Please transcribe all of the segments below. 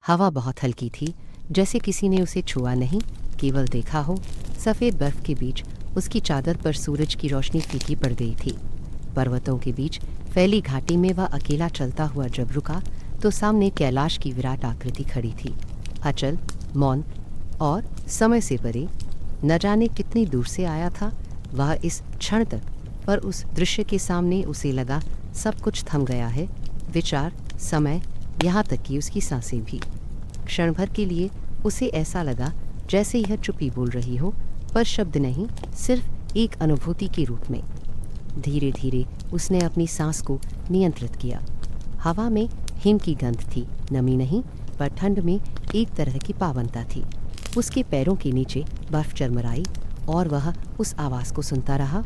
हवा बहुत हल्की थी, जैसे किसी ने उसे छुआ नहीं, केवल देखा हो। सफ़ेद बर्फ के बीच उसकी चादर पर सूरज की रोशनी फीकी पड़ गई थी। पर्वतों के बीच फैली घाटी में वह अकेला चलता हुआ जब रुका तो सामने कैलाश की विराट आकृति खड़ी थी, अचल, मौन और समय से परे। न जाने कितनी दूर से आया था वह इस क्षण तक, पर उस दृश्य के सामने उसे लगा सब कुछ थम गया है, विचार, समय, यहाँ तक कि उसकी सांसें भी। क्षण भर के लिए उसे ऐसा लगा जैसे यह चुप्पी बोल रही हो, पर शब्द नहीं, सिर्फ एक अनुभूति के रूप में। धीरे धीरे उसने अपनी सांस को नियंत्रित किया। हवा में हिम की गंध थी, नमी नहीं, पर ठंड में एक तरह की पावनता थी। उसके पैरों के नीचे बर्फ चरमराई और वह उस आवाज़ को सुनता रहा,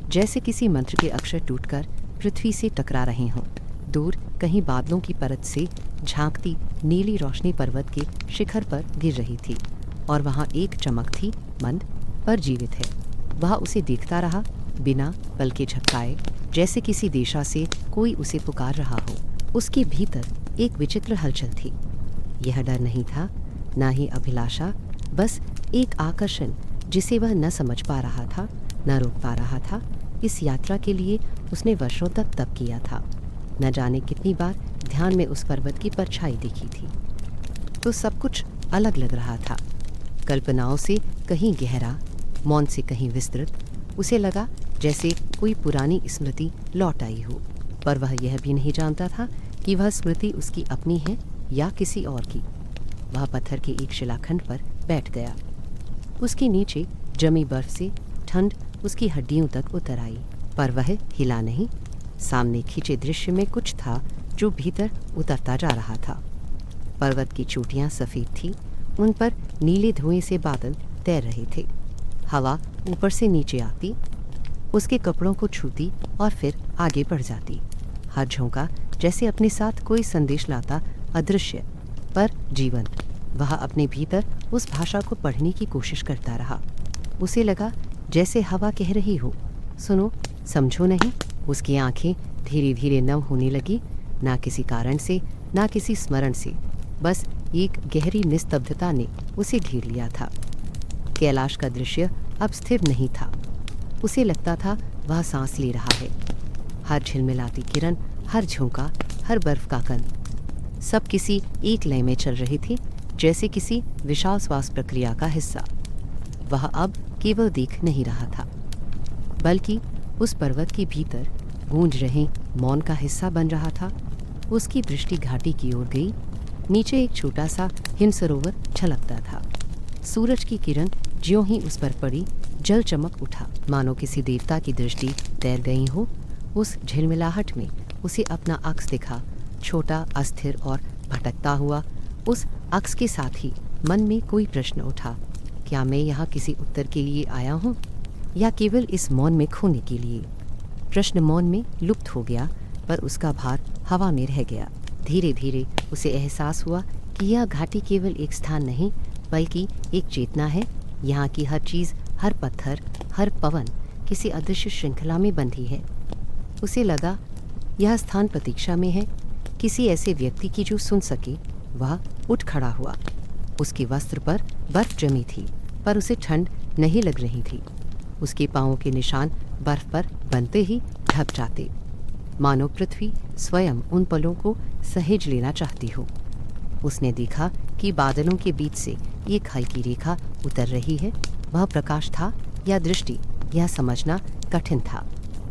जैसे किसी मंत्र के अक्षर टूटकर पृथ्वी से टकरा रहे हों। दूर कहीं बादलों की परत से झांकती नीली रोशनी पर्वत के शिखर पर गिर रही थी और वहाँ एक चमक थी, मंद पर जीवित है। वह उसे देखता रहा, बिना पलके झपकाए, जैसे किसी दिशा से कोई उसे पुकार रहा हो। उसके भीतर एक विचित्र हलचल थी। यह डर नहीं था, ना ही अभिलाषा, बस एक आकर्षण जिसे वह न समझ पा रहा था, न रोक पा रहा था। इस यात्रा के लिए उसने वर्षों तक तप किया था। न जाने कितनी बार ध्यान में उस पर्वत की परछाई देखी थी, तो सब कुछ अलग लग रहा था। कल्पनाओं से कहीं गहरा, मौन से कहीं विस्तृत। उसे लगा जैसे कोई पुरानी स्मृति लौट आई हो, पर वह यह भी नहीं जानता था कि वह स्मृति उसकी अपनी है या किसी और की। वह पत्थर के एक शिलाखंड पर बैठ गया। उसके नीचे जमी बर्फ से ठंड उसकी हड्डियों तक उतर आई, पर वह हिला नहीं। सामने खींचे दृश्य में कुछ था जो भीतर उतरता जा रहा था। पर्वत की चोटियां सफ़ेद थीं, उन पर नीले धुएं से बादल तैर रहे थे। हवा ऊपर से नीचे आती, उसके कपड़ों को छूती और फिर आगे बढ़ जाती। हर झोंका जैसे अपने साथ कोई संदेश लाता, अदृश्य पर जीवंत। वह अपने भीतर उस भाषा को पढ़ने की कोशिश करता रहा। उसे लगा जैसे हवा कह रही हो, सुनो, समझो नहीं। उसकी आंखें धीरे धीरे नम होने लगी, ना किसी कारण से, ना किसी स्मरण से, बस एक गहरी निस्तब्धता ने उसे घेर लिया था। कैलाश का दृश्य अब स्थिर नहीं था। उसे लगता था वह सांस ले रहा है। हर झिलमिलाती किरण, हर झोंका, हर बर्फ का कण, सब किसी एक लय में चल रहे थे, जैसे किसी विशाल श्वास प्रक्रिया का हिस्सा। वह अब केवल देख नहीं रहा था, बल्कि उस पर्वत के भीतर गूंज रहे मौन का हिस्सा बन रहा था। उसकी दृष्टि घाटी की ओर गई। नीचे एक छोटा सा हिम सरोवर छलकता था। सूरज की किरण ज्यों ही उस पर पड़ी, जल चमक उठा, मानो किसी देवता की दृष्टि तैर गई हो। उस झिलमिलाहट में उसे अपना अक्स दिखा, छोटा, अस्थिर और भटकता हुआ। उस अक्स के साथ ही मन में कोई प्रश्न उठा, क्या मैं यहाँ किसी उत्तर के लिए आया हूँ या केवल इस मौन में खोने के लिए? प्रश्न मौन में लुप्त हो गया, पर उसका भार हवा में रह गया। धीरे धीरे उसे एहसास हुआ कि यह घाटी केवल एक स्थान नहीं, बल्कि एक चेतना है। यहाँ की हर चीज़, हर पत्थर, हर पवन किसी अदृश्य श्रृंखला में बंधी है। उसे लगा यह स्थान प्रतीक्षा में है, किसी ऐसे व्यक्ति की जो सुन सके। वह उठ खड़ा हुआ। उसके वस्त्र पर बर्फ जमी थी, पर उसे ठंड नहीं लग रही थी। उसके पाँवों के निशान बर्फ पर बनते ही ढक जाते, मानो पृथ्वी स्वयं उन पलों को सहेज लेना चाहती हो। उसने देखा कि बादलों के बीच से एक हल्की रेखा उतर रही है। वह प्रकाश था या दृष्टि, यह समझना कठिन था।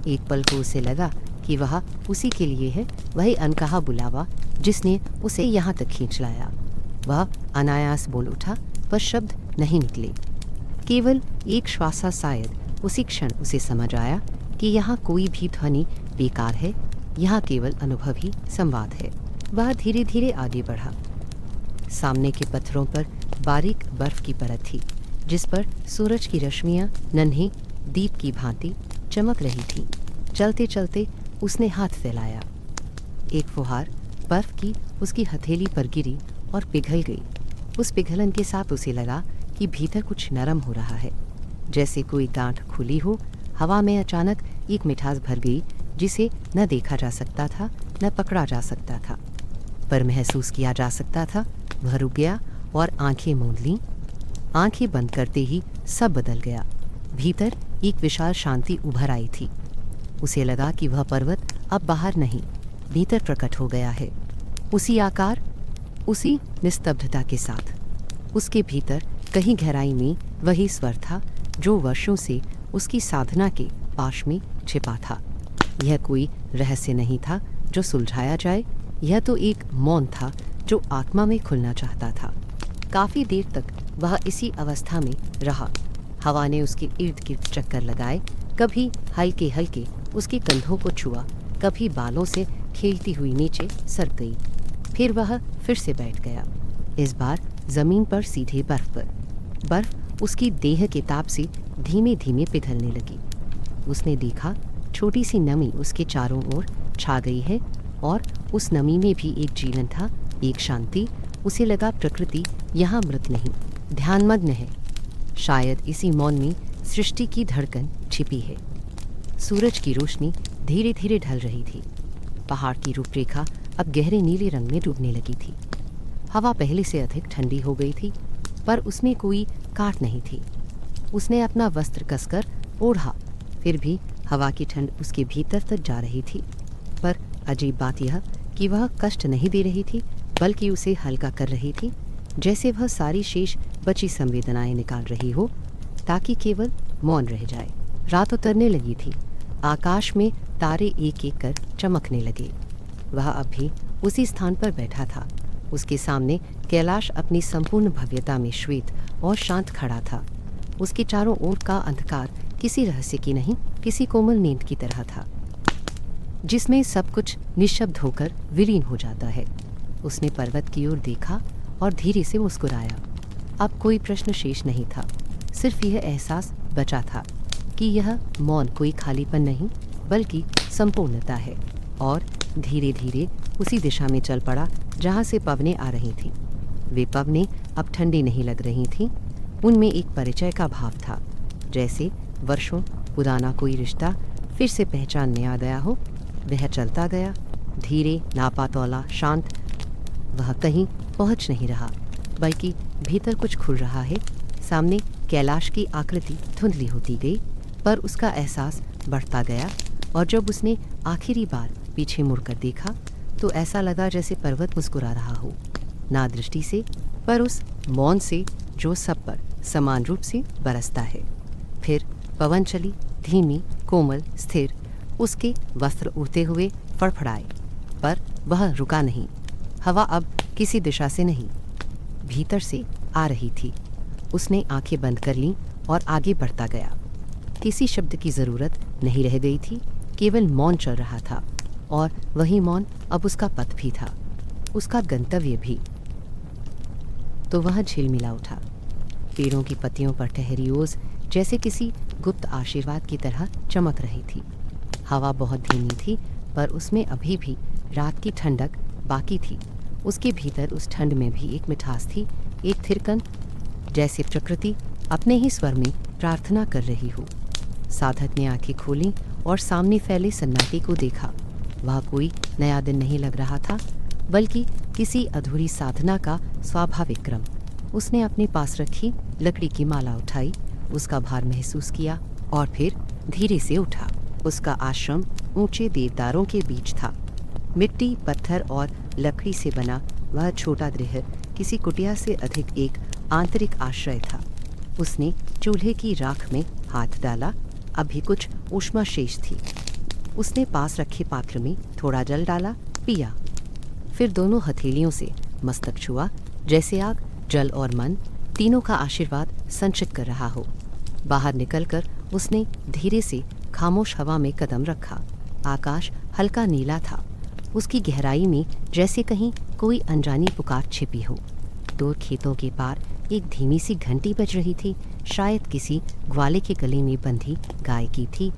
एक पल को उसे लगा कि वह उसी के लिए है, वही अनकहा बुलावा जिसने उसे यहाँ तक खींच लाया। वह अनायास बोल उठा, पर शब्द नहीं निकले। केवल एक श्वासा। शायद उसी क्षण उसे समझ आया कि यहाँ कोई भी ध्वनि बेकार है, यहाँ केवल अनुभव ही संवाद है। वह धीरे धीरे आगे बढ़ा। सामने के पत्थरों पर बारीक बर्फ की परत थी, जिस पर सूरज की रश्मियाँ नन्हे दीप की भांति चमक रही थीं। चलते चलते उसने हाथ फैलाया। एक फुहार बर्फ की उसकी हथेली पर गिरी और पिघल गई। उस पिघलन के साथ उसे लगा कि भीतर कुछ नरम हो रहा है, जैसे कोई गांठ खुली हो। हवा में अचानक एक मिठास भर गई, जिसे न देखा जा सकता था, न पकड़ा जा सकता था, पर महसूस किया जा सकता था। वह रुक गया और आंखें मूंद लीं। आंखें बंद करते ही सब बदल गया। भीतर एक विशाल शांति उभर आई थी। उसे लगा कि वह पर्वत अब बाहर नहीं, भीतर प्रकट हो गया है। उसी आकार, उसी निस्तब्धता के साथ। उसके भीतर कहीं गहराई में वही स्वर था जो वर्षों से उसकी साधना के पाश में छिपा था। यह कोई रहस्य नहीं था जो सुलझाया जाए, यह तो एक मौन था जो आत्मा में खुलना चाहता था। काफी देर तक वह इसी अवस्था में रहा। हवा ने उसके इर्द गिर्द चक्कर लगाए, कभी हल्के हल्के उसके कंधों को छुआ, कभी बालों से खेलती हुई नीचे सर गई। फिर वह फिर से बैठ गया, इस बार जमीन पर सीधे बर्फ पर। बर्फ उसकी देह के ताप से धीमे धीमे पिघलने लगी। उसने देखा छोटी सी नमी उसके चारों ओर छा गई है और उस नमी में भी एक जीवन था, एक शांति। उसे लगा प्रकृति यहाँ मृत नहीं, ध्यानमग्न है। शायद इसी मौन में सृष्टि की धड़कन छिपी है। सूरज की रोशनी धीरे धीरे ढल रही थी। पहाड़ की रूपरेखा अब गहरे नीले रंग में डूबने लगी थी। हवा पहले से अधिक ठंडी हो गई थी, पर उसमें कोई काट नहीं थी। उसने अपना वस्त्र कसकर ओढ़ा, फिर भी हवा की ठंड उसके भीतर तक जा रही थी। पर अजीब बात यह कि वह कष्ट नहीं दे रही थी, बल्कि उसे हल्का कर रही थी, जैसे वह सारी शेष बची संवेदनाएं निकाल रही हो, ताकि केवल मौन रह जाए। रात उतरने लगी थी। आकाश में तारे एक एक कर चमकने लगे। वह अब भी उसी स्थान पर बैठा था। उसके सामने कैलाश अपनी संपूर्ण भव्यता में श्वेत और शांत खड़ा था। उसके चारों ओर का अंधकार किसी रहस्य की नहीं, किसी कोमल नींद की तरह था, जिसमें सब कुछ निशब्द होकर विलीन हो जाता है। उसने पर्वत की ओर देखा और धीरे से मुस्कुराया। अब कोई प्रश्न शेष नहीं था, सिर्फ यह एहसास बचा था कि यह मौन कोई खालीपन नहीं, बल्कि संपूर्णता है। और धीरे धीरे उसी दिशा में चल पड़ा जहाँ से पवनें आ रही थीं। वे पवनें अब ठंडी नहीं लग रही थीं, उनमें एक परिचय का भाव था, जैसे वर्षों पुराना कोई रिश्ता फिर से पहचानने आ गया हो। वह चलता गया, धीरे, नापा तौला, शांत। वह कहीं पहुंच नहीं रहा, बल्कि भीतर कुछ खुल रहा है। सामने कैलाश की आकृति धुंधली होती गई, पर उसका एहसास बढ़ता गया। और जब उसने आखिरी बार पीछे मुड़कर देखा तो ऐसा लगा जैसे पर्वत मुस्कुरा रहा हो, ना दृष्टि से, पर उस मौन से जो सब पर समान रूप से बरसता है। फिर पवन चली, धीमी, कोमल, स्थिर। उसके वस्त्र उड़ते हुए फड़फड़ाए, पर वह रुका नहीं। हवा अब किसी दिशा से नहीं, भीतर से आ रही थी। उसने आंखें बंद कर लीं और आगे बढ़ता गया। किसी शब्द की जरूरत नहीं रह गई थी, केवल मौन चल रहा था। और वही मौन अब उसका पथ भी था, उसका गंतव्य भी। तो वह झिलमिला उठा। पेड़ों की पत्तियों पर ठहरी ओस जैसे किसी गुप्त आशीर्वाद की तरह चमक रही थी। हवा बहुत धीमी थी, पर उसमें अभी भी रात की ठंडक बाकी थी। उसके भीतर उस ठंड में भी एक मिठास थी, एक थिरकन, जैसे प्रकृति अपने ही स्वर में प्रार्थना कर रही हो। साधक ने आंखें खोलीं और सामने फैले सन्नाटे को देखा। वह कोई नया दिन नहीं लग रहा था, बल्कि किसी अधूरी साधना का स्वाभाविक क्रम। उसने अपने पास रखी लकड़ी की माला उठाई, उसका भार महसूस किया और फिर धीरे से उठा। उसका आश्रम ऊंचे देवदारों के बीच था। मिट्टी, पत्थर और लकड़ी से बना वह छोटा गृह किसी कुटिया से अधिक एक आंतरिक आश्रय था। उसने चूल्हे की राख में हाथ डाला, अभी कुछ ऊष्मा शेष थी। उसने पास रखे पात्र में थोड़ा जल डाला, पिया। फिर दोनों हथेलियों से मस्तक छुआ, जैसे आग, जल और मन तीनों का आशीर्वाद संचित कर रहा हो। बाहर निकलकर उसने धीरे से खामोश हवा में कदम रखा। आकाश हल्का नीला था, उसकी गहराई में जैसे कहीं कोई अनजानी पुकार छिपी हो। दूर खेतों के पार एक धीमी सी घंटी बज रही थी, शायद किसी ग्वाले के गले में बंधी गाय की थी,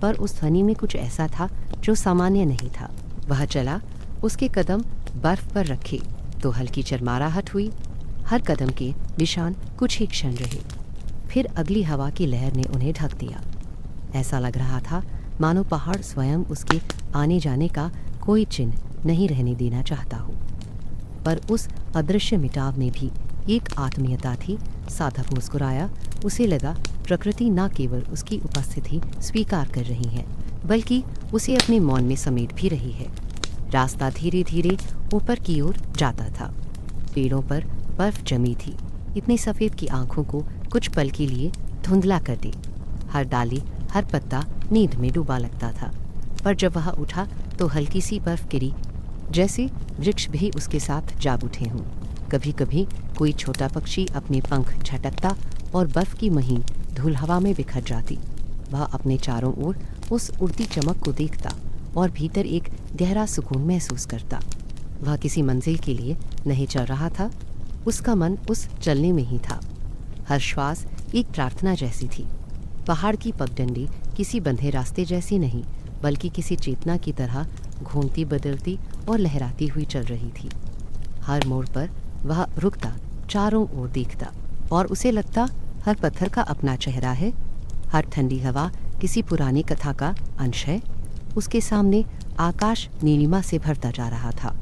पर उस ध्वनि में कुछ ऐसा था जो सामान्य नहीं था। वह चला, उसके कदम बर्फ पर रखे तो हल्की चरमाराहट हुई। हर कदम के निशान कुछ ही क्षण रहे, फिर अगली हवा की लहर ने उन्हें ढक दिया। ऐसा लग रहा था मानो पहाड़ स्वयं उसके आने जाने का कोई चिन्ह नहीं रहने देना चाहता हो। पर उस अदृश्य मिटाव में भी एक आत्मीयता थी। साधक मुस्कुराया। उसे लगा प्रकृति न केवल उसकी उपस्थिति स्वीकार कर रही है, बल्कि उसे अपने मौन में समेट भी रही है। रास्ता धीरे धीरे ऊपर की ओर जाता था। पेड़ों पर बर्फ जमी थी, इतनी सफ़ेद की आंखों को कुछ पल के लिए धुंधला कर दी। हर डाली, हर पत्ता नींद में डूबा लगता था, पर जब वह उठा तो हल्की सी बर्फ गिरी, जैसे वृक्ष भी उसके साथ जाग उठे हों। कभी कभी कोई छोटा पक्षी अपने पंख झटकता और बर्फ की महीन धूल हवा में बिखर जाती। वह अपने चारों ओर उस उड़ती चमक को देखता और भीतर एक गहरा सुकून महसूस करता। वह किसी मंजिल के लिए नहीं चल रहा था, उसका मन उस चलने में ही था। हर श्वास एक प्रार्थना जैसी थी। पहाड़ की पगडंडी किसी बंधे रास्ते जैसी नहीं, बल्कि किसी चेतना की तरह घूमती, बदलती और लहराती हुई चल रही थी। हर मोड़ पर वह रुकता, चारों ओर देखता, और उसे लगता हर पत्थर का अपना चेहरा है, हर ठंडी हवा किसी पुरानी कथा का अंश है। उसके सामने आकाश नीलिमा से भरता जा रहा था,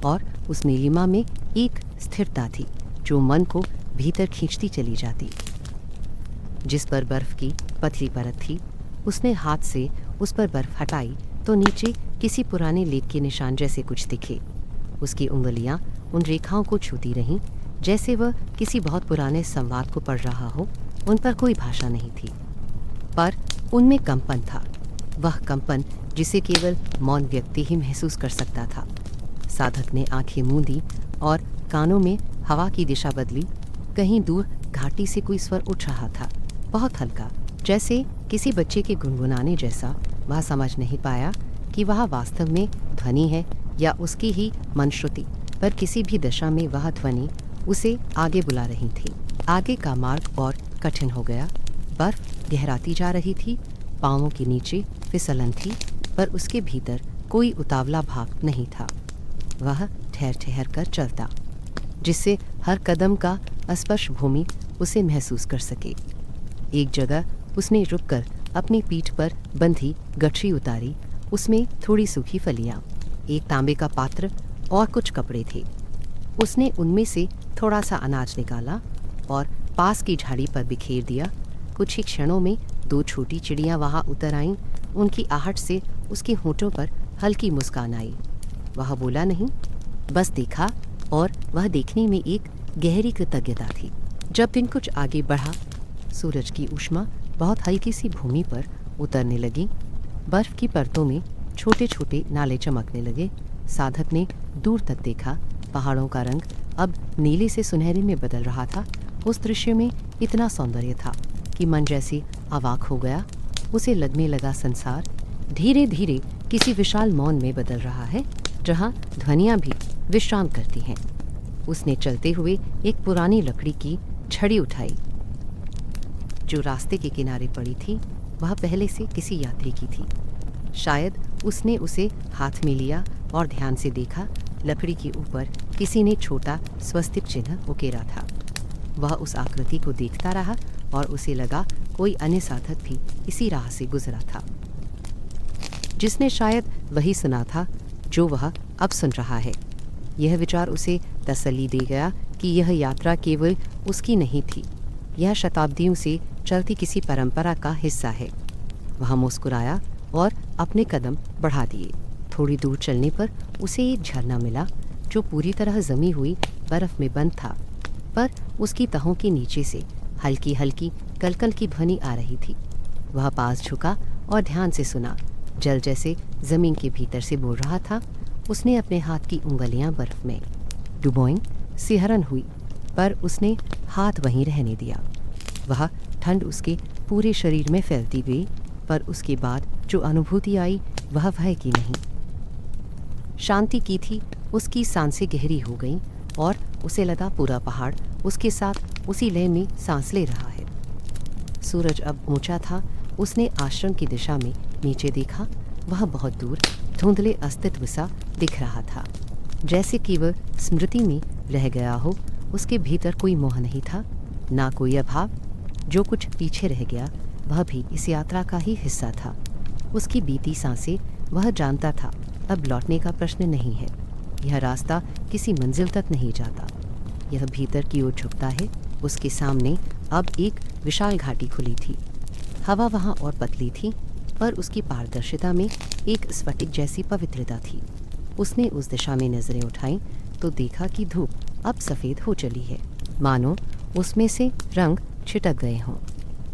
और उस नीलिमा में एक स्थिरता थी जो मन को भीतर खींचती चली जाती। जिस पर बर्फ की पतली परत थी, उसने हाथ से उस पर बर्फ हटाई तो नीचे किसी पुराने लेख के निशान जैसे कुछ दिखे। उसकी उंगलियां उन रेखाओं को छूती रहीं, जैसे वह किसी बहुत पुराने संवाद को पढ़ रहा हो। उन पर कोई भाषा नहीं थी, पर उनमें कंपन था, वह कंपन जिसे केवल मौन व्यक्ति ही महसूस कर सकता था। साधक ने आंखें मूंदी और कानों में हवा की दिशा बदली। कहीं दूर घाटी से कोई स्वर उठ रहा था, बहुत हल्का, जैसे किसी बच्चे के गुनगुनाने जैसा। वह समझ नहीं पाया कि वह वास्तव में ध्वनि है या उसकी ही मनश्रुति, पर किसी भी दशा में वह ध्वनि उसे आगे बुला रही थी। आगे का मार्ग और कठिन हो गया। बर्फ गहराती जा रही थी, पांवों के नीचे फिसलन थी, पर उसके भीतर कोई उतावला भाव नहीं था। वह ठहर ठहर कर चलता, जिससे हर कदम का स्पर्श भूमि उसे महसूस कर सके। एक जगह उसने रुककर अपनी पीठ पर बंधी गठरी उतारी। उसमें थोड़ी सूखी फलियां, एक तांबे का पात्र और कुछ कपड़े थे। उसने उनमें से थोड़ा सा अनाज निकाला और पास की झाड़ी पर बिखेर दिया। कुछ ही क्षणों में 2 छोटी चिड़ियां वहां उतर आईं। उनकी आहट से उसके होठों पर हल्की मुस्कान आई। वह बोला नहीं, बस देखा, और वह देखने में एक गहरी कृतज्ञता थी। जब दिन कुछ आगे बढ़ा, सूरज की ऊष्मा बहुत हल्की सी भूमि पर उतरने लगी। बर्फ की परतों में छोटे छोटे नाले चमकने लगे। साधक ने दूर तक देखा। पहाड़ों का रंग अब नीले से सुनहरे में बदल रहा था। उस दृश्य में इतना सौंदर्य था कि मन जैसे अवाक हो गया। उसे लगने लगा संसार धीरे धीरे किसी विशाल मौन में बदल रहा है, जहाँ ध्वनियाँ भी विश्राम करती हैं। उसने चलते हुए एक पुरानी लकड़ी की छड़ी उठाई जो रास्ते के किनारे पड़ी थी। वह पहले से किसी यात्री की थी। शायद उसने उसे हाथ में लिया और ध्यान से देखा। लकड़ी के ऊपर किसी ने छोटा स्वस्तिक चिन्ह उकेरा था। वह उस आकृति को देखता रहा और उसे लगा कोई अन्य साधक भी इसी राह से गुजरा था, जिसने शायद वही सुना था जो वह अब सुन रहा है। यह विचार उसे तसल्ली दे गया कि यह यात्रा केवल उसकी नहीं थी, यह शताब्दियों से चलती किसी परंपरा का हिस्सा है। वह मुस्कुराया और अपने कदम बढ़ा दिए। थोड़ी दूर चलने पर उसे एक झरना मिला जो पूरी तरह जमी हुई बर्फ में बंद था, पर उसकी तहों के नीचे से हल्की हल्की कलकल की ध्वनि आ रही थी। वह पास झुका और ध्यान से सुना। जल जैसे जमीन के भीतर से बोल रहा था। उसने अपने हाथ की उंगलियां बर्फ में डुबोईं। सिहरन हुई, पर उसने हाथ वहीं रहने दिया। वह ठंड उसके पूरे शरीर में फैलती गई, पर उसके बाद जो अनुभूति आई वह भय की नहीं, शांति की थी। उसकी सांसें गहरी हो गईं और उसे लगा पूरा पहाड़ उसके साथ उसी लय में सांस ले रहा है। सूरज अब ऊंचा था। उसने आश्रम की दिशा में नीचे देखा। वह बहुत दूर धुंधले अस्तित्व सा दिख रहा था, जैसे कि वह स्मृति में रह गया हो। उसके भीतर कोई मोह नहीं था, ना कोई अभाव। जो कुछ पीछे रह गया वह भी इस यात्रा का ही हिस्सा था। उसकी बीती सांसें, वह जानता था अब लौटने का प्रश्न नहीं है। यह रास्ता किसी मंजिल तक नहीं जाता। यह भीतर की ओर झुकता है। उसके सामने अब एक विशाल घाटी खुली थी। हवा वहाँ और पतली थी, पर उसकी पारदर्शिता में एक स्फटिक जैसी पवित्रता थी। उसने उस दिशा में नजरें उठाईं तो देखा कि धूप अब सफ़ेद हो चली है, मानो उसमें से रंग छिटक गए हों।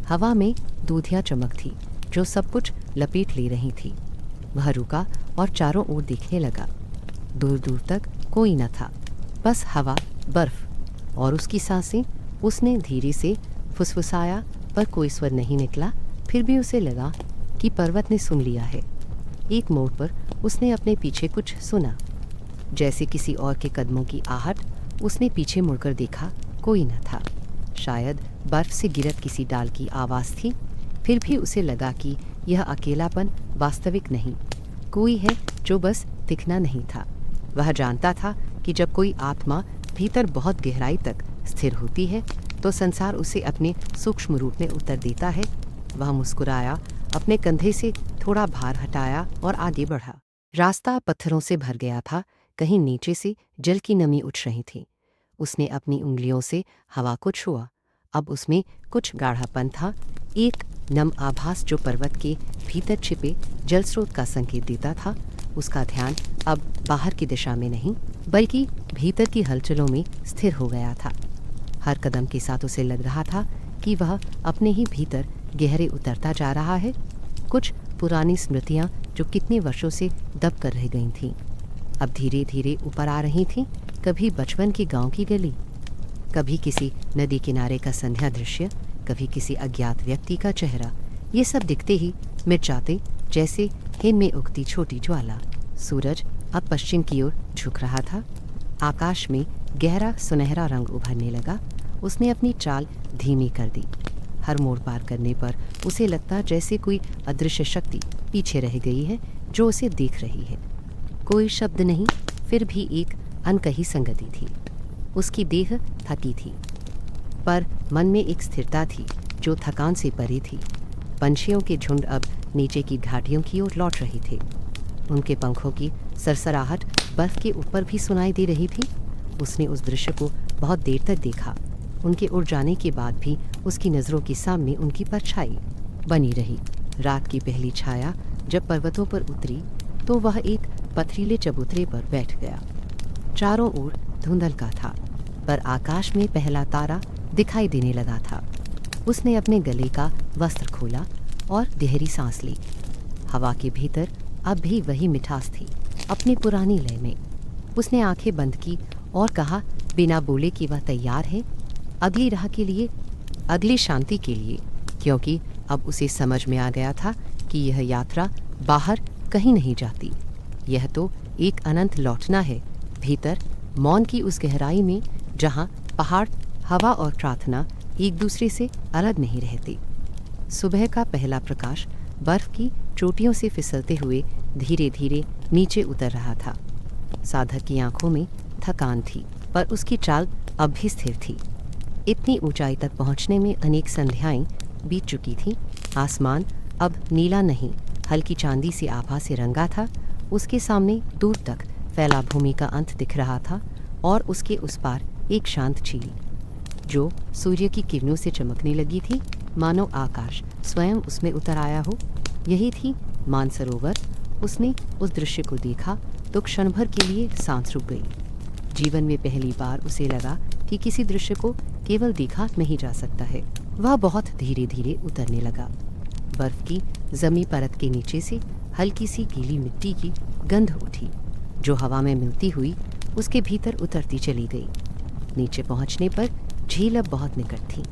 हवा में दूधिया चमक थी जो सब कुछ लपेट ले रही थी। वह रुका और चारों ओर देखने लगा। दूर दूर तक कोई न था, बस हवा, बर्फ और उसकी सांसें। उसने धीरे से फुसफुसाया, पर कोई स्वर नहीं निकला। फिर भी उसे लगा कि पर्वत ने सुन लिया है। एक मोड़ पर उसने अपने पीछे कुछ सुना, जैसे किसी और के कदमों की आहट। उसने पीछे मुड़कर देखा, कोई न था। शायद बर्फ से गिरत किसी डाल की आवाज़ थी। फिर भी उसे लगा कि यह अकेलापन वास्तविक नहीं, कोई है जो बस दिखना नहीं था। वह जानता था कि जब कोई आत्मा भीतर बहुत गहराई तक स्थिर होती है तो संसार उसे अपने सूक्ष्म रूप में उतर देता है। वह मुस्कुराया, अपने कंधे से थोड़ा भार हटाया और आगे बढ़ा। रास्ता पत्थरों से भर गया था, कहीं नीचे से जल की नमी उठ रही थी। उसने अपनी उंगलियों से हवा को छुआ। अब उसमें कुछ गाढ़ापन था, एक नम आभास जो पर्वत के भीतर छिपे जल स्रोत का संकेत देता था। उसका ध्यान अब बाहर की दिशा में नहीं, बल्कि भीतर की हलचलों में स्थिर हो गया था। हर कदम के साथ उसे लग रहा था कि वह अपने ही भीतर गहरे उतरता जा रहा है। कुछ पुरानी स्मृतियाँ जो कितने वर्षों से दब कर रह गई थीं, अब धीरे धीरे ऊपर आ रही थीं। कभी बचपन के गांव की गली, कभी किसी नदी किनारे का संध्या दृश्य, कभी किसी अज्ञात व्यक्ति का चेहरा। ये सब दिखते ही मिट जाते, जैसे हिम में उगती छोटी ज्वाला। सूरज अब पश्चिम की ओर झुक रहा था। आकाश में गहरा सुनहरा रंग उभरने लगा। उसने अपनी चाल धीमी कर दी। हर मोड़ पार करने पर उसे लगता जैसे कोई अदृश्य शक्ति पीछे रह गई है जो उसे देख रही है। कोई शब्द नहीं, फिर भी एक अनकही संगति थी। उसकी देह थकी थी, पर मन में एक स्थिरता थी जो थकान से परे थी। पंछियों के झुंड अब नीचे की घाटियों की ओर लौट रहे थे। उनके पंखों की सरसराहट बर्फ के ऊपर भी सुनाई दे रही थी। उसने उस दृश्य को बहुत देर तक देखा। उनके उड़ जाने के बाद भी उसकी नज़रों के सामने उनकी परछाई बनी रही। रात की पहली छाया जब पर्वतों पर उतरी तो वह एक पथरीले चबूतरे पर बैठ गया। चारों ओर धुंधल का था, पर आकाश में पहला तारा दिखाई देने लगा था। उसने अपने गले का वस्त्र खोला और गहरी सांस ली। हवा के भीतर अब भी वही मिठास थी, अपनी पुरानी लय में। उसने आंखें बंद की और कहा, बिना बोले कि वह तैयार है अगली राह के लिए, अगली शांति के लिए, क्योंकि अब उसे समझ में आ गया था कि यह यात्रा बाहर कहीं नहीं जाती। यह तो एक अनंत लौटना है, भीतर मौन की उस गहराई में जहाँ पहाड़, हवा और प्रार्थना एक दूसरे से अलग नहीं रहते। सुबह का पहला प्रकाश बर्फ की चोटियों से फिसलते हुए धीरे धीरे नीचे उतर रहा था। साधक की आंखों में थकान थी, पर उसकी चाल अब भी स्थिर थी। इतनी ऊंचाई तक पहुंचने में अनेक संध्याएं बीत चुकी थीं। आसमान अब नीला नहीं, हल्की चांदी सी आभा से रंगा था। उसके सामने दूर तक फैला भूमि का अंत दिख रहा था और उसके उस पार एक शांत झील जो सूर्य की किरणों से चमकने लगी थी, मानो आकाश स्वयं उसमें उतर आया हो। यही थी मानसरोवर। उसने उस दृश्य को देखा तो क्षण भर के लिए सांस रुक गई। जीवन में पहली बार उसे लगा कि किसी दृश्य को केवल देखा नहीं जा सकता है। वह बहुत धीरे धीरे उतरने लगा। बर्फ की जमी परत के नीचे से हल्की सी गीली मिट्टी की गंध उठी जो हवा में मिलती हुई उसके भीतर उतरती चली गई। नीचे पहुंचने पर झील अब बहुत निकट थी।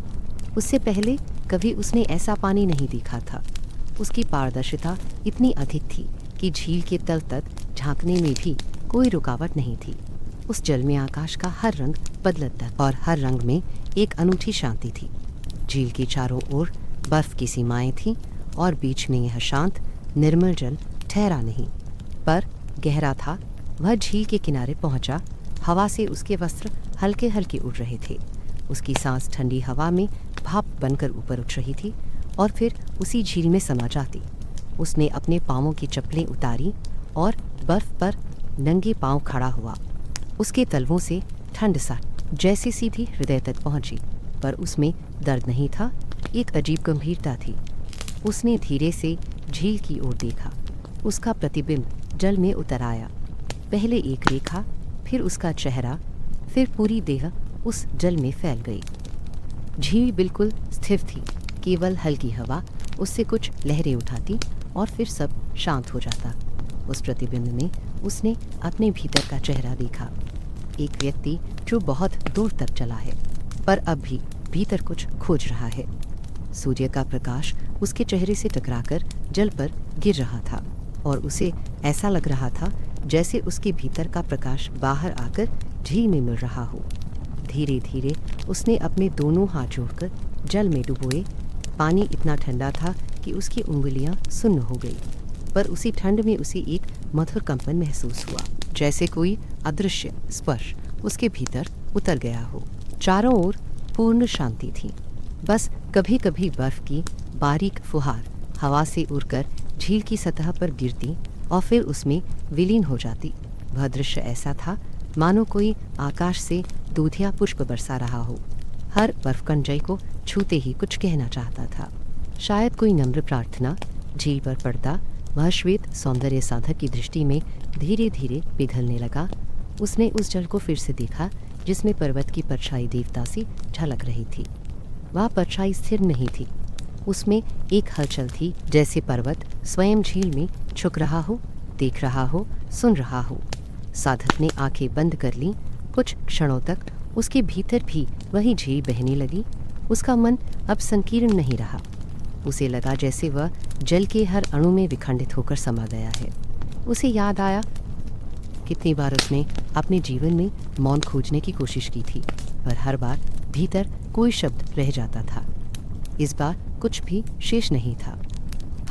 उससे पहले कभी उसने ऐसा पानी नहीं देखा था। उसकी पारदर्शिता इतनी अधिक थी कि झील के तल तक झांकने में भी कोई रुकावट नहीं थी। उस जल में आकाश का हर रंग बदलता और हर रंग में एक अनूठी शांति थी। झील के चारों ओर बर्फ की सीमाएं थीं और बीच में यह शांत निर्मल जल ठहरा नहीं, पर गहरा था। वह झील के किनारे पहुंचा। हवा से उसके वस्त्र हल्के हल्के उड़ रहे थे। उसकी सांस ठंडी हवा में भाप बनकर ऊपर उठ रही थी और फिर उसी झील में समा जाती। उसने अपने पाँवों की चप्पलें उतारी और बर्फ पर नंगे पांव खड़ा हुआ। उसके तलवों से ठंड सा जैसे सीधी हृदय तक पहुंची, पर उसमें दर्द नहीं था, एक अजीब गंभीरता थी। उसने धीरे से झील की ओर देखा। उसका प्रतिबिंब जल में उतर आया। पहले एक रेखा, फिर उसका चेहरा, फिर पूरी देह उस जल में फैल गई। झील बिल्कुल स्थिर थी, केवल हल्की हवा उससे कुछ लहरें उठाती और फिर सब शांत हो जाता। उस प्रतिबिंब में उसने अपने भीतर का चेहरा देखा, एक व्यक्ति जो बहुत दूर तक चला है, पर अब भी भीतर कुछ खोज रहा है। सूर्य का प्रकाश उसके चेहरे से टकराकर जल पर गिर रहा था और उसे ऐसा लग रहा था जैसे उसके भीतर का प्रकाश बाहर आकर झील में मिल रहा हो। धीरे धीरे उसने अपने दोनों हाथ जोड़कर जल में डुबोए। पानी इतना ठंडा था कि उसकी उंगलियां सुन्न हो गई, पर उसी ठंड में उसे एक मधुर कंपन महसूस हुआ, जैसे कोई अदृश्य स्पर्श उसके भीतर उतर गया हो। चारों ओर पूर्ण शांति थी। बस कभी कभी बर्फ की बारीक फुहार हवा से उड़कर झील की सतह पर गिरती और फिर उसमें विलीन हो जाती। वह दृश्य ऐसा था मानो कोई आकाश से दूधिया पुष्प बरसा रहा हो। हर बर्फकंजई को छूते ही कुछ कहना चाहता था, शायद कोई नम्र प्रार्थना। झील पर पड़ता वह श्वेत सौंदर्य साधक की दृष्टि में धीरे धीरे पिघलने लगा। उसने उस जल को फिर से देखा जिसमें पर्वत की परछाई देवता सी झलक रही थी। वह परछाई स्थिर नहीं थी, उसमें एक हलचल थी, जैसे पर्वत स्वयं झील में झुक रहा हो, देख रहा हो, सुन रहा हो। साधक ने आंखें बंद कर लीं। कुछ क्षणों तक उसके भीतर भी वही झील बहने लगी। उसका मन अब संकीर्ण नहीं रहा। उसे लगा जैसे वह जल के हर अणु में विखंडित होकर समा गया है। उसे याद आया कितनी बार उसने अपने जीवन में मौन खोजने की कोशिश की थी, पर हर बार भीतर कोई शब्द रह जाता था। इस बार कुछ भी शेष नहीं था।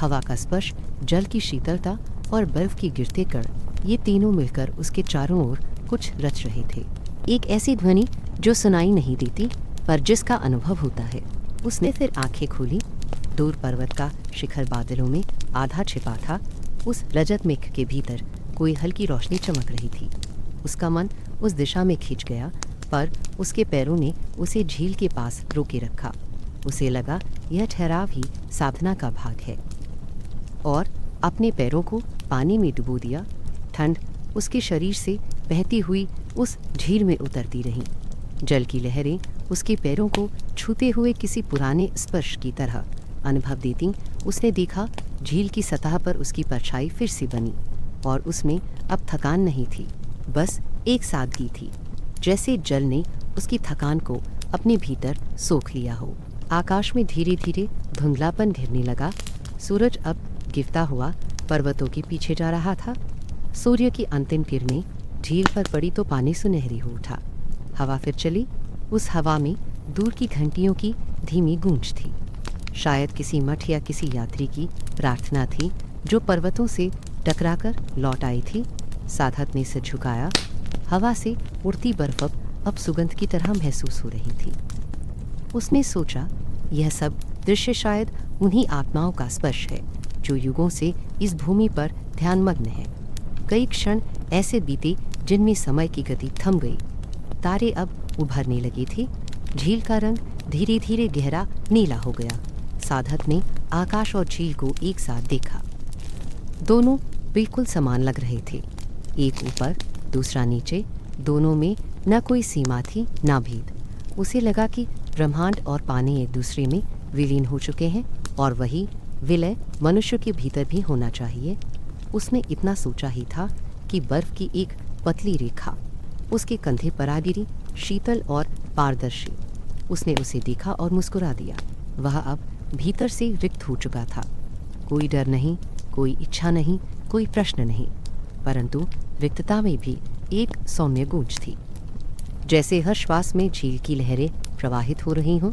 हवा का स्पर्श, जल की शीतलता और बर्फ की गिरते कण, ये तीनों मिलकर उसके चारों ओर कुछ रच रहे थे। एक ऐसी ध्वनि जो सुनाई नहीं देती, पर जिसका अनुभव होता है। उसने फिर आंखें खोली। दूर पर्वत का शिखर बादलों में आधा छिपा था। उस रजत मेघ के भीतर कोई हल्की रोशनी चमक रही थी। उसका मन उस दिशा में खिंच गया, पर उसके पैरों ने उसे झील के पास रोके रखा। उसे लगा यह ठहराव ही साधना का भाग है, और अपने पैरों को पानी में डुबो दिया। ठंड उसके शरीर से बहती हुई उस झील में उतरती रहीं। जल की लहरें उसके पैरों को छूते हुए किसी पुराने स्पर्श की तरह अनुभव देती। उसने देखा झील की सतह पर उसकी परछाई फिर से बनी, और उसमें अब थकान नहीं थी, बस एक सादगी थी, जैसे जल ने उसकी थकान को अपने भीतर सोख लिया हो। आकाश में धीरे धीरे धुंधलापन घिरने लगा। सूरज अब गिरता हुआ पर्वतों के पीछे जा रहा था। सूर्य की अंतिम किरणें झील पर पड़ी तो पानी सुनहरी हो उठा। हवा फिर चली। उस हवा में दूर की घंटियों की धीमी गूंज थी। शायद किसी मठ या किसी यात्री की प्रार्थना थी जो पर्वतों से टकराकर लौट आई थी। साधक ने सिर झुकाया। हवा से उड़ती बर्फ अब सुगंध की तरह महसूस हो रही थी। उसने सोचा यह सब दृश्य शायद उन्हीं आत्माओं का स्पर्श है जो युगों से इस भूमि पर ध्यानमग्न है। कई क्षण ऐसे बीते जिनमें समय की गति थम गई। तारे अब उभरने लगे थे। झील का रंग धीरे धीरे गहरा नीला हो गया। साधक ने आकाश और झील को एक साथ देखा। दोनों बिल्कुल समान लग रहे थे, एक ऊपर दूसरा नीचे। दोनों में न कोई सीमा थी न भेद। उसे लगा कि ब्रह्मांड और पानी एक दूसरे में विलीन हो चुके हैं, और वही विलय मनुष्य के भीतर भी होना चाहिए। उसने इतना सोचा ही था कि बर्फ की एक पतली रेखा उसके कंधे पर आ गिरी, शीतल और पारदर्शी। उसने उसे देखा और मुस्कुरा दिया। वह अब भीतर से रिक्त हो चुका था। कोई डर नहीं, कोई इच्छा नहीं, कोई प्रश्न नहीं, परंतु रिक्तता में भी एक सौम्य गूंज थी, जैसे हर श्वास में झील की लहरें प्रवाहित हो रही हों।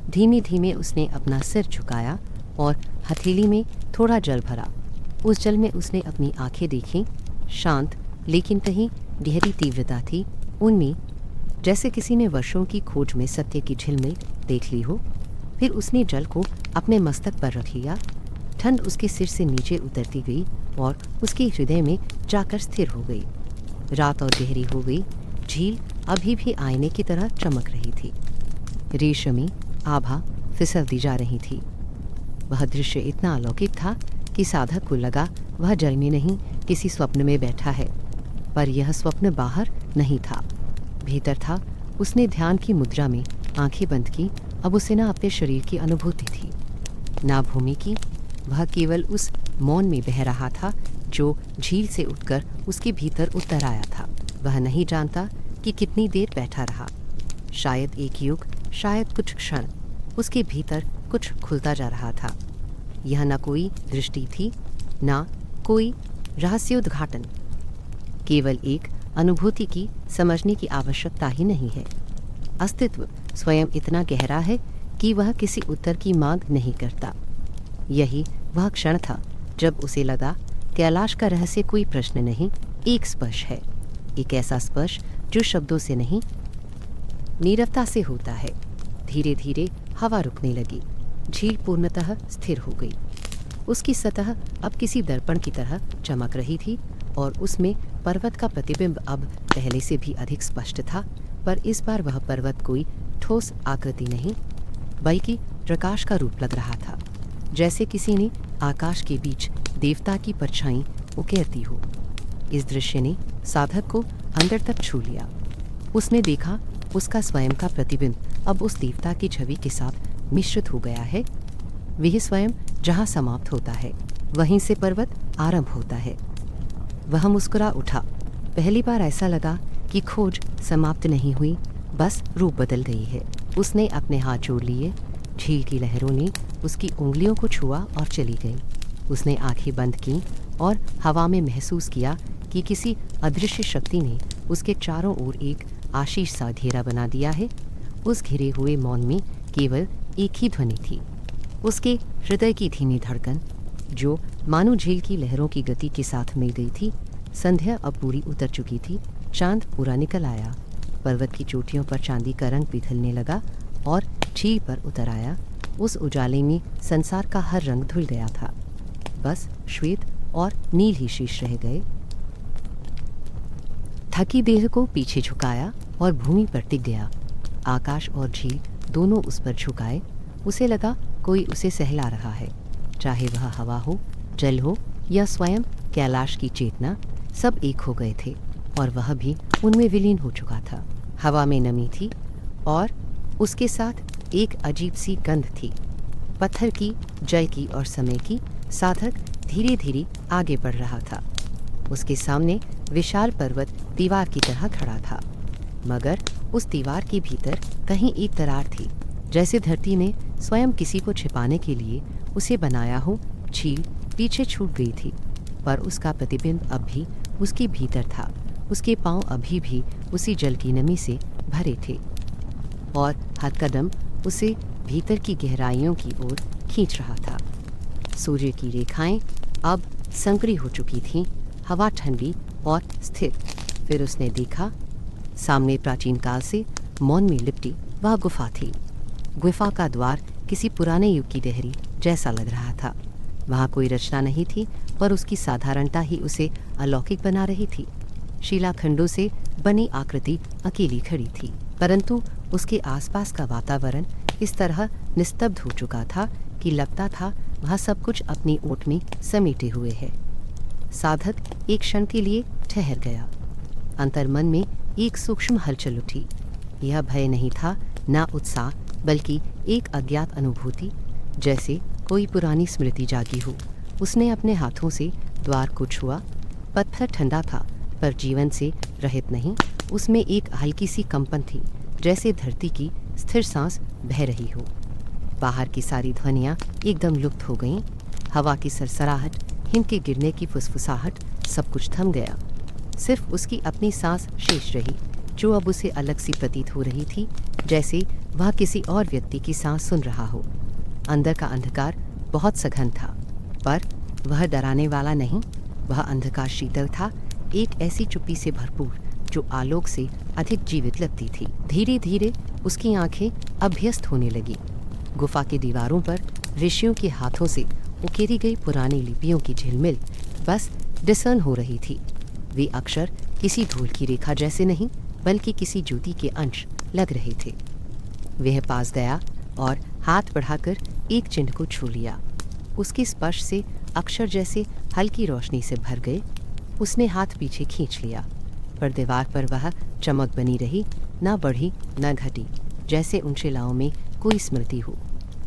धीमे धीमे उसने अपना सिर झुकाया और हथेली में थोड़ा जल भरा। उस जल में उसने अपनी आंखें देखीं। शांत लेकिन कहीं गहरी तीव्रता थी उनमें, जैसे किसी ने वर्षों की खोज में सत्य की झिलमिल देख ली हो। फिर उसने जल को अपने मस्तक पर रख लिया। ठंड उसके सिर से नीचे उतरती गई और उसके हृदय में जाकर स्थिर हो गई। रात और गहरी हो गई। झील अभी भी आईने की तरह चमक रही थी। रेशमी आभा फिसलती जा रही थी। वह दृश्य इतना अलौकिक था कि साधक को लगा वह जल में नहीं किसी स्वप्न में बैठा है। पर यह स्वप्न बाहर नहीं था, भीतर था। उसने ध्यान की मुद्रा में आंखें बंद की। अब उसे ना अपने शरीर की अनुभूति थी, ना भूमि की। वह केवल उस मौन में बह रहा था जो झील से उठकर उसके भीतर उतर आया था। वह नहीं जानता कि कितनी देर बैठा रहा। शायद एक युग, शायद कुछ क्षण। उसके भीतर कुछ खुलता जा रहा था। यह न कोई दृष्टि थी, ना कोई रहस्योद्घाटन, केवल एक अनुभूति की समझने की आवश्यकता ही नहीं है। अस्तित्व स्वयं इतना गहरा है कि वह किसी उत्तर की मांग नहीं करता। यही वह क्षण था जब उसे लगा कैलाश का रहस्य कोई प्रश्न नहीं, एक स्पर्श है। एक ऐसा स्पर्श जो शब्दों से नहीं, नीरवता से होता है। धीरे धीरे हवा रुकने लगी। झील पूर्णतः स्थिर हो गई। उसकी सतह अब किसी दर्पण की तरह चमक रही थी और उसमें पर्वत का प्रतिबिंब अब पहले से भी अधिक स्पष्ट था। पर इस बार वह पर्वत कोई ठोस आकृति नहीं, बल्कि प्रकाश का रूप लग रहा था, जैसे किसी ने आकाश के बीच देवता की परछाई उकेरती हो। इस दृश्य ने साधक को अंदर तक छू लिया। उसने देखा उसका स्वयं का प्रतिबिंब अब उस देवता की छवि के साथ मिश्रित हो गया है। वह स्वयं जहाँ समाप्त होता है, वहीं से पर्वत आरंभ होता है। वह मुस्कुरा उठा। पहली बार ऐसा लगा कि खोज समाप्त नहीं हुई, बस रूप बदल गई है। उसने अपने हाथ जोड़ लिए। झील की लहरों ने उसकी उंगलियों को छुआ और चली गई। उसने आंखें बंद की और हवा में महसूस किया कि किसी अदृश्य शक्ति ने उसके चारों ओर एक आशीष सा घेरा बना दिया है। उस घिरे हुए मौन में केवल एक ही ध्वनि थी, उसके हृदय की धीमी धड़कन, जो मानो झील की लहरों की गति के साथ मिल गई थी। संध्या अब पूरी उतर चुकी थी। चांद पूरा निकल आया। पर्वत की चोटियों पर चांदी का रंग पिघलने लगा और झील पर उतर आया। उस उजाले में संसार का हर रंग धुल गया था। बस श्वेत और नील ही शेष रह गए। थकी देह को पीछे झुकाया और भूमि पर टिक गया। आकाश और झील दोनों उस पर झुकाए। उसे लगा कोई उसे सहला रहा है, चाहे वह हवा हो, जल हो या स्वयं कैलाश की चेतना। सब एक हो गए थे और वह भी उनमें विलीन हो चुका था। हवा में नमी थी और उसके साथ एक अजीब सी गंध थी, पत्थर की, जल की और समय की। साधक धीरे धीरे आगे बढ़ रहा था। उसके सामने विशाल पर्वत दीवार की तरह खड़ा था, मगर उस दीवार के भीतर कहीं एक दरार थी, जैसे धरती ने स्वयं किसी को छिपाने के लिए उसे बनाया हो। झील पीछे छूट गई थी, पर उसका प्रतिबिंब अब भी उसके भीतर था। उसके पांव अभी भी उसी जल की नमी से भरे थे और हर कदम उसे भीतर की गहराइयों की ओर खींच रहा था। सूर्य की रेखाएं अब संकरी हो चुकी थीं, हवा ठंडी और स्थिर। फिर उसने देखा, सामने प्राचीन काल से मौन में लिपटी वह गुफा थी। गुफा का द्वार किसी पुराने युग की देहरी जैसा लग रहा था। वहाँ कोई रचना नहीं थी, पर उसकी साधारणता ही उसे अलौकिक बना रही थी। शिलाखंडों से बनी आकृति अकेली खड़ी थी, परंतु उसके आसपास का वातावरण इस तरह निस्तब्ध हो चुका था कि लगता था वह सब कुछ अपनी ओट में समेटे हुए है। साधक एक क्षण के लिए ठहर गया। अंतर्मन में एक सूक्ष्म हलचल उठी। यह भय नहीं था, ना उत्साह, बल्कि एक अज्ञात अनुभूति, जैसे कोई पुरानी स्मृति जागी हो। उसने अपने हाथों से द्वार को छुआ। पत्थर ठंडा था, पर जीवन से रहित नहीं। उसमें एक हल्की सी कंपन थी, जैसे धरती की स्थिर सांस बह रही हो। बाहर की सारी ध्वनियाँ एकदम लुप्त हो गईं। हवा की सरसराहट, हिम के गिरने की फुसफुसाहट, सब कुछ थम गया। सिर्फ उसकी अपनी सांस शेष रही, जो अब उसे अलग सी प्रतीत हो रही थी, जैसे वह किसी और व्यक्ति की सांस सुन रहा हो। अंदर का अंधकार बहुत सघन था, पर वह डराने वाला नहीं। वह अंधकार शीतल था, एक ऐसी चुप्पी से भरपूर जो आलोक से अधिक जीवित लगती थी। धीरे धीरे उसकी आंखें अभ्यस्त होने लगी। गुफा की दीवारों पर ऋषियों के हाथों से उकेरी गई पुरानी लिपियों की झिलमिल बस डिसर्न हो रही थी। वे अक्षर किसी धूल की रेखा जैसे नहीं, बल्कि किसी ज्योति के अंश लग रहे थे। वह पास गया और हाथ बढ़ाकर एक चिन्ह को छू लिया। उसके स्पर्श से अक्षर जैसे हल्की रोशनी से भर गए। उसने हाथ पीछे खींच लिया, पर दीवार पर वह चमक बनी रही, न बढ़ी न घटी, जैसे उन शिलाओं में कोई स्मृति हो,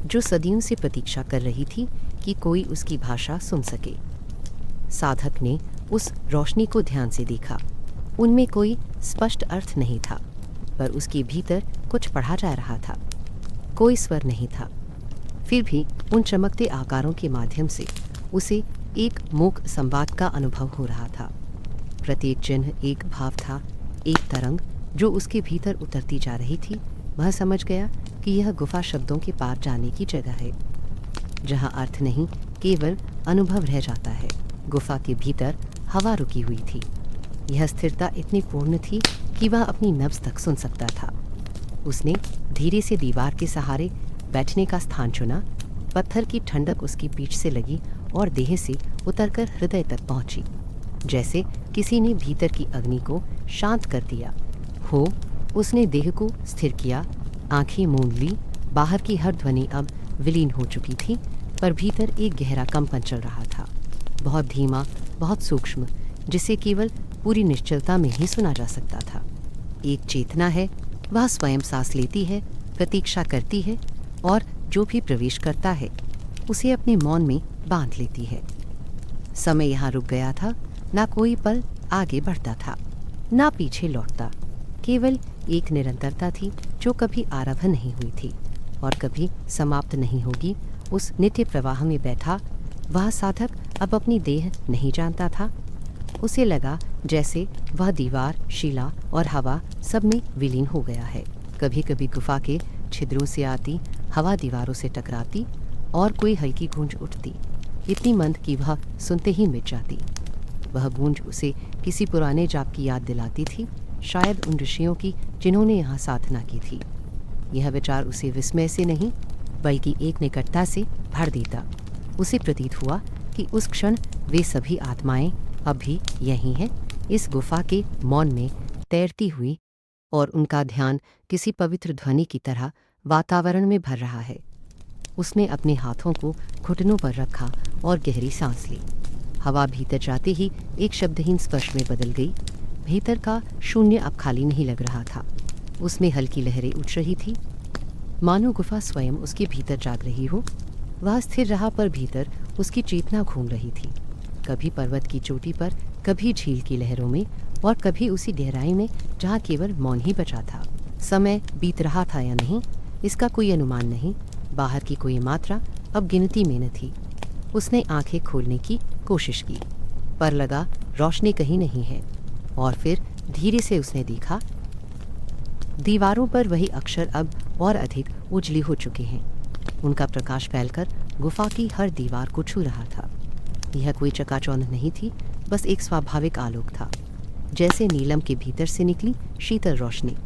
जो सदियों से प्रतीक्षा कर रही थी कि कोई उसकी भाषा सुन सके। साधक ने उस रोशनी को ध्यान से देखा। उनमें कोई स्पष्ट अर्थ नहीं था, पर उसके भीतर कुछ पढ़ा जा रहा था। कोई स्वर नहीं था, फिर भी उन चमकते आकारों के माध्यम से उसे एक मूक संवाद का अनुभव हो रहा था। प्रत्येक चिन्ह एक भाव था, एक तरंग जो उसके भीतर उतरती जा रही थी। वह समझ गया कि यह गुफा शब्दों के पार जाने की जगह है, जहाँ अर्थ नहीं, केवल अनुभव रह जाता है। गुफा के भीतर हवा रुकी हुई थी। यह स्थिरता इतनी पूर्ण थी कि वह अपनी नब्ज तक सुन सकता था। उसने धीरे से दीवार के सहारे बैठने का स्थान चुना। पत्थर की ठंडक उसकी पीठ से लगी और देह से उतरकर हृदय तक पहुंची, जैसे किसी ने भीतर की अग्नि को शांत कर दिया हो। उसने देह को स्थिर किया, आंखें मूंद ली। बाहर की हर ध्वनि अब विलीन हो चुकी थी, पर भीतर एक गहरा कंपन चल रहा था, बहुत धीमा, बहुत सूक्ष्म, जिसे केवल पूरी निश्चलता में ही सुना जा सकता था। एक चेतना है, वह स्वयं सांस लेती है, प्रतीक्षा करती है, और जो भी प्रवेश करता है उसे अपने मौन में बांध लेती है। समय यहाँ रुक गया था, ना कोई पल आगे बढ़ता था, ना पीछे लौटता। केवल एक निरंतरता थी जो कभी आरंभ नहीं हुई थी और कभी समाप्त नहीं होगी। उस नित्य प्रवाह में बैठा वह साधक अब अपनी देह नहीं जानता था। उसे लगा जैसे वह दीवार, शिला और हवा सब में विलीन हो गया है। कभी कभी गुफा के छिद्रों से आती हवा दीवारों से टकराती और कोई हल्की गूंज उठती, इतनी मंद कि वह सुनते ही मिट जाती। वह गूंज उसे किसी पुराने जाप की याद दिलाती थी, शायद उन ऋषियों की जिन्होंने यहाँ साधना की थी। यह विचार उसे विस्मय से नहीं, बल्कि एक निकटता से भर देता। उसे प्रतीत हुआ कि उस क्षण वे सभी आत्माएं अब भी यहीं हैं, इस गुफा के मौन में तैरती हुई, और उनका ध्यान किसी पवित्र ध्वनि की तरह वातावरण में भर रहा है। उसने अपने हाथों को घुटनों पर रखा और गहरी सांस ली। हवा भीतर जाते ही एक शब्दहीन स्पर्श में बदल गई। भीतर का शून्य अब खाली नहीं लग रहा था, उसमें हल्की लहरें उठ रही थी, मानो गुफा स्वयं उसके भीतर जाग रही हो। वह स्थिर रहा, पर भीतर उसकी चेतना घूम रही थी, कभी पर्वत की चोटी पर, कभी झील की लहरों में, और कभी उसी गहराई में जहाँ केवल मौन ही बचा था। समय बीत रहा था या नहीं, इसका कोई अनुमान नहीं। बाहर की कोई मात्रा अब गिनती में न थी। उसने आंखें खोलने की कोशिश की, पर लगा रोशनी कहीं नहीं है। और फिर धीरे से उसने देखा, दीवारों पर वही अक्षर अब और अधिक उजली हो चुके हैं। उनका प्रकाश फैलकर गुफा की हर दीवार को छू रहा था। यह कोई चकाचौंध नहीं थी, बस एक स्वाभाविक आलोक था, जैसे नीलम के भीतर से निकली शीतल रोशनी।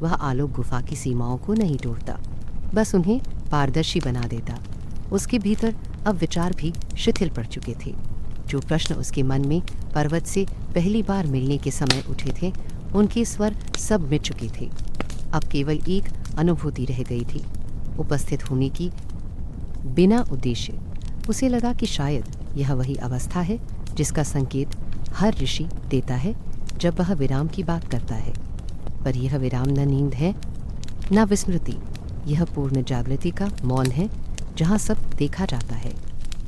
वह आलोक गुफा की सीमाओं को नहीं तोड़ता, बस उन्हें पारदर्शी बना देता। उसके भीतर अब विचार भी शिथिल पड़ चुके थे। जो प्रश्न उसके मन में पर्वत से पहली बार मिलने के समय उठे थे, उनके स्वर सब मिट चुके थे। अब केवल एक अनुभूति रह गई थी, उपस्थित होने की, बिना उद्देश्य। उसे लगा कि शायद यह वही अवस्था है जिसका संकेत हर ऋषि देता है जब वह विराम की बात करता है। पर यह विराम न नींद है, न विस्मृति। यह पूर्ण जागृति का मौन है, जहाँ सब देखा जाता है,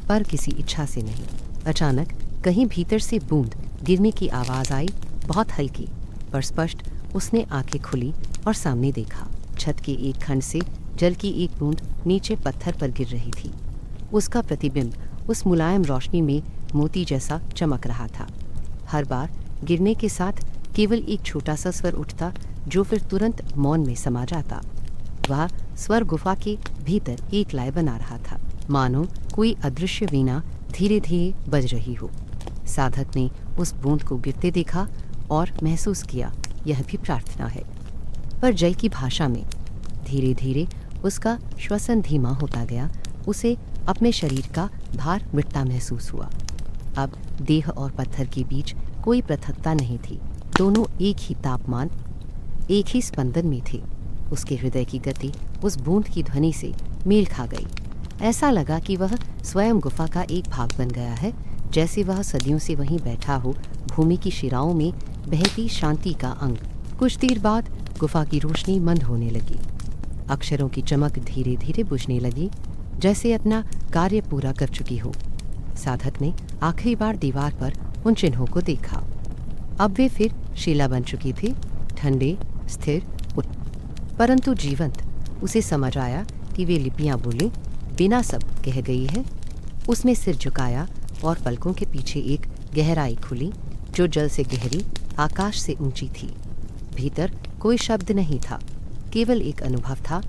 पर किसी इच्छा से नहीं। अचानक कहीं भीतर से बूंद गिरने की आवाज़ आई, बहुत हल्की पर स्पष्ट। उसने आंखें खुली और सामने देखा। छत के एक खंड से जल की एक बूंद नीचे पत्थर पर गिर रही थी। उसका प्रतिबिंब उस मुलायम रोशनी में मोती जैसा चमक रहा था। हर बार गिरने के साथ केवल एक छोटा सा स्वर उठता, जो फिर तुरंत मौन में समा जाता। वह स्वर गुफा के भीतर एक लय बना रहा था, मानो कोई अदृश्य वीणा धीरे धीरे बज रही हो। साधक ने उस बूंद को गिरते देखा और महसूस किया, यह भी प्रार्थना है, पर जल की भाषा में। धीरे धीरे उसका श्वसन धीमा होता गया। उसे अपने शरीर का भार मिटता महसूस हुआ। अब देह और पत्थर के बीच कोई पृथकता नहीं थी, दोनों एक ही तापमान, एक ही स्पंदन में थे। उसके हृदय की गति उस बूंद की ध्वनि से मेल खा गई। ऐसा लगा कि वह स्वयं गुफा का एक भाग बन गया है, जैसे वह सदियों से वहीं बैठा हो, भूमि की शिराओं में बहती शांति का अंग। कुछ देर बाद गुफा की रोशनी मंद होने लगी। अक्षरों की चमक धीरे धीरे बुझने लगी, जैसे अपना कार्य पूरा कर चुकी हो। साधक ने आखिरी बार दीवार पर उन चिन्हों को देखा। अब वे फिर शिला बन चुकी थी, ठंडे, स्थिर, परंतु जीवंत। उसे समझ आया कि वे लिपियां बोले बिना सब कह गई है। उसने सिर झुकाया और पलकों के पीछे एक गहराई खुली, जो जल से गहरी, आकाश से ऊंची थी। भीतर कोई शब्द नहीं था, केवल एक अनुभव था,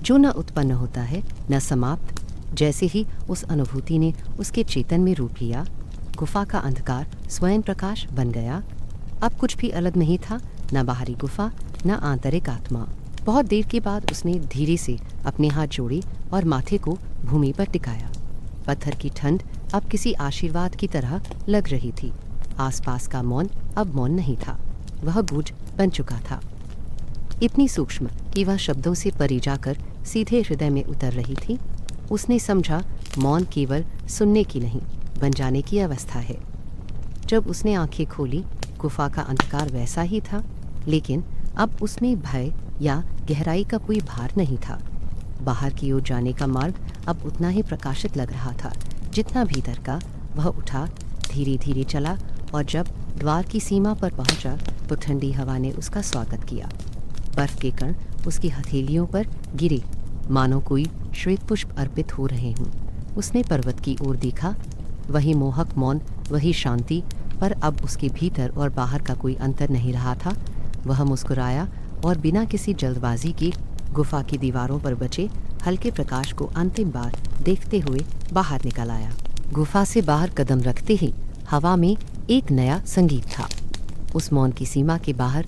जो न उत्पन्न होता है न समाप्त। जैसे ही उस अनुभूति ने उसके चेतन में रूप लिया, गुफा का अंधकार स्वयं प्रकाश बन गया। अब कुछ भी अलग नहीं था, न बाहरी गुफा न आंतरिक आत्मा। बहुत देर के बाद उसने धीरे से अपने हाथ जोड़े और माथे को भूमि पर टिकाया। पत्थर की ठंड अब किसी आशीर्वाद की तरह लग रही थी। आसपास का मौन अब मौन नहीं था, वह गूंज बन चुका था, इतनी सूक्ष्म कि वह शब्दों से परे जाकर सीधे हृदय में उतर रही थी। उसने समझा मौन केवल सुनने की नहीं, बन जाने की अवस्था है। जब उसने आंखें खोली, गुफा का अंधकार वैसा ही था, लेकिन अब उसमें भय या गहराई का कोई भार नहीं था। बाहर की ओर जाने का मार्ग अब उतना ही प्रकाशित लग रहा था जितना भीतर का। वह उठा, धीरे धीरे चला और जब द्वार की सीमा पर पहुंचा तो ठंडी हवा ने उसका स्वागत किया। बर्फ के कण उसकी हथेलियों पर गिरे, मानो कोई श्वेत पुष्प अर्पित हो रहे हों। उसने पर्वत की ओर देखा, वही मोहक मौन, वही शांति, पर अब उसके भीतर और बाहर का कोई अंतर नहीं रहा था। वह मुस्कुराया और बिना किसी जल्दबाजी के गुफा की दीवारों पर बचे हल्के प्रकाश को अंतिम बार देखते हुए बाहर निकल आया। गुफा से बाहर कदम रखते ही हवा में एक नया संगीत था। उस मौन की सीमा के बाहर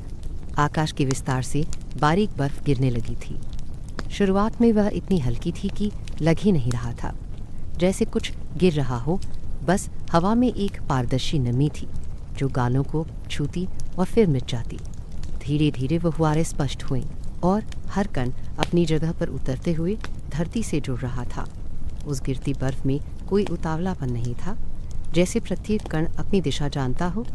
आकाश के विस्तार से बारीक बर्फ गिरने लगी थी। शुरुआत में वह इतनी हल्की थी कि लग ही नहीं रहा था, जैसे कुछ गिर रहा हो। बस हवा में एक पारदर्शी नमी थी जो गालों को छूती और फिर मिट जाती। धीरे धीरे वह फुहारें स्पष्ट हुईं और हर कण अपनी जगह पर उतरते हुए धरती से जुड़ रहा था। उस गिरती बर्फ में कोई उतावलापन नहीं था, जैसे प्रत्येक कण अपनी दिशा जानता हो,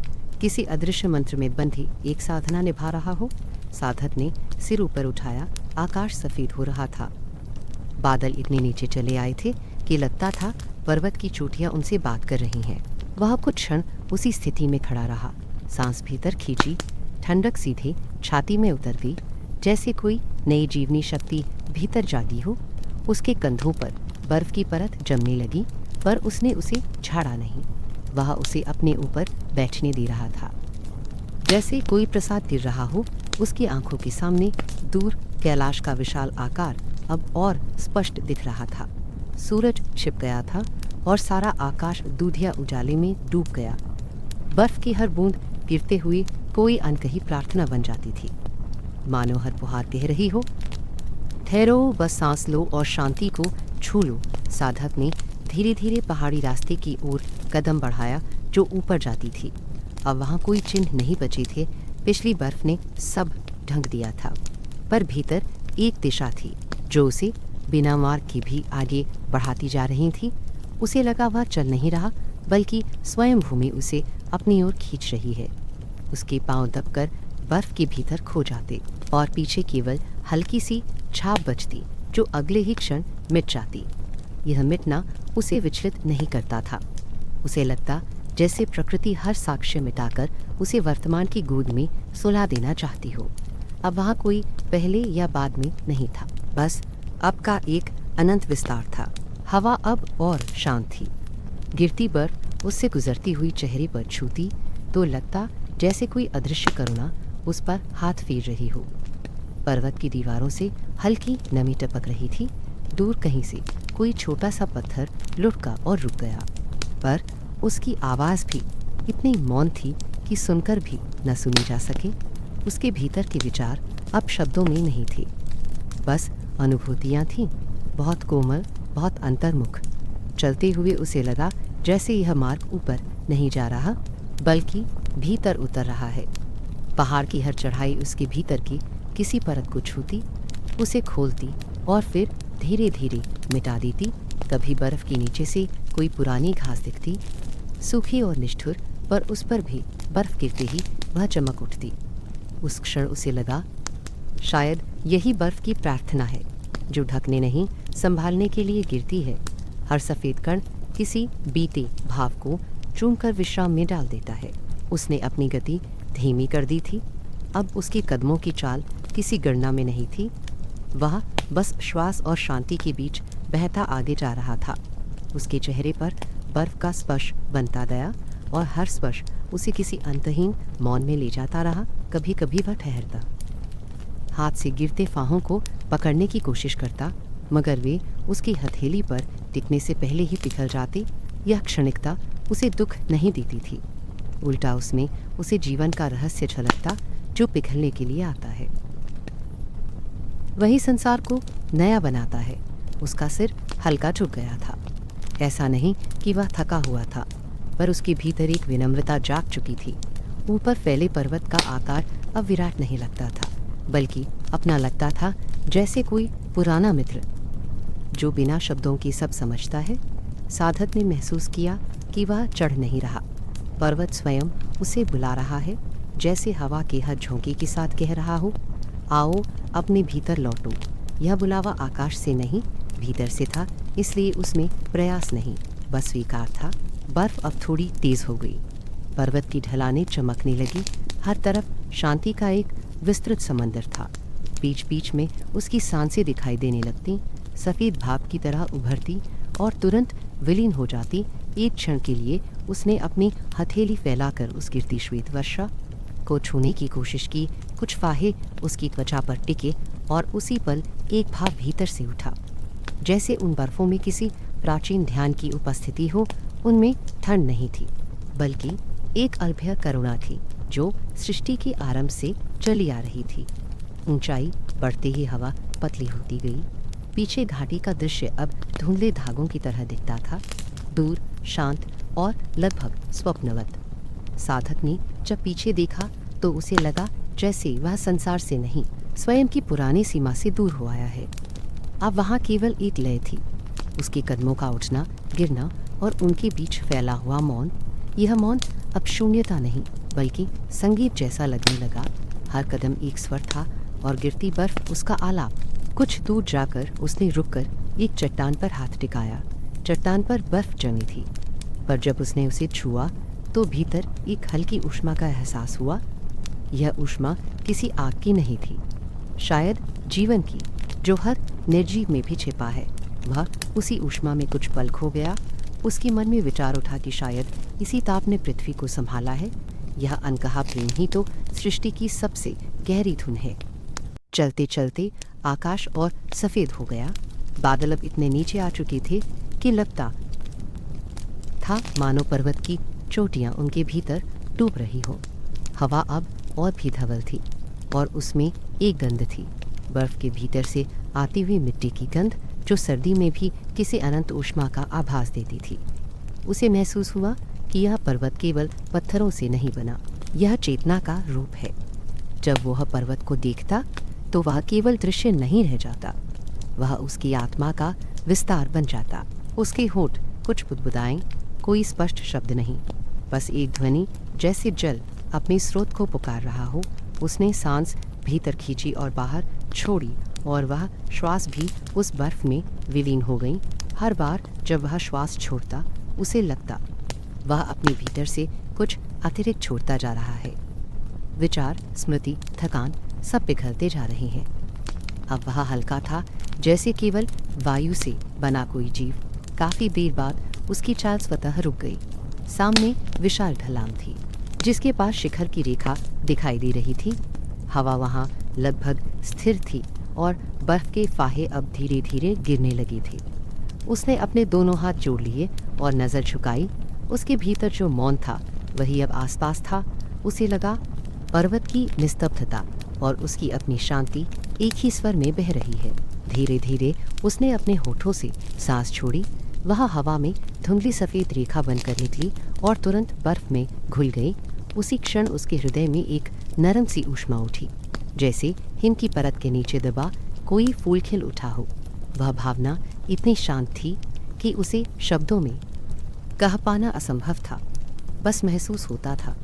किसी अदृश्य मंत्र में बंधी एक साधना निभा रहा हो। साधक ने सिर ऊपर उठाया, आकाश सफ़ेद हो रहा था। बादल इतने नीचे चले आए थे कि लगता था पर्वत की चोटियां उनसे बात कर रही हैं। वह कुछ क्षण उसी स्थिति में खड़ा रहा, सांस भीतर खींची, ठंडक सीधे छाती में उतर दी, जैसे कोई नई जीवनी शक्ति भीतर जागी हो। उसके कंधों पर बर्फ की परत जमने लगी, पर उसने उसे झाड़ा नहीं। वह उसे अपने ऊपर बैठने दे रहा था, जैसे कोई प्रसाद गिर रहा हो। उसकी आंखों के सामने दूर कैलाश का विशाल आकार अब और स्पष्ट दिख रहा था। सूरज छिप गया था और सारा आकाश दूधिया उजाले में डूब गया। बर्फ की हर बूंद गिरते हुए कोई अनकही प्रार्थना बन जाती थी, मानो हर फुहार कह रही हो, ठहरो, बस सांस लो और शांति को छू लो। साधक ने धीरे धीरे पहाड़ी रास्ते की ओर कदम बढ़ाया जो ऊपर जाती थी। अब वहाँ कोई चिन्ह नहीं बचे थे, पिछली बर्फ ने सब ढंक दिया था। पर भीतर एक दिशा थी जो उसे बिना मार्ग के भी आगे बढ़ाती जा रही थी। उसे लगा वह चल नहीं रहा, बल्कि स्वयं भूमि उसे अपनी ओर खींच रही है। उसके पांव दबकर बर्फ के भीतर खो जाते और पीछे केवल हल्की सी छाप बचती जो अगले ही क्षण मिट जाती। यह मिटना उसे विचलित नहीं करता था। उसे लगता जैसे प्रकृति हर साक्ष्य मिटाकर उसे वर्तमान की गोद में सुला देना चाहती हो। अब वहाँ कोई पहले या बाद में नहीं था, बस अब का एक अनंत विस्तार था। हवा अब और शांत थी। गिरती बर्फ उससे गुजरती हुई चेहरे पर छूती तो लगता जैसे कोई अदृश्य करुणा उस पर हाथ फेर रही हो। पर्वत की दीवारों से हल्की नमी टपक रही थी। दूर कहीं से कोई छोटा सा पत्थर लुढ़का और रुक गया, पर उसकी आवाज़ भी इतनी मौन थी कि सुनकर भी न सुनी जा सके। उसके भीतर के विचार अब शब्दों में नहीं थे, बस अनुभूतियाँ थीं, बहुत कोमल, बहुत अंतर्मुख। चलते हुए उसे लगा जैसे यह मार्ग ऊपर नहीं जा रहा, बल्कि भीतर उतर रहा है। पहाड़ की हर चढ़ाई उसके भीतर की किसी परत को छूती, उसे खोलती और फिर धीरे धीरे मिटा देती। कभी बर्फ के नीचे से कोई पुरानी घास दिखती, सूखी और निष्ठुर, पर उस पर भी बर्फ गिरते ही वह चमक उठती। उस क्षण उसे लगा, शायद यही बर्फ की प्रार्थना है, जो ढकने नहीं संभालने के लिए गिरती है। हर सफ़ेद कण किसी बीते भाव को चूमकर विश्राम में डाल देता है। उसने अपनी गति धीमी कर दी थी। अब उसके कदमों की चाल किसी गणना में नहीं थी। वह बस श्वास और शांति के बीच बहता आगे जा रहा था। उसके चेहरे पर बर्फ का स्पर्श बनता गया और हर स्पर्श उसे किसी अंतहीन मौन में ले जाता रहा। कभी कभी वह ठहरता, हाथ से गिरते फाहों को पकड़ने की कोशिश करता, मगर वे उसकी हथेली पर टिकने से पहले ही पिघल जाते। यह क्षणिकता उसे दुख नहीं देती थी, उल्टा उसमें उसे जीवन का रहस्य झलकता जो पिघलने के लिए आता है। वही संसार को नया बनाता है। उसका सिर हल्का झुक गया था। ऐसा नहीं कि वह थका हुआ था, पर उसके भीतर एक विनम्रता जाग चुकी थी। ऊपर फैले पर्वत का आकार अब विराट नहीं लगता था, बल्कि अपना लगता था, जैसे कोई पुराना मित्र जो बिना शब्दों के सब समझता है। साधक ने महसूस किया कि वह चढ़ नहीं रहा। पर्वत स्वयं उसे बुला रहा है, जैसे हवा के हर झोंके के साथ कह रहा हो, आओ अपने भीतर लौटो। यह बुलावा आकाश से नहीं, भीतर से था, इसलिए उसमें प्रयास नहीं, बस स्वीकार था। बर्फ अब थोड़ी तेज हो गई। पर्वत की ढलानें चमकने लगी। हर तरफ शांति का एक विस्तृत समंदर था। बीच बीच में उसकी सांसें दिखाई देने लगती, सफ़ेद भाप की तरह उभरती और तुरंत विलीन हो जाती। एक क्षण के लिए उसने अपनी हथेली फैलाकर उस गिरती श्वेत वर्षा को छूने की कोशिश की। कुछ फाहे उसकी त्वचा पर टिके और उसी पल एक भाव भीतर से उठा, जैसे उन बर्फों में किसी प्राचीन ध्यान की उपस्थिति हो। उनमें ठंड नहीं थी, बल्कि एक अभय करुणा थी जो सृष्टि के आरंभ से चली आ रही थी। ऊंचाई बढ़ते ही हवा पतली होती गई। पीछे घाटी का दृश्य अब धुंधले धागों की तरह दिखता था, दूर, शांत और लगभग स्वप्नवत। साधक ने जब पीछे देखा तो उसे लगा जैसे वह संसार से नहीं, स्वयं की पुरानी सीमा से दूर हो आया है। अब वहाँ केवल एक लय थी, उसके कदमों का उठना गिरना और उनके बीच फैला हुआ मौन। यह मौन अब शून्यता नहीं, बल्कि संगीत जैसा लगने लगा। हर कदम एक स्वर था और गिरती बर्फ उसका आलाप। कुछ दूर जाकर उसने रुककर एक चट्टान पर हाथ टिकाया। चट्टान पर बर्फ जमी थी, पर जब उसने उसे छुआ तो भीतर एक हल्की ऊष्मा का एहसास हुआ। यह ऊष्मा किसी आग की नहीं थी, शायद जीवन की, जो हर निर्जीव में भी छिपा है। वह उसी ऊष्मा में कुछ पल खो गया। उसके मन में विचार उठा कि शायद इसी ताप ने पृथ्वी को संभाला है। यह अनकहा प्रेम ही तो सृष्टि की सबसे गहरी धुन है। चलते चलते आकाश और सफ़ेद हो गया। बादल अब इतने नीचे आ चुके थे कि लगता था मानो पर्वत की चोटियां उनके भीतर डूब रही हो। हवा अब और भी धवल थी और उसमें एक गंध थी, बर्फ के भीतर से आती हुई मिट्टी की गंध, जो सर्दी में भी किसी अनंत ऊष्मा का आभास देती थी। उसे महसूस हुआ कि यह पर्वत केवल पत्थरों से नहीं बना, यह चेतना का रूप है। जब वह पर्वत को देखता तो वह केवल दृश्य नहीं रह जाता, वह उसकी आत्मा का विस्तार बन जाता। उसके होंठ कुछ बुदबुदाएं, कोई स्पष्ट शब्द नहीं, बस एक ध्वनि जैसे जल अपने स्रोत को पुकार रहा हो। उसने सांस भीतर खींची और बाहर छोड़ी और वह श्वास भी उस बर्फ में विलीन हो गई। हर बार जब वह श्वास छोड़ता उसे लगता वह अपने भीतर से कुछ अतिरिक्त छोड़ता जा रहा है। विचार, स्मृति, थकान सब पिघलते जा रहे हैं। अब वह हल्का था, जैसे केवल वायु से बना कोई जीव। काफ़ी देर बाद उसकी चाल स्वतः रुक गई। सामने विशाल ढलान थी, जिसके पास शिखर की रेखा दिखाई दे रही थी। हवा वहाँ लगभग स्थिर थी और बर्फ के फाहे अब धीरे धीरे गिरने लगे थे। उसने अपने दोनों हाथ जोड़ लिए और नज़र झुकाई। उसके भीतर जो मौन था वही अब आसपास था। उसे लगा पर्वत की निस्तब्धता और उसकी अपनी शांति एक ही स्वर में बह रही है। धीरे धीरे उसने अपने होठों से सांस छोड़ी। वह हवा में धुंधली सफ़ेद रेखा बनकर निकली और तुरंत बर्फ में घुल गई उसी क्षण उसके हृदय में एक नरम सी ऊष्मा उठी, जैसे हिम की परत के नीचे दबा कोई फूल खिल उठा हो। वह भावना इतनी शांत थी कि उसे शब्दों में कह पाना असंभव था। बस महसूस होता था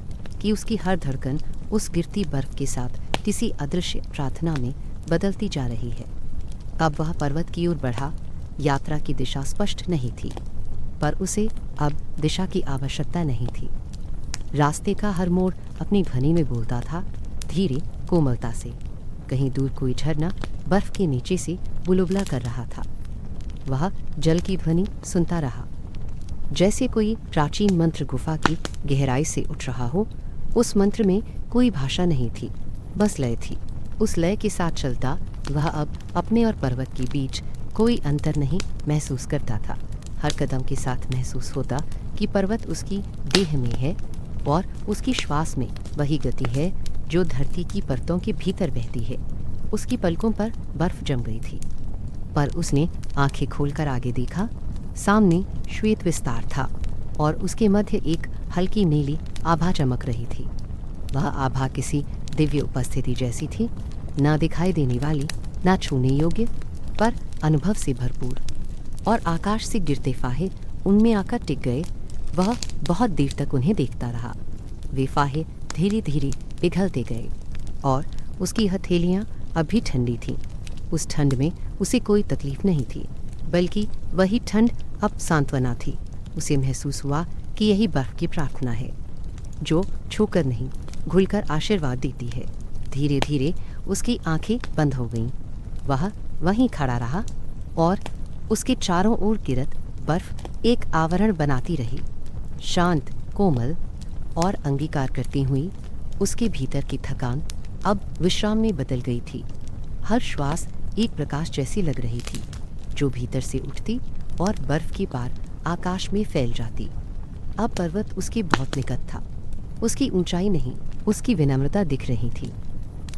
कि उसकी हर धड़कन उस गिरती बर्फ के साथ किसी अदृश्य प्रार्थना में बदलती जा रही है। अब वह पर्वत की ओर बढ़ा। यात्रा की दिशा स्पष्ट नहीं थी, पर उसे अब दिशा की आवश्यकता नहीं थी। रास्ते का हर मोड़ अपनी ध्वनि में बोलता था, धीरे, कोमलता से। कहीं दूर कोई झरना बर्फ के नीचे से बुलबुला कर रहा था। वह जल की ध्वनि सुनता रहा, जैसे कोई प्राचीन मंत्र गुफा की गहराई से उठ रहा हो। उस मंत्र में कोई भाषा नहीं थी, बस लय थी। उस लय के साथ चलता वह अब अपने और पर्वत के बीच कोई अंतर नहीं महसूस करता था। हर कदम के साथ महसूस होता कि पर्वत उसकी देह में है और उसकी श्वास में वही गति है जो धरती की परतों के भीतर बहती है। उसकी पलकों पर बर्फ जम गई थी, पर उसने आंखें खोलकर आगे देखा। सामने श्वेत विस्तार था और उसके मध्य एक हल्की नीली आभा चमक रही थी। वह आभा किसी दिव्य उपस्थिति जैसी थी, ना दिखाई देने वाली, ना छूने योग्य, पर अनुभव से भरपूर। और आकाश से गिरते फाहे उनमें आकर टिक गए। वह बहुत देर तक उन्हें देखता रहा। वे फाहे धीरे धीरे पिघलते गए और उसकी हथेलियां अभी ठंडी थीं। उस ठंड में उसे कोई तकलीफ नहीं थी, बल्कि वही ठंड अब सांत्वना थी। उसे महसूस हुआ कि यही बर्फ की प्रार्थना है, जो छूकर नहीं, घुलकर आशीर्वाद देती है। धीरे धीरे उसकी आंखें बंद हो गईं। वह वहीं खड़ा रहा और उसके चारों ओर गिरत बर्फ एक आवरण बनाती रही, शांत, कोमल और अंगीकार करती हुई। उसके भीतर की थकान अब विश्राम में बदल गई थी। हर श्वास एक प्रकाश जैसी लग रही थी, जो भीतर से उठती और बर्फ की पार आकाश में फैल जाती। अब पर्वत उसके बहुत निकट था। उसकी ऊंचाई नहीं, उसकी विनम्रता दिख रही थी।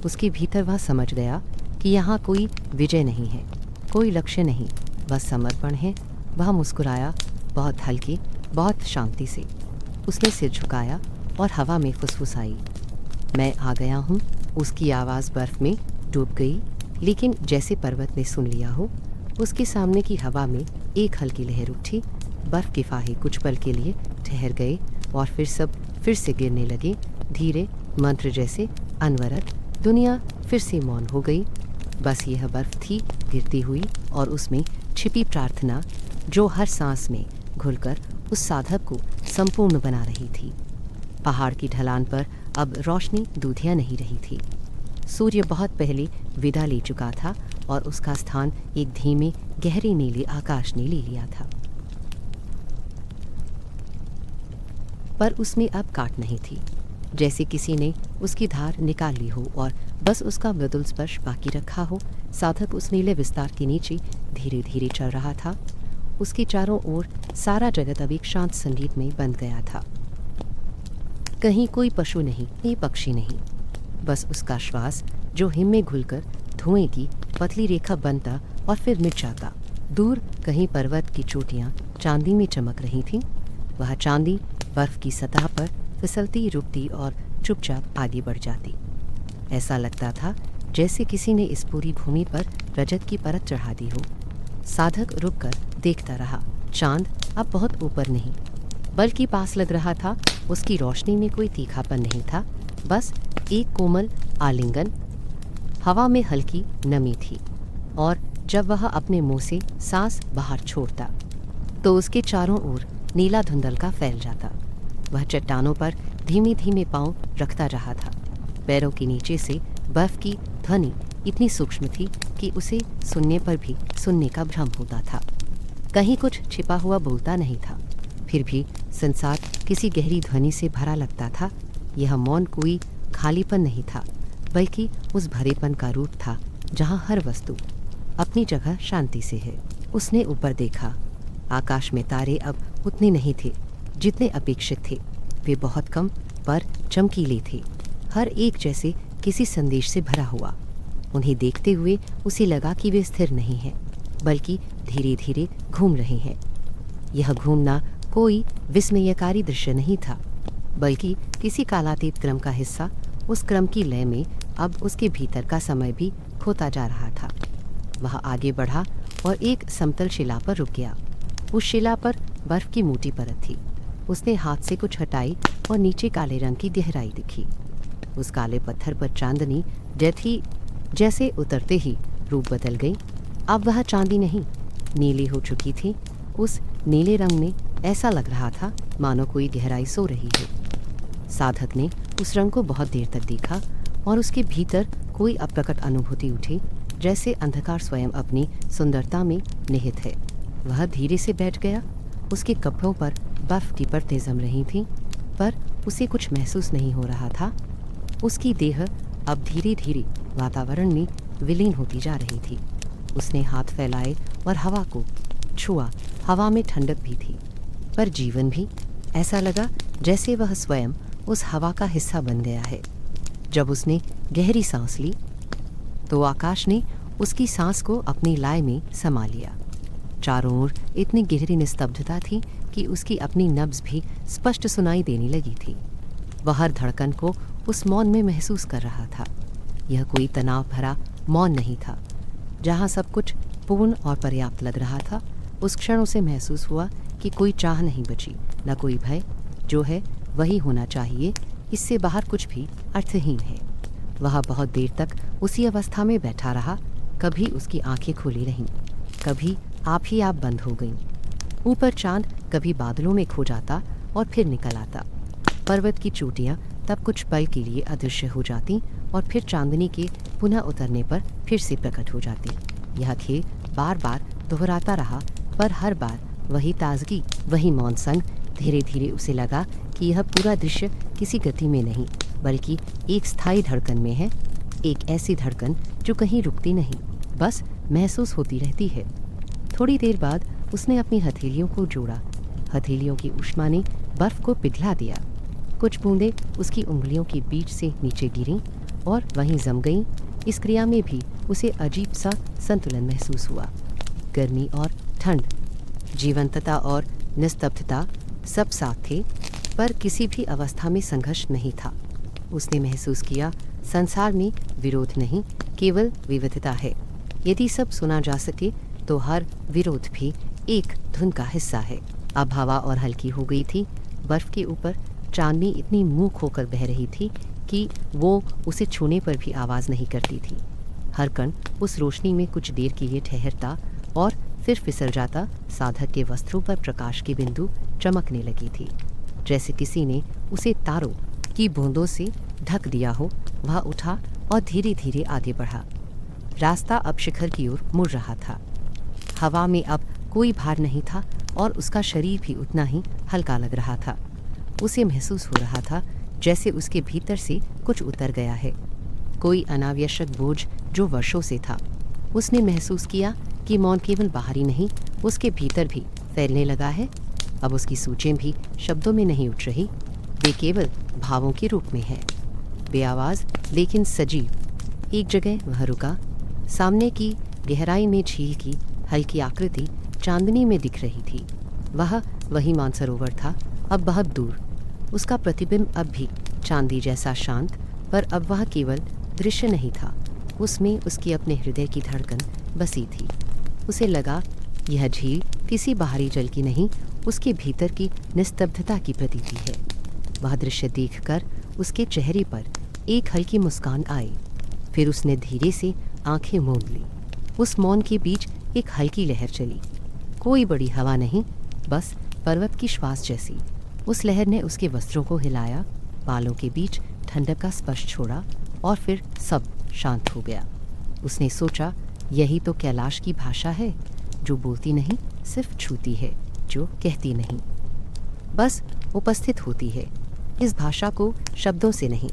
उसके भीतर वह समझ गया कि यहाँ कोई विजय नहीं है, कोई लक्ष्य नहीं, बस समर्पण है। वह मुस्कुराया, बहुत हल्के, बहुत शांति से। उसने सिर झुकाया और हवा में फुसफुसाई, मैं आ गया हूँ। उसकी आवाज़ बर्फ में डूब गई, लेकिन जैसे पर्वत ने सुन लिया हो। उसके सामने की हवा में एक हल्की लहर उठी। बर्फ के फाहे कुछ पल के लिए ठहर गए और फिर सब फिर से गिरने लगे, धीरे, मंत्र जैसे, अनवरत। दुनिया फिर से मौन हो गई। बस यह बर्फ थी गिरती हुई, और उसमें छिपी प्रार्थना जो हर सांस में घुलकर उस साधक को संपूर्ण बना रही थी। पहाड़ की ढलान पर अब रोशनी दूधिया नहीं रही थी। सूर्य बहुत पहले विदा ले चुका था और उसका स्थान एक धीमे गहरे नीले आकाश ने ले लिया था। पर उसमें अब काट नहीं थी, जैसे किसी ने उसकी धार निकाल ली हो और बस उसका मृदुल स्पर्श बाकी रखा हो। साधक उस नीले विस्तार के नीचे धीरे धीरे चल रहा था। उसके चारों ओर सारा जगत अब एक शांत संगीत में बंध गया था। कहीं कोई पशु नहीं, कोई पक्षी नहीं, बस उसका श्वास जो हिम में घुलकर धुएं की पतली रेखा बनता और फिर मिट जाता। दूर कहीं पर्वत की चोटियां चांदी में चमक रही थीं। वह चांदी बर्फ की सतह पर फिसलती, रुकती और चुपचाप आगे बढ़ जाती। ऐसा लगता था जैसे किसी ने इस पूरी भूमि पर रजत की परत चढ़ा दी हो। साधक रुककर देखता रहा। चांद अब बहुत ऊपर नहीं, बल्कि पास लग रहा था। उसकी रोशनी में कोई तीखापन नहीं था, बस एक कोमल आलिंगन। हवा में हल्की नमी थी, और जब वह अपने मुंह से सांस बाहर छोड़ता तो उसके चारों ओर नीला धुंधलका फैल जाता। वह चट्टानों पर धीमे धीमे पांव रखता रहा था। पैरों के नीचे से बर्फ की ध्वनि इतनी सूक्ष्म थी कि उसे सुनने पर भी सुनने का भ्रम होता था। कहीं कुछ छिपा हुआ बोलता नहीं था, फिर भी संसार किसी गहरी ध्वनि से भरा लगता था। यह मौन कोई खालीपन नहीं था, बल्कि उस भरेपन का रूप था जहाँ हर वस्तु अपनी जगह शांति से है। उसने ऊपर देखा। आकाश में तारे अब उतने नहीं थे जितने अपेक्षित थे। वे बहुत कम पर चमकीले थे, हर एक जैसे किसी संदेश से भरा हुआ। उन्हें देखते हुए उसे लगा कि वे स्थिर नहीं हैं, बल्कि धीरे धीरे घूम रहे हैं। यह घूमना कोई विस्मयकारी दृश्य नहीं था, बल्कि किसी कालातीत क्रम का हिस्सा, उस क्रम की लय में अब उसके भीतर का समय भी खोता जा रहा था। वह आगे बढ़ा और एक समतल शिला पर रुक गया। उस शिला पर बर्फ की मोटी परत थी। उसने हाथ से कुछ हटाई और नीचे काले रंग की गहराई दिखी। उस काले पत्थर पर चांदनी जैसे उतरते ही रूप बदल गई। अब वह चांदी नहीं, नीली हो चुकी थी। उस नीले रंग में ऐसा लग रहा था मानो कोई गहराई सो रही है। साधक ने उस रंग को बहुत देर तक देखा और उसके भीतर कोई अप्रकट अनुभूति उठी, जैसे अंधकार स्वयं अपनी सुंदरता में निहित है। वह धीरे से बैठ गया। उसके कपड़ों पर बर्फ की परतें जम रही थीं, पर उसे कुछ महसूस नहीं हो रहा था। उसकी देह अब धीरे धीरे वातावरण में विलीन होती जा रही थी। उसने हाथ फैलाए और हवा को छुआ। हवा में ठंडक भी थी, पर जीवन भी। ऐसा लगा जैसे वह स्वयं उस हवा का हिस्सा बन गया है। जब उसने गहरी सांस ली तो आकाश ने उसकी सांस को अपनी लाय में समा लिया। चारों ओर इतनी गहरी निस्तब्धता थी कि उसकी अपनी नब्ज भी स्पष्ट सुनाई देने लगी थी। वह हर धड़कन को उस मौन में महसूस कर रहा था। यह कोई तनाव भरा मौन नहीं था। जहाँ सब कुछ पूर्ण और पर्याप्त लग रहा था, उस क्षण उसे महसूस हुआ कि कोई चाह नहीं बची, न कोई भय। जो है वही होना चाहिए, इससे बाहर कुछ भी अर्थहीन है। वह बहुत देर तक उसी अवस्था में बैठा रहा। कभी उसकी आंखें खुली रहीं, कभी आप ही आप बंद हो गईं। ऊपर चांद कभी बादलों में खो जाता और फिर निकल आता। पर्वत की चोटियाँ तब कुछ पल के लिए अदृश्य हो जाती और फिर चांदनी के पुनः उतरने पर फिर से प्रकट हो जाती। यह खेल बार बार दोहराता रहा, पर हर बार वही ताजगी, वही मौन संग। धीरे धीरे उसे लगा कि यह पूरा दृश्य किसी गति में नहीं, बल्कि एक स्थायी धड़कन में है। एक ऐसी धड़कन जो कहीं रुकती नहीं, बस महसूस होती रहती है। थोड़ी देर बाद उसने अपनी हथेलियों को जोड़ा। हथेलियों की ऊष्मा ने बर्फ को पिघला दिया। कुछ बूंदें उसकी उंगलियों के बीच से नीचे गिरीं और वहीं जम गईं। इस क्रिया में भी उसे अजीब सा संतुलन महसूस हुआ। गर्मी और ठंड, जीवंतता और निस्तब्धता सब साथ थे, पर किसी भी अवस्था में संघर्ष नहीं था। उसने महसूस किया संसार में विरोध नहीं, केवल विविधता है। यदि सब सुना जा सके तो हर विरोध भी एक धुन का हिस्सा है। अब हवा और हल्की हो गई थी। बर्फ के ऊपर चांदनी इतनी मुँह खोकर बह रही थी कि वो उसे छूने पर भी आवाज़ नहीं करती थी। हर कण उस रोशनी में कुछ देर के लिए ठहरता और फिर फिसल जाता। साधक के वस्त्रों पर प्रकाश के बिंदु चमकने लगी थी, जैसे किसी ने उसे तारों की बूंदों से ढक दिया हो। वह उठा और धीरे धीरे आगे बढ़ा। रास्ता अब शिखर की ओर मुड़ रहा था। हवा में अब कोई भार नहीं था और उसका शरीर भी उतना ही हल्का लग रहा था। उसे महसूस हो रहा था जैसे उसके भीतर से कुछ उतर गया है, कोई अनावश्यक बोझ जो वर्षों से था। उसने महसूस किया कि मौन केवल बाहरी नहीं, उसके भीतर भी फैलने लगा है। अब उसकी सोचें भी शब्दों में नहीं उठ रही, वे केवल भावों के रूप में है, बेआवाज़ लेकिन सजीव। एक जगह वह रुका। सामने की गहराई में झील की हल्की आकृति चांदनी में दिख रही थी। वह वही मानसरोवर था, अब बहुत दूर। उसका प्रतिबिंब अब भी चांदी जैसा शांत, पर अब वह केवल दृश्य नहीं था, उसमें उसकी अपने हृदय की धड़कन बसी थी। उसे लगा यह झील किसी बाहरी जल की नहीं, उसके भीतर की निस्तब्धता की प्रतीति है। वह दृश्य देखकर उसके चेहरे पर एक हल्की मुस्कान आई। फिर उसने धीरे से आंखें मूंद ली। उस मौन के बीच एक हल्की लहर चली, कोई बड़ी हवा नहीं, बस पर्वत की श्वास जैसी। उस लहर ने उसके वस्त्रों को हिलाया, बालों के बीच ठंडक का स्पर्श छोड़ा और फिर सब शांत हो गया। उसने सोचा, यही तो कैलाश की भाषा है, जो बोलती नहीं, सिर्फ छूती है, जो कहती नहीं, बस उपस्थित होती है। इस भाषा को शब्दों से नहीं,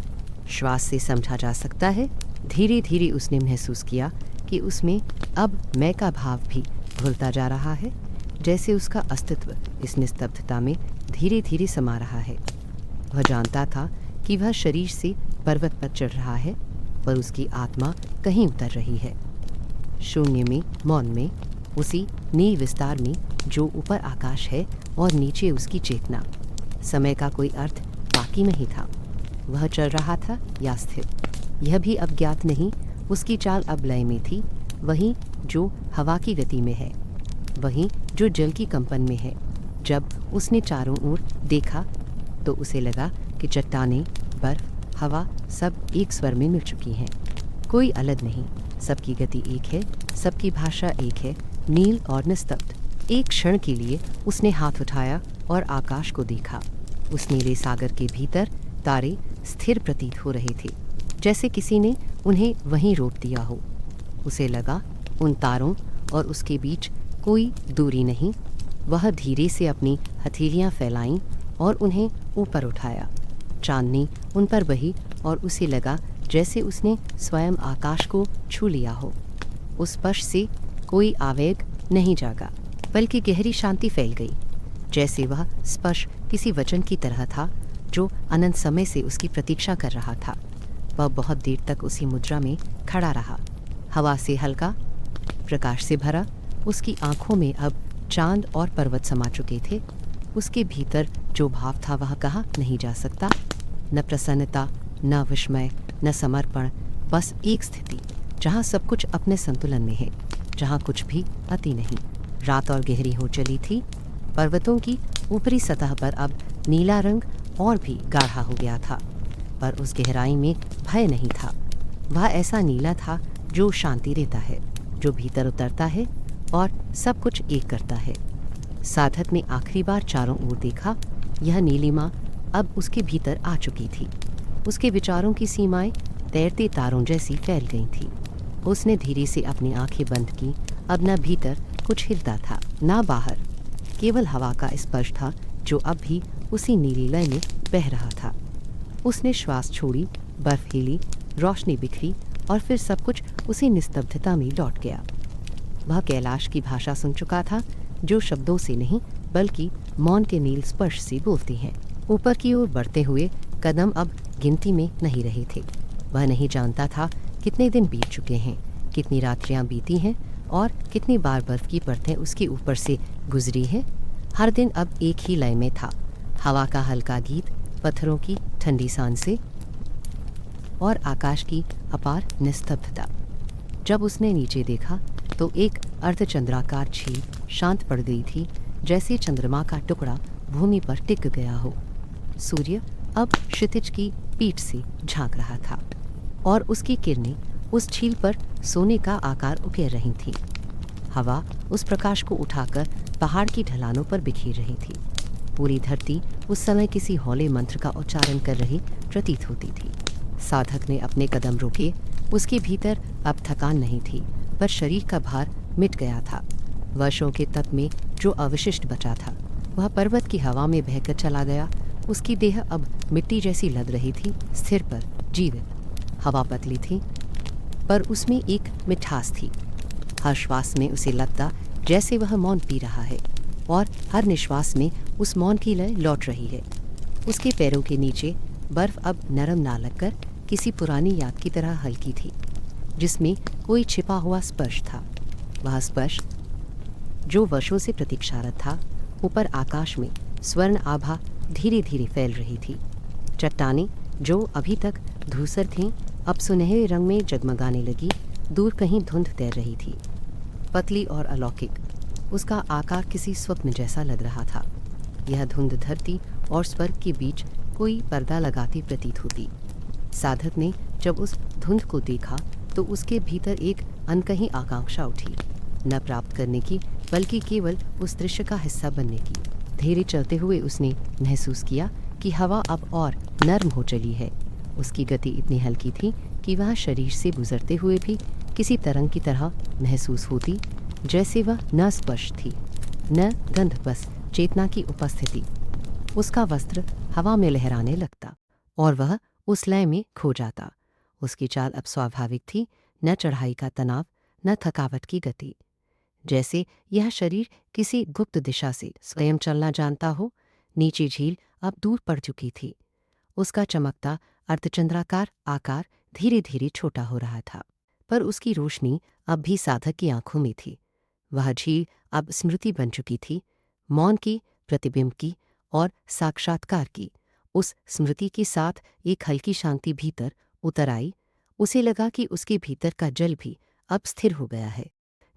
श्वास से समझा जा सकता है। धीरे धीरे उसने महसूस किया कि उसमें अब मैं का भाव भी घुलता जा रहा है, जैसे उसका अस्तित्व इस निस्तब्धता में धीरे धीरे समा रहा है। वह जानता था कि वह शरीर से पर्वत पर चढ़ रहा है, पर उसकी आत्मा कहीं उतर रही है। शून्य में, मौन में, उसी नील विस्तार में जो ऊपर आकाश है और नीचे उसकी चेतना। समय का कोई अर्थ बाकी चुटकी में ही था। वह चल रहा था या स्थिर, यह भी अब ज्ञात नहीं। उसकी चाल अब लय में थी, वहीं जो हवा की गति में है, वहीं जो जल की कंपन में है। जब उसने चारों ओर देखा तो उसे लगा कि चट्टानें, बर्फ, हवा सब एक स्वर में मिल चुकी हैं। कोई अलग नहीं, सबकी गति एक है, सबकी भाषा एक है, नील और निस्तब्ध। एक क्षण के लिए उसने हाथ उठाया और आकाश को देखा। उस नीले सागर के भीतर तारे स्थिर प्रतीत हो रहे थे, जैसे किसी ने उन्हें वहीं रोक दिया हो। उसे लगा उन तारों और उसके बीच कोई दूरी नहीं। वह धीरे से अपनी हथेलियां फैलाईं और उन्हें ऊपर उठाया। चांदनी उन पर बही और उसे लगा जैसे उसने स्वयं आकाश को छू लिया हो। उस स्पर्श से कोई आवेग नहीं जागा, बल्कि गहरी शांति फैल गई, जैसे वह स्पर्श किसी वचन की तरह था जो अनंत समय से उसकी प्रतीक्षा कर रहा था। वह बहुत देर तक उसी मुद्रा में खड़ा रहा, हवा से हल्का, प्रकाश से भरा। उसकी आंखों में अब चांद और पर्वत समा चुके थे। उसके भीतर जो भाव था वह कहा नहीं जा सकता। न प्रसन्नता, न विस्मय, न समर्पण, बस एक स्थिति जहाँ सब कुछ अपने संतुलन में है, जहाँ कुछ भी अति नहीं। रात और गहरी हो चली थी। पर्वतों की ऊपरी सतह पर अब नीला रंग और भी गाढ़ा हो गया था, पर उस गहराई में भय नहीं था। वह ऐसा नीला था जो शांति देता है, जो भीतर उतरता है और सब कुछ एक करता है। साधक ने आखिरी बार चारों ओर देखा। यह नीलिमा अब उसके भीतर आ चुकी थी। उसके विचारों की सीमाएं तैरते तारों जैसी फैल गई थी। उसने धीरे से अपनी आंखें बंद की। अब न भीतर कुछ हिलता था, न बाहर, केवल हवा का स्पर्श था जो अब भी उसी नीली लय में बह रहा था। उसने श्वास छोड़ी, बर्फ हिली, रोशनी बिखरी और फिर सब कुछ उसी निस्तब्धता में लौट गया। वह कैलाश की भाषा सुन चुका था, जो शब्दों से नहीं बल्कि मौन के नील स्पर्श से बोलती हैं। ऊपर की ओर बढ़ते हुए कदम अब गिनती में नहीं रहे थे। वह नहीं जानता था कितने दिन बीत चुके हैं, कितनी रात्रियां बीती हैं और कितनी बार बर्फ की परतें उसके ऊपर से गुजरी हैं। हर दिन अब एक ही लय में था, हवा का हल्का गीत, पत्थरों की ठंडी सांसें और आकाश की अपार निस्तब्धता। जब उसने नीचे देखा तो एक अर्धचंद्राकार झील शांत पड़ गई थी, जैसे चंद्रमा का टुकड़ा भूमि पर टिक गया हो। सूर्य अब क्षितिज की पीठ से झांक रहा था और उसकी किरणें उस झील पर सोने का आकार उकेर रही थीं। हवा उस प्रकाश को उठाकर पहाड़ की ढलानों पर बिखेर रही थी। पूरी धरती उस समय किसी हौले मंत्र का उच्चारण कर रही प्रतीत होती थी। साधक ने अपने कदम रोके। उसके भीतर अब थकान नहीं थी, पर शरीर का भार मिट गया था। वर्षों के तप में जो अवशिष्ट बचा था वह पर्वत की हवा में बहकर चला गया। उसकी देह अब मिट्टी जैसी लद रही थी, स्थिर पर जीवित। हवा पतली थी, पर उसमें एक मिठास थी। हर श्वास में उसे लगता जैसे वह मौन पी रहा है और हर निश्वास में उस मौन की लय लौट रही है। उसके पैरों के नीचे बर्फ अब नरम ना लगकर किसी पुरानी याद की तरह हल्की थी, जिसमें कोई छिपा हुआ स्पर्श था। वह स्पर्श जो वर्षों से प्रतीक्षारत था। ऊपर आकाश में स्वर्ण आभा धीरे धीरे फैल रही थी। चट्टानें जो अभी तक धूसर थीं अब सुनहरे रंग में जगमगाने लगी। दूर कहीं धुंध तैर रही थी, पतली और अलौकिक। उसका आकार किसी स्वप्न जैसा लग रहा था। यह धुंध धरती और स्वर्ग के बीच कोई पर्दा लगाती प्रतीत होती। साधक ने जब उस धुंध को देखा तो उसके भीतर एक अनकही आकांक्षा उठी, न प्राप्त करने की बल्कि केवल उस दृश्य का हिस्सा बनने की। धीरे चलते हुए उसने महसूस किया कि हवा अब और नर्म हो चली है। उसकी गति इतनी हल्की थी कि वह शरीर से गुजरते हुए भी किसी तरंग की तरह महसूस होती, जैसे वह न स्पर्श थी न गंध, बस चेतना की उपस्थिति। उसका वस्त्र हवा में लहराने लगता और वह उस लय में खो जाता। उसकी चाल अब स्वाभाविक थी, न चढ़ाई का तनाव न थकावट की गति। जैसे यह शरीर किसी गुप्त दिशा से स्वयं चलना जानता हो। नीचे झील अब दूर पड़ चुकी थी। उसका चमकता अर्धचंद्राकार आकार धीरे धीरे छोटा हो रहा था, पर उसकी रोशनी अब भी साधक की आंखों में थी। वह झील अब स्मृति बन चुकी थी, मौन की, प्रतिबिंब की और साक्षात्कार की, उस स्मृति के साथ एक हल्की शांति भीतर उतर आई। उसे लगा कि उसके भीतर का जल भी अब स्थिर हो गया है।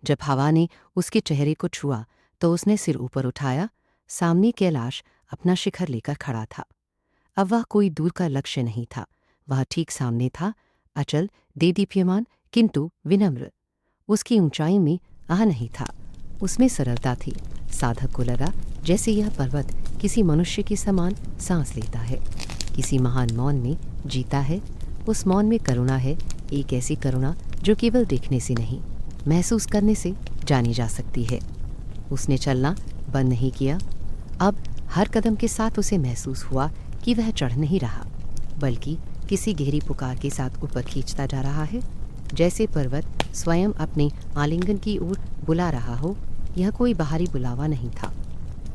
जब हवा ने उसके चेहरे को छुआ तो उसने सिर ऊपर उठाया। सामने कैलाश अपना शिखर लेकर खड़ा था। अब वह कोई दूर का लक्ष्य नहीं था, वह ठीक सामने था, अचल, देदीप्यमान, किंतु विनम्र। उसकी ऊंचाई में आह नहीं था, उसमें सरलता थी। साधक को लगा जैसे यह पर्वत किसी मनुष्य के समान सांस लेता है, किसी महान मौन में जीता है। उस मौन में करुणा है, एक ऐसी करुणा जो केवल देखने से नहीं, महसूस करने से जानी जा सकती है। उसने चलना बंद नहीं किया। अब हर कदम के साथ उसे महसूस हुआ कि वह चढ़ नहीं रहा, बल्कि किसी गहरी पुकार के साथ ऊपर खींचता जा रहा है, जैसे पर्वत स्वयं अपने आलिंगन की ओर बुला रहा हो। यह कोई बाहरी बुलावा नहीं था,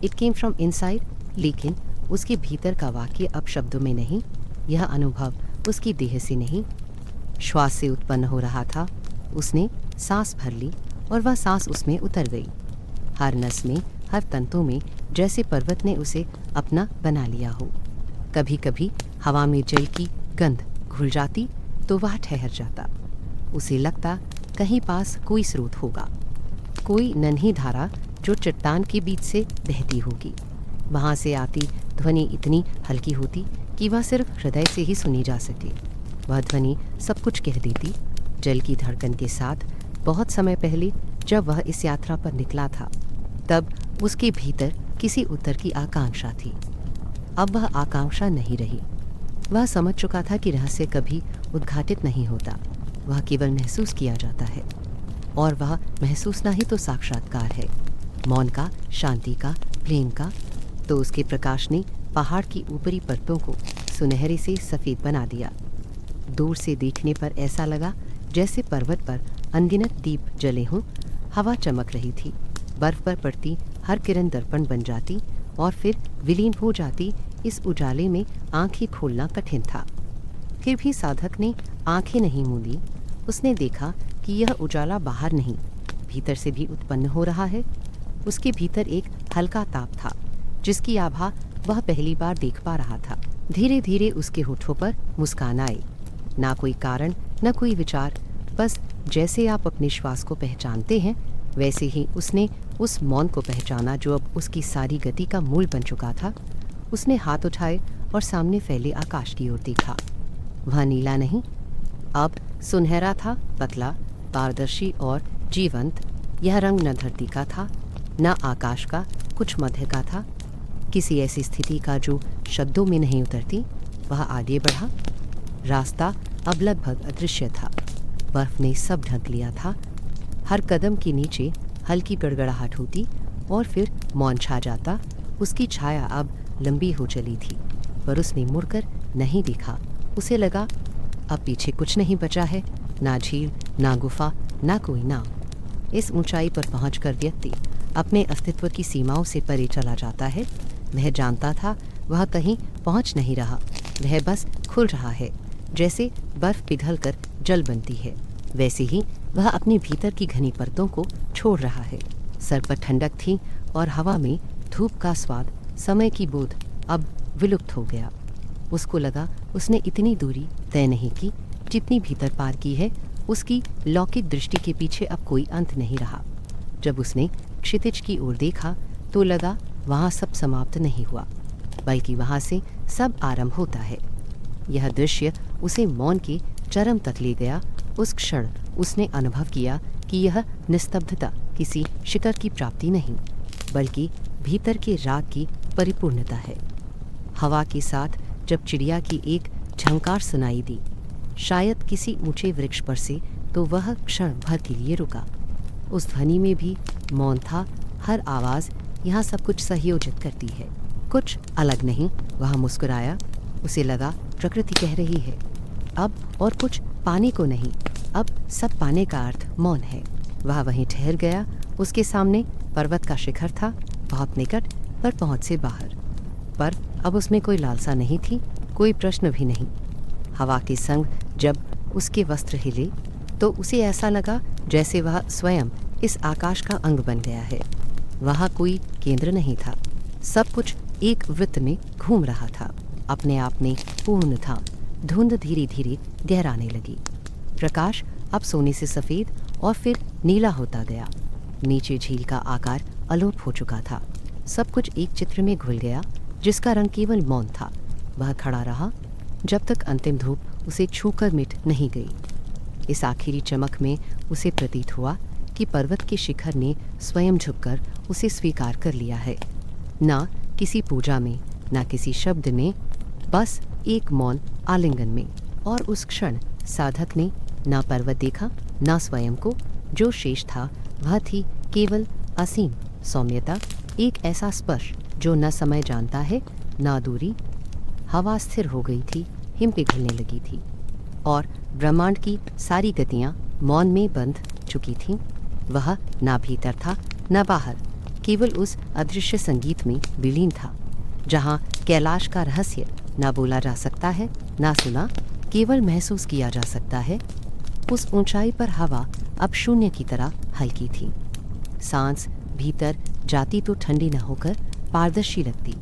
इट केम फ्रॉम इनसाइड, लेकिन उसके भीतर का वाक्य अब शब्दों में नहीं, यह अनुभव उसकी देह से नहीं, श्वास से उत्पन्न हो रहा था। उसने सांस भर ली और वह सांस उसमें उतर गई, हर नस में, हर तंतु में, जैसे पर्वत ने उसे अपना बना लिया हो। कभी कभी हवा में जल की गंध घुल जाती तो वह ठहर जाता। उसे लगता कहीं पास कोई स्रोत होगा, कोई नन्ही धारा जो चट्टान के बीच से बहती होगी। वहाँ से आती ध्वनि इतनी हल्की होती कि वह सिर्फ हृदय से ही सुनी जा सके। वह ध्वनि सब कुछ कह देती। जल की धड़कन के साथ बहुत समय पहले जब वह इस यात्रा पर निकला था, तब उसके भीतर किसी उत्तर की आकांक्षा थी। अब वह आकांक्षा नहीं रही। वह समझ चुका था कि रहस्य कभी उद्घाटित नहीं होता, वह केवल महसूस किया जाता है। और वह महसूसना ही तो साक्षात्कार है, मौन का, शांति का, प्रेम का। तो उसके प्रकाश ने पहाड़ की ऊपरी परतों को सुनहरे से सफ़ेद बना दिया। दूर से देखने पर ऐसा लगा जैसे पर्वत पर अनगिनत दीप जले हों। हवा चमक रही थी, बर्फ पर पड़ती हर किरण दर्पण बन जाती और फिर विलीन हो जाती। इस उजाले में आंखें खोलना कठिन था। फिर भी साधक ने आंखें नहीं मूंदी। उसने देखा कि यह उजाला बाहर नहीं, भीतर से भी उत्पन्न हो रहा है। उसके भीतर एक हल्का ताप था, जिसकी आभा वह पहली बार देख पा रहा था। धीरे धीरे उसके होठों पर मुस्कान आई, ना कोई कारण, न कोई विचार, बस जैसे आप अपने श्वास को पहचानते हैं, वैसे ही उसने उस मौन को पहचाना जो अब उसकी सारी गति का मूल बन चुका था। उसने हाथ उठाए और सामने फैले आकाश की ओर देखा। वह नीला नहीं, अब सुनहरा था, पतला, पारदर्शी और जीवंत। यह रंग न धरती का था, न आकाश का, कुछ मध्य का था, किसी ऐसी स्थिति का जो शब्दों में नहीं उतरती। वह आगे बढ़ा। रास्ता अब लगभग अदृश्य था, बर्फ ने सब ढक लिया था। हर कदम के नीचे हल्की गड़गड़ाहट होती और फिर मौन छा जाता। उसकी छाया अब लंबी हो चली थी, पर उसने मुड़कर नहीं देखा। उसे लगा अब पीछे कुछ नहीं बचा है, ना झील, ना गुफा, ना कोई नाव। इस ऊंचाई पर पहुंचकर व्यक्ति अपने अस्तित्व की सीमाओं से परे चला जाता है। वह जानता था वह कहीं पहुंच नहीं रहा, वह बस खुल रहा है। जैसे बर्फ पिघलकर जल बनती है, वैसे ही वह अपने भीतर की घनी परतों को छोड़ रहा है। सर पर ठंडक थी और हवा में धूप का स्वाद, समय की बोध अब विलुप्त हो गया। उसको लगा उसने इतनी दूरी तय नहीं की जितनी भीतर पार की है। उसकी लौकिक दृष्टि के पीछे अब कोई अंत नहीं रहा। जब उसने क्षितिज की ओर देखा तो लगा वहाँ सब समाप्त नहीं हुआ, बल्कि वहाँ से सब आरंभ होता है। यह दृश्य उसे मौन के चरम तक ले गया। उस क्षण उसने अनुभव किया कि यह निस्तब्धता किसी शिखर की प्राप्ति नहीं, बल्कि भीतर के राग की परिपूर्णता है। हवा के साथ जब चिड़िया की एक झंकार सुनाई दी, शायद किसी ऊंचे वृक्ष पर से, तो वह क्षण भर के लिए रुका। उस ध्वनि में भी मौन था, हर आवाज़ यहाँ सब कुछ संयोजित करती है, कुछ अलग नहीं। वह मुस्कुराया, उसे लगा प्रकृति कह रही है अब और कुछ पाने को नहीं, अब सब पाने का अर्थ मौन है। वह वहीं ठहर गया। उसके सामने पर्वत का शिखर था, बहुत निकट पर पहुँच से बाहर। पर अब उसमें कोई लालसा नहीं थी, कोई प्रश्न भी नहीं। हवा के संग जब उसके वस्त्र हिले तो उसे ऐसा लगा जैसे वह स्वयं इस आकाश का अंग बन गया है। वहाँ कोई केंद्र नहीं था, सब कुछ एक वृत्त में घूम रहा था। अपने आप में पूर्ण था। धुंध धीरे धीरे गहराने लगी। प्रकाश अब सोने से सफ़ेद और फिर नीला होता गया। नीचे झील का आकार अलोप हो चुका था। सब कुछ एक चित्र में घुल गया जिसका रंग केवल मौन था। वह खड़ा रहा जब तक अंतिम धूप उसे छूकर मिट नहीं गई। इस आखिरी चमक में उसे प्रतीत हुआ कि पर्वत के शिखर ने स्वयं झुककर उसे स्वीकार कर लिया है। ना किसी पूजा में, ना किसी शब्द में, बस एक मौन आलिंगन में। और उस क्षण साधक ने ना पर्वत देखा, ना स्वयं को। जो शेष था वह थी केवल असीम सौम्यता, एक ऐसा स्पर्श जो न समय जानता है, ना दूरी। हवा स्थिर हो गई थी, हिम पिघलने लगी थी और ब्रह्मांड की सारी गतियाँ मौन में बंध चुकी थीं। वह ना भीतर था, ना बाहर, केवल उस अदृश्य संगीत में विलीन था, जहाँ कैलाश का रहस्य ना बोला जा सकता है, ना सुना, केवल महसूस किया जा सकता है। उस ऊंचाई पर हवा अब शून्य की तरह हल्की थी। सांस भीतर जाती तो ठंडी न होकर पारदर्शी लगती,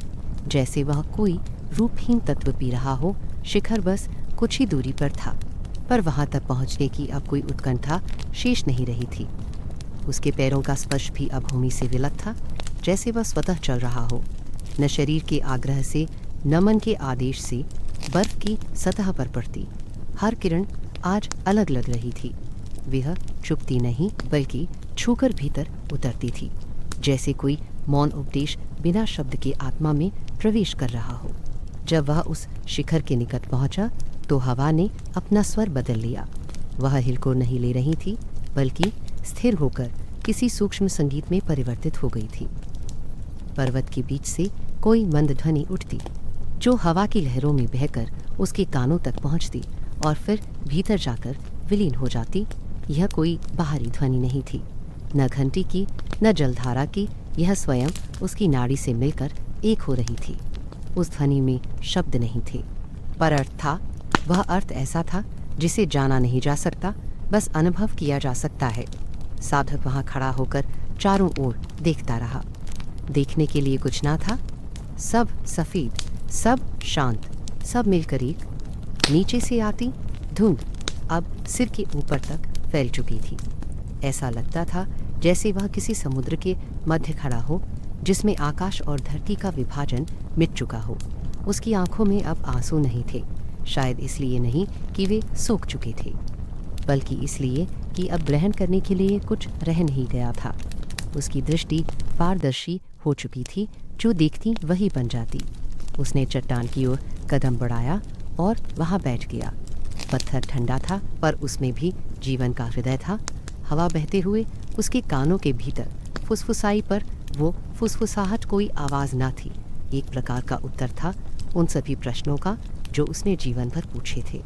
जैसे वह कोई रूपहीन तत्व पी रहा हो। शिखर बस कुछ ही दूरी पर था, पर वहां तक पहुंचने की अब कोई उत्कंठा शेष नहीं रही थी। उसके पैरों का स्पर्श भी अब भूमि से विलग था, जैसे वह स्वतः चल रहा हो, न शरीर के आग्रह से, न मन के आदेश से। बर्फ की सतह पर पड़ती हर किरण आज अलग लग रही थी। वह चुपती नहीं, बल्कि छूकर भीतर उतरती थी, जैसे कोई मौन उपदेश बिना शब्द के आत्मा में प्रवेश कर रहा हो। जब वह उस शिखर के निकट पहुंचा तो हवा ने अपना स्वर बदल लिया। वह हिलकोर नहीं ले रही थी, बल्कि स्थिर होकर किसी सूक्ष्म संगीत में परिवर्तित हो गई थी। पर्वत के बीच से कोई मंद ध्वनि उठती, जो हवा की लहरों में बहकर उसके कानों तक पहुंचती और फिर भीतर जाकर विलीन हो जाती। यह कोई बाहरी ध्वनि नहीं थी, न घंटी की, न जलधारा की। यह स्वयं उसकी नाड़ी से मिलकर एक हो रही थी। उस ध्वनि में शब्द नहीं थे, पर अर्थ था। वह अर्थ ऐसा था जिसे जाना नहीं जा सकता, बस अनुभव किया जा सकता है। साधक वहाँ खड़ा होकर चारों ओर देखता रहा। देखने के लिए कुछ ना था। सब सफ़ेद, सब शांत, सब मिलकर एक। नीचे से आती धुंध अब सिर के ऊपर तक फैल चुकी थी। ऐसा लगता था जैसे वह किसी समुद्र के मध्य खड़ा हो, जिसमें आकाश और धरती का विभाजन मिट चुका हो। उसकी आंखों में अब आंसू नहीं थे, शायद इसलिए नहीं कि वे सूख चुके थे, बल्कि इसलिए कि अब ग्रहण करने के लिए कुछ रह नहीं गया था। उसकी दृष्टि पारदर्शी हो चुकी थी, जो देखती वही बन जाती। उसने चट्टान की ओर कदम बढ़ाया और वहाँ बैठ गया। पत्थर ठंडा था, पर उसमें भी जीवन का हृदय था। हवा बहते हुए उसके कानों के भीतर फुसफुसाई, पर वो फुसफुसाहट कोई आवाज़ ना थी। एक प्रकार का उत्तर था उन सभी प्रश्नों का जो उसने जीवन भर पूछे थे।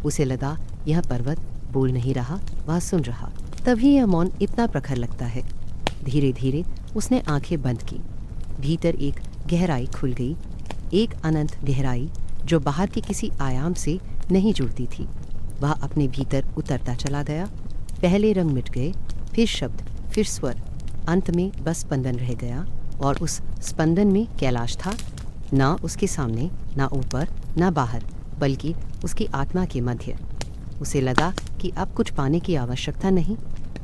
उसे लगा यह पर्वत बोल नहीं रहा, वह सुन रहा। तभी यह मौन इतना प्रखर लगता है। धीरे धीरे उसने आंखें बंद की। भीतर एक गहराई खुल गई, एक अनंत गहराई जो बाहर के किसी आयाम से नहीं जुड़ती थी। वह अपने भीतर उतरता चला गया। पहले रंग मिट गए, फिर शब्द, फिर स्वर, अंत में बस स्पंदन रह गया। और उस स्पंदन में कैलाश था, ना उसके सामने, ना ऊपर, ना बाहर, बल्कि उसकी आत्मा के मध्य। उसे लगा कि अब कुछ पाने की आवश्यकता नहीं।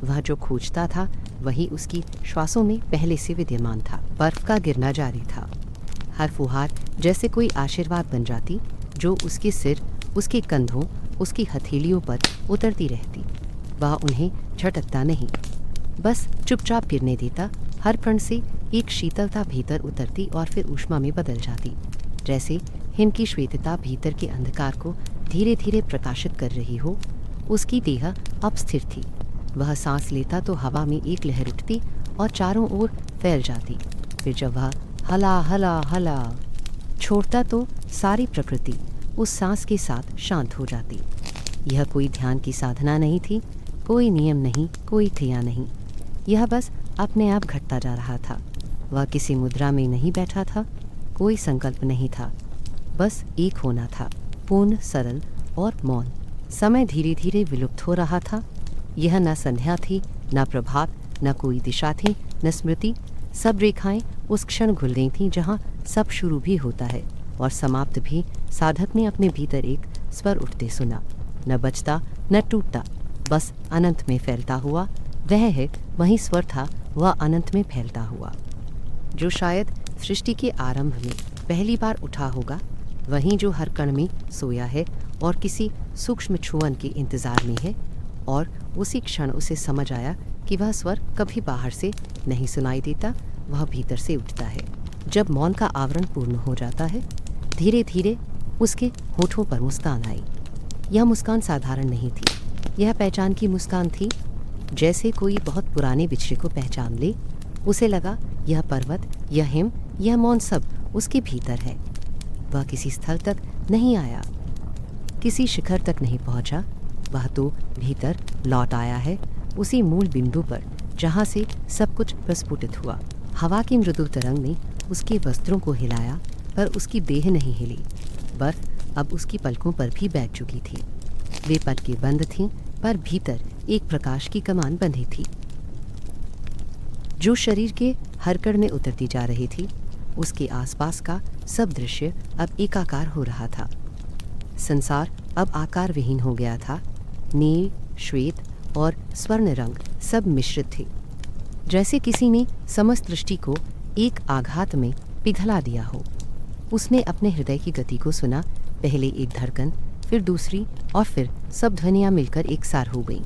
वह जो खोजता था वही उसकी श्वासों में पहले से विद्यमान था। बर्फ का गिरना जारी था। हर फुहार जैसे कोई आशीर्वाद बन जाती, जो उसके सिर, उसके कंधों, उसकी हथेलियों पर उतरती रहती। वह उन्हें झटकता नहीं, बस चुपचाप गिरने देता। हर कण से एक शीतलता भीतर उतरती और फिर ऊष्मा में बदल जाती, जैसे हिम की श्वेतता भीतर के अंधकार को धीरे धीरे प्रकाशित कर रही हो। उसकी देह अब स्थिर थी। वह सांस लेता तो हवा में एक लहर उठती और चारों ओर फैल जाती। फिर जब वह हला हला हला छोड़ता तो सारी प्रकृति उस सांस के साथ शांत हो जाती। यह कोई ध्यान की साधना नहीं थी, कोई नियम नहीं, कोई क्रिया नहीं। यह बस अपने आप घटता जा रहा था। वह किसी मुद्रा में नहीं बैठा था, कोई संकल्प नहीं था, बस एक होना था, पूर्ण, सरल और मौन। समय धीरे धीरे विलुप्त हो रहा था। यह न संध्या थी, न प्रभात, न कोई दिशा थी, न स्मृति। सब रेखाएं उस क्षण घुल गई थीं जहाँ सब शुरू भी होता है और समाप्त भी साधक ने अपने भीतर एक स्वर उठते सुना, न बचता न टूटता, बस अनंत में फैलता हुआ। वह है वही स्वर था, वह अनंत में फैलता हुआ, जो शायद सृष्टि के आरंभ में पहली बार उठा होगा, वहीं जो हर कण में सोया है और किसी सूक्ष्म छुअन के इंतजार में है। और उसी क्षण उसे समझ आया कि वह स्वर कभी बाहर से नहीं सुनाई देता, वह भीतर से उठता है। जब मौन का आवरण पूर्ण हो जाता है, धीरे धीरे उसके होठों पर मुस्कान आई। यह मुस्कान साधारण नहीं थी, यह पहचान की मुस्कान थी। जैसे कोई बहुत पुराने बिछड़े को पहचान ले। उसे लगा यह पर्वत, यह हिम, यह मौन सब उसके भीतर है। वह किसी स्थल तक नहीं आया, किसी शिखर तक नहीं पहुंचा, वह तो भीतर लौट आया है, उसी मूल बिंदु पर जहां से सब कुछ प्रस्फुटित हुआ। हवा की मृदु तरंग ने उसके वस्त्रों को हिलाया, पर उसकी देह नहीं हिली। बर्फ अब उसकी पलकों पर भी बैठ चुकी थी। वे पलकें बंद थीं, पर भीतर एक प्रकाश की कमान बंधी थी, जो शरीर के हर कण में उतरती जा रही थी। उसके आसपास का सब दृश्य अब एकाकार हो रहा था। संसार अब आकार विहीन हो गया था। नील, श्वेत और स्वर्ण रंग सब मिश्रित थे, जैसे किसी ने समस्त दृष्टि को एक आघात में पिघला दिया हो। उसने अपने हृदय की गति को सुना, पहले एक धड़कन, फिर दूसरी, और फिर सब ध्वनियाँ मिलकर एक सार हो गईं।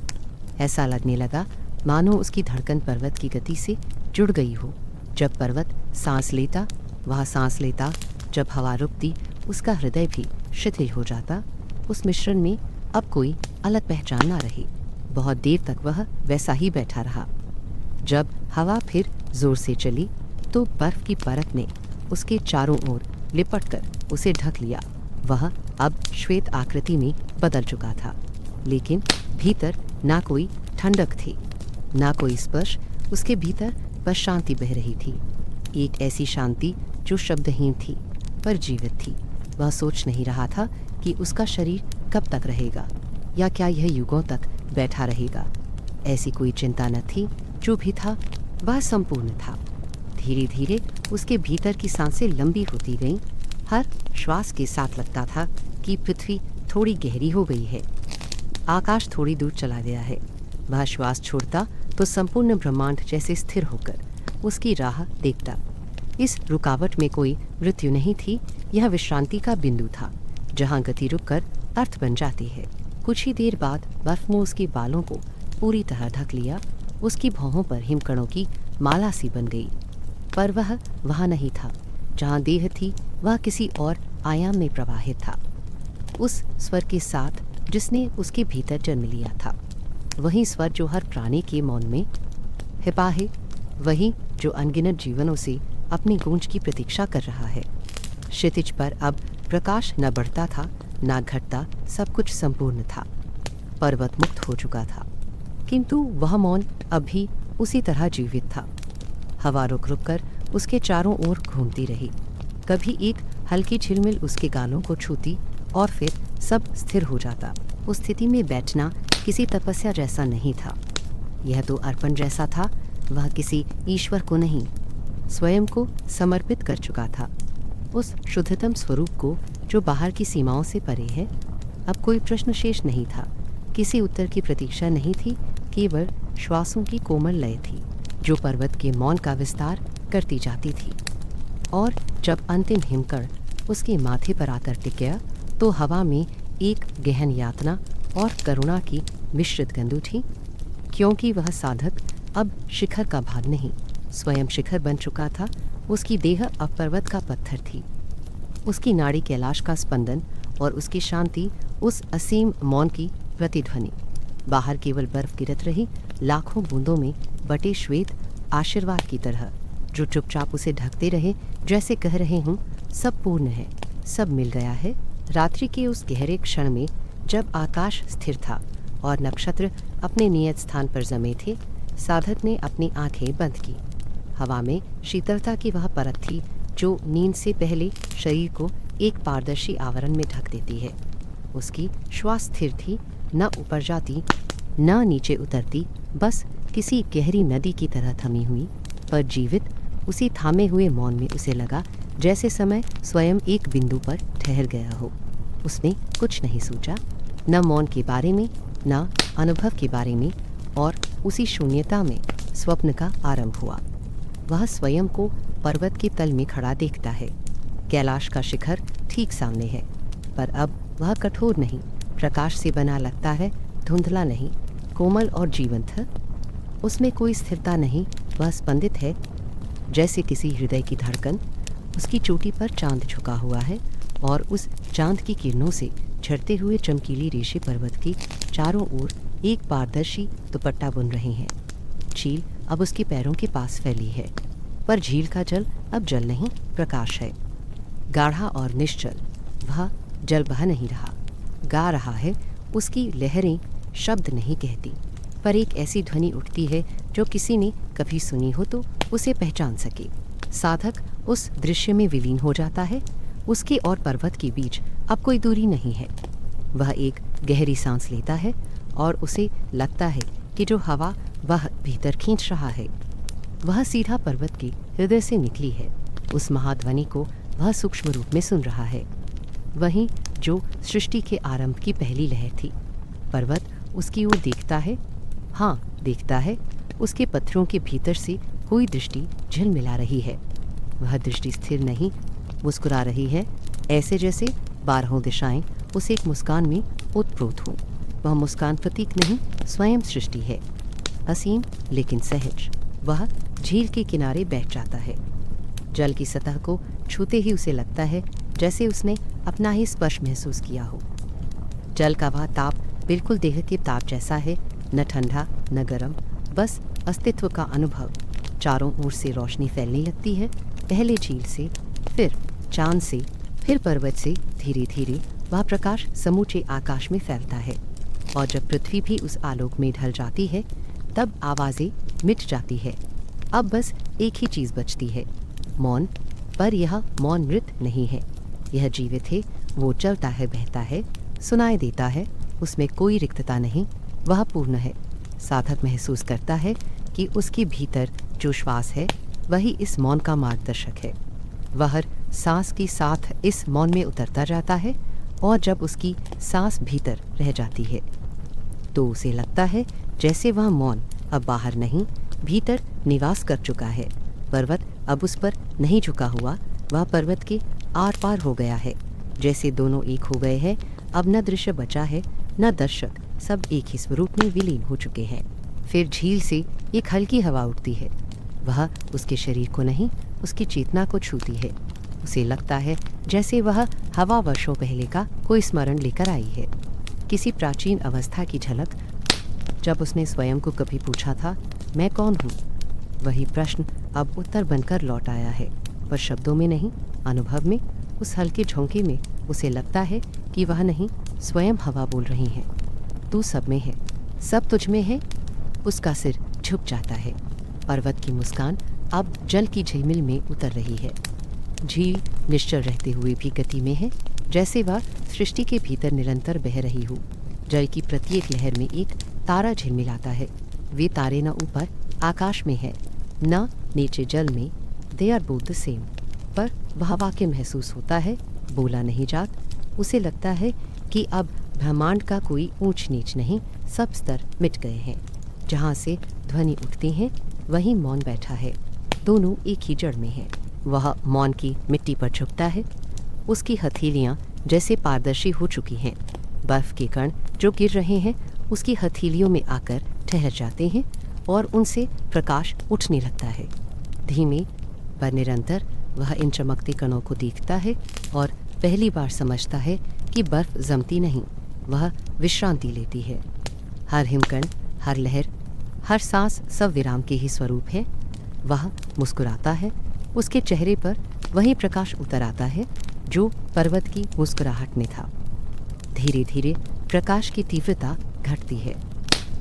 ऐसा लगने लगा मानो उसकी धड़कन पर्वत की गति से जुड़ गई हो। जब पर्वत सांस लेता, वह सांस लेता, जब हवा रुकती, उसका हृदय भी शिथिल हो जाता। उस मिश्रण में अब कोई अलग पहचान ना रही। बहुत देर तक वह वैसा ही बैठा रहा। जब हवा फिर जोर से चली तो बर्फ की परत ने उसके चारों ओर लिपटकर उसे ढक लिया। वह अब श्वेत आकृति में बदल चुका था, लेकिन भीतर ना कोई ठंडक थी, ना कोई स्पर्श। उसके भीतर बस शांति बह रही थी, एक ऐसी शांति जो शब्दहीन थी पर जीवित थी। वह सोच नहीं रहा था कि उसका शरीर कब तक रहेगा, या क्या यह युगों तक बैठा रहेगा। ऐसी कोई चिंता न थी। जो भी था वह संपूर्ण था। धीरे धीरे उसके भीतर की सांसें लंबी होती गईं। हर श्वास के साथ लगता था कि पृथ्वी थोड़ी गहरी हो गई है, आकाश थोड़ी दूर चला गया है। वह श्वास छोड़ता तो संपूर्ण ब्रह्मांड जैसे स्थिर होकर उसकी राह देखता। इस रुकावट में कोई मृत्यु नहीं थी, यह विश्रांति का बिंदु था, जहाँ गति रुककर अर्थ बन जाती है। कुछ ही देर बाद बर्फ ने उसके बालों को पूरी तरह ढक लिया। उसकी भौहों पर हिमकणों की माला सी बन गई। पर वह वहाँ नहीं था, जहाँ देह थी वह किसी और आयाम में प्रवाहित था, उस स्वर के साथ जिसने उसके भीतर जन्म लिया था। वही स्वर जो हर प्राणी के मौन में हिपा है, वही जो अनगिनत जीवनों से अपनी गूंज की प्रतीक्षा कर रहा है। क्षितिज पर अब प्रकाश न बढ़ता था न घटता, सब कुछ संपूर्ण था। पर्वत मुक्त हो चुका था, किंतु वह मौन अब भी उसी तरह जीवित था। हवा रुक रुक कर उसके चारों ओर घूमती रही। कभी एक हल्की झिलमिल उसके गालों को छूती और फिर सब स्थिर हो जाता। उस स्थिति में बैठना किसी तपस्या जैसा नहीं था, यह तो अर्पण जैसा था। वह किसी ईश्वर को नहीं, स्वयं को समर्पित कर चुका था, उस शुद्धतम स्वरूप को जो बाहर की सीमाओं से परे है। अब कोई प्रश्न शेष नहीं था, किसी उत्तर की प्रतीक्षा नहीं थी, केवल श्वासों की कोमल लय थी जो पर्वत के मौन का विस्तार करती जाती थी। और जब अंतिम हिमकण उसके माथे पर आकर टिक गया तो हवा में एक गहन यातना और करुणा की मिश्रित गंध उठी, क्योंकि वह साधक अब शिखर का भाग नहीं, स्वयं शिखर बन चुका था। उसकी देह अब पर्वत का पत्थर थी, उसकी नाड़ी कैलाश का स्पंदन और उसकी शांति उस असीम मौन की प्रतिध्वनि। बाहर केवल बर्फ गिरत रही, लाखों बूंदों में बटे श्वेत आशीर्वाद की तरह, जो चुपचाप उसे ढकते रहे, जैसे कह रहे हूँ सब पूर्ण है, सब मिल गया है। रात्रि के उस गहरे क्षण में जब आकाश स्थिर था और नक्षत्र अपने नियत स्थान पर जमे थे, साधक ने अपनी आंखें बंद की। हवा में शीतलता की वह परत थी जो नींद से पहले शरीर को एक पारदर्शी आवरण में ढक देती है। उसकी श्वास स्थिर थी, न ऊपर जाती न नीचे उतरती, बस किसी गहरी नदी की तरह थमी हुई, पर जीवित। उसी थामे हुए मौन में उसे लगा जैसे समय स्वयं एक बिंदु पर ठहर गया हो। उसने कुछ नहीं सोचा, न मौन के बारे में, न अनुभव के बारे में, और उसी शून्यता में स्वप्न का आरंभ हुआ। वह स्वयं को पर्वत के तल में खड़ा देखता है। कैलाश का शिखर ठीक सामने है, पर अब वह कठोर नहीं, प्रकाश से बना लगता है, धुंधला नहीं, कोमल और जीवंत है। उसमें कोई स्थिरता नहीं, वह स्पंदित है जैसे किसी हृदय की धड़कन। उसकी चोटी पर चांद झुका हुआ है और उस चांद की किरणों से झड़ते हुए चमकीली रेशे पर्वत की चारों ओर एक पारदर्शी दुपट्टा बुन रहे हैं। झील अब उसके पैरों के पास फैली है, पर झील का जल अब जल नहीं, प्रकाश है, गाढ़ा और निश्चल। वह जल बह नहीं रहा, गा रहा है। उसकी लहरें शब्द नहीं कहती, पर एक ऐसी ध्वनि उठती है जो किसी ने कभी सुनी हो तो उसे पहचान सके। साधक उस दृश्य में विलीन हो जाता है। उसके और पर्वत के बीच अब कोई दूरी नहीं है। वह एक गहरी सांस लेता है और उसे लगता है कि जो हवा वह भीतर खींच रहा है वह सीधा पर्वत के हृदय से निकली है। उस महाध्वनि को वह सूक्ष्म रूप में सुन रहा है, वहीं जो सृष्टि के आरंभ की पहली लहर थी। पर्वत उसकी ओर देखता है, हाँ देखता है। उसके पत्थरों के भीतर से कोई दृष्टि झिलमिला रही है। वह दृष्टि स्थिर नहीं, मुस्कुरा रही है, ऐसे जैसे 12 दिशाएं उस एक मुस्कान में ओतप्रोत हों। वह मुस्कान प्रतीक नहीं, स्वयं सृष्टि है, असीम लेकिन सहज। वह झील के किनारे बैठ जाता है। जल की सतह को छूते ही उसे लगता है जैसे उसने अपना ही स्पर्श महसूस किया हो। जल का वह ताप बिल्कुल देह के ताप जैसा है, न ठंडा न गर्म, बस अस्तित्व का अनुभव। चारों ओर से रोशनी फैलने लगती है, पहले झील से, फिर चांद से, फिर पर्वत से। धीरे धीरे वह प्रकाश समूचे आकाश में फैलता है, और जब पृथ्वी भी उस आलोक में ढल जाती है तब आवाज़ें मिट जाती है। अब बस एक ही चीज़ बचती है, मौन। पर यह मौन मृत नहीं है, यह जीवित है। वो चलता है, बहता है, सुनाई देता है, उसमें कोई रिक्तता नहीं, वह पूर्ण है। साधक महसूस करता है कि उसके भीतर जो श्वास है वही इस मौन का मार्गदर्शक है। वह हर सांस के साथ इस मौन में उतरता जाता है, और जब उसकी सांस भीतर रह जाती है तो उसे लगता है जैसे वह मौन अब बाहर नहीं, भीतर निवास कर चुका है। पर्वत अब उस पर नहीं झुका हुआ, वह पर्वत के आर पार हो गया है, जैसे दोनों एक हो गए हैं। अब न दृश्य बचा है न दर्शक, सब एक ही स्वरूप में विलीन हो चुके हैं। फिर झील से एक हल्की हवा उठती है, वह उसके शरीर को नहीं, उसकी चेतना को छूती है। उसे लगता है जैसे वह हवा वर्षों पहले का कोई स्मरण लेकर आई है, किसी प्राचीन अवस्था की झलक, जब उसने स्वयं को कभी पूछा था, मैं कौन हूँ। वही प्रश्न अब उत्तर बनकर लौट आया है, पर शब्दों में नहीं, अनुभव में। उस हल्के झोंके में उसे लगता है कि वह नहीं, स्वयं हवा बोल रही है। तू सब में है, सब तुझ में है। उसका सिर झुक जाता है। पर्वत की मुस्कान अब जल की झिलमिल में उतर रही है। झील निश्चल रहते हुए भी गति में है, जैसे वह सृष्टि के भीतर निरंतर बह रही हो। जल की प्रत्येक लहर में एक तारा झिलमिलाता है। वे तारे न ऊपर आकाश में है, न नीचे जल में, they are both the same. पर वह वाक्य महसूस होता है, बोला नहीं जात। उसे लगता है कि अब ब्रह्मांड का कोई ऊंच नीच नहीं, सब स्तर मिट गए हैं। जहाँ से ध्वनि उठती हैं वहीं मौन बैठा है, दोनों एक ही जड़ में हैं। वह मौन की मिट्टी पर झुकता है। उसकी हथेलियाँ जैसे पारदर्शी हो चुकी हैं। बर्फ के कण जो गिर रहे हैं उसकी हथेलियों में आकर ठहर जाते हैं और उनसे प्रकाश उठने लगता है। धीमे पर निरंतर वह इन चमकते कणों को देखता है और पहली बार समझता है कि बर्फ जमती नहीं, वह विश्रांति लेती है। हर हिमकण, हर लहर, हर सांस सब विराम के ही स्वरूप है। वह मुस्कुराता है, उसके चेहरे पर वही प्रकाश उतर आता है जो पर्वत की मुस्कुराहट में था। धीरे धीरे प्रकाश की तीव्रता घटती है।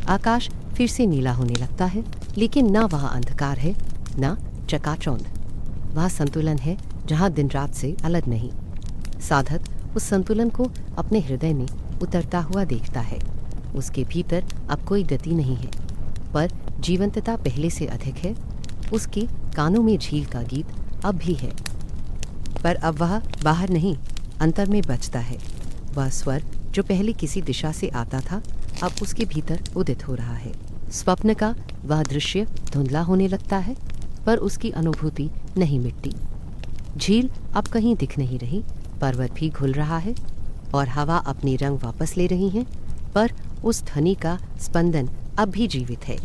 आकाश फिर से नीला होने लगता है, लेकिन ना वह अंधकार है ना चकाचौंध। वह संतुलन है जहाँ दिन रात से अलग नहीं। साधक उस संतुलन को अपने हृदय में उतरता हुआ देखता है। उसके भीतर अब कोई गति नहीं है, पर जीवंतता पहले से अधिक है। उसके कानों में झील का गीत अब भी है। पर अब वह बाहर नहीं, अंतर में बजता है। वह स्वर जो पहले किसी दिशा से आता था, अब उसके भीतर उदित हो रहा है। स्वप्न का वह दृश्य धुंधला होने लगता है, पर उसकी अनुभूति नहीं मिटती। झील अब कहीं दिख नहीं रही, पर्वत भी घुल रहा है और हवा अपने रंग वापस ले रही है, पर उस ध्वनि का स्पंदन अब भी जीवित है,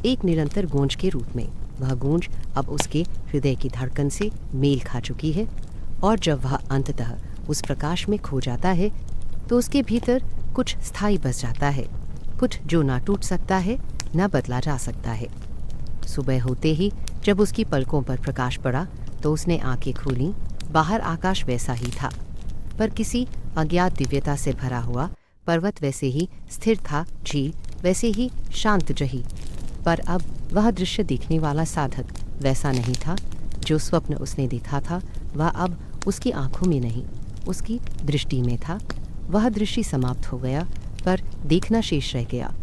एक निरंतर गूंज के रूप में। वह गूंज अब उसके हृदय की धड़कन से मेल खा चुकी है, और जब वह अंततः उस प्रकाश में खो जाता है तो उसके भीतर कुछ स्थायी बस जाता है, कुछ जो ना टूट सकता है, ना बदला जा सकता है। सुबह होते ही जब उसकी पलकों पर प्रकाश पड़ा तो उसने आंखें खोलीं। बाहर आकाश वैसा ही था, पर किसी अज्ञात दिव्यता से भरा हुआ। पर्वत वैसे ही स्थिर था, झील वैसे ही शांत जही, पर अब वह दृश्य देखने वाला साधक वैसा नहीं था। जो स्वप्न उसने देखा था वह अब उसकी आंखों में नहीं, उसकी दृष्टि में था। वह दृष्टि समाप्त हो गया, पर देखना शेष रह गया।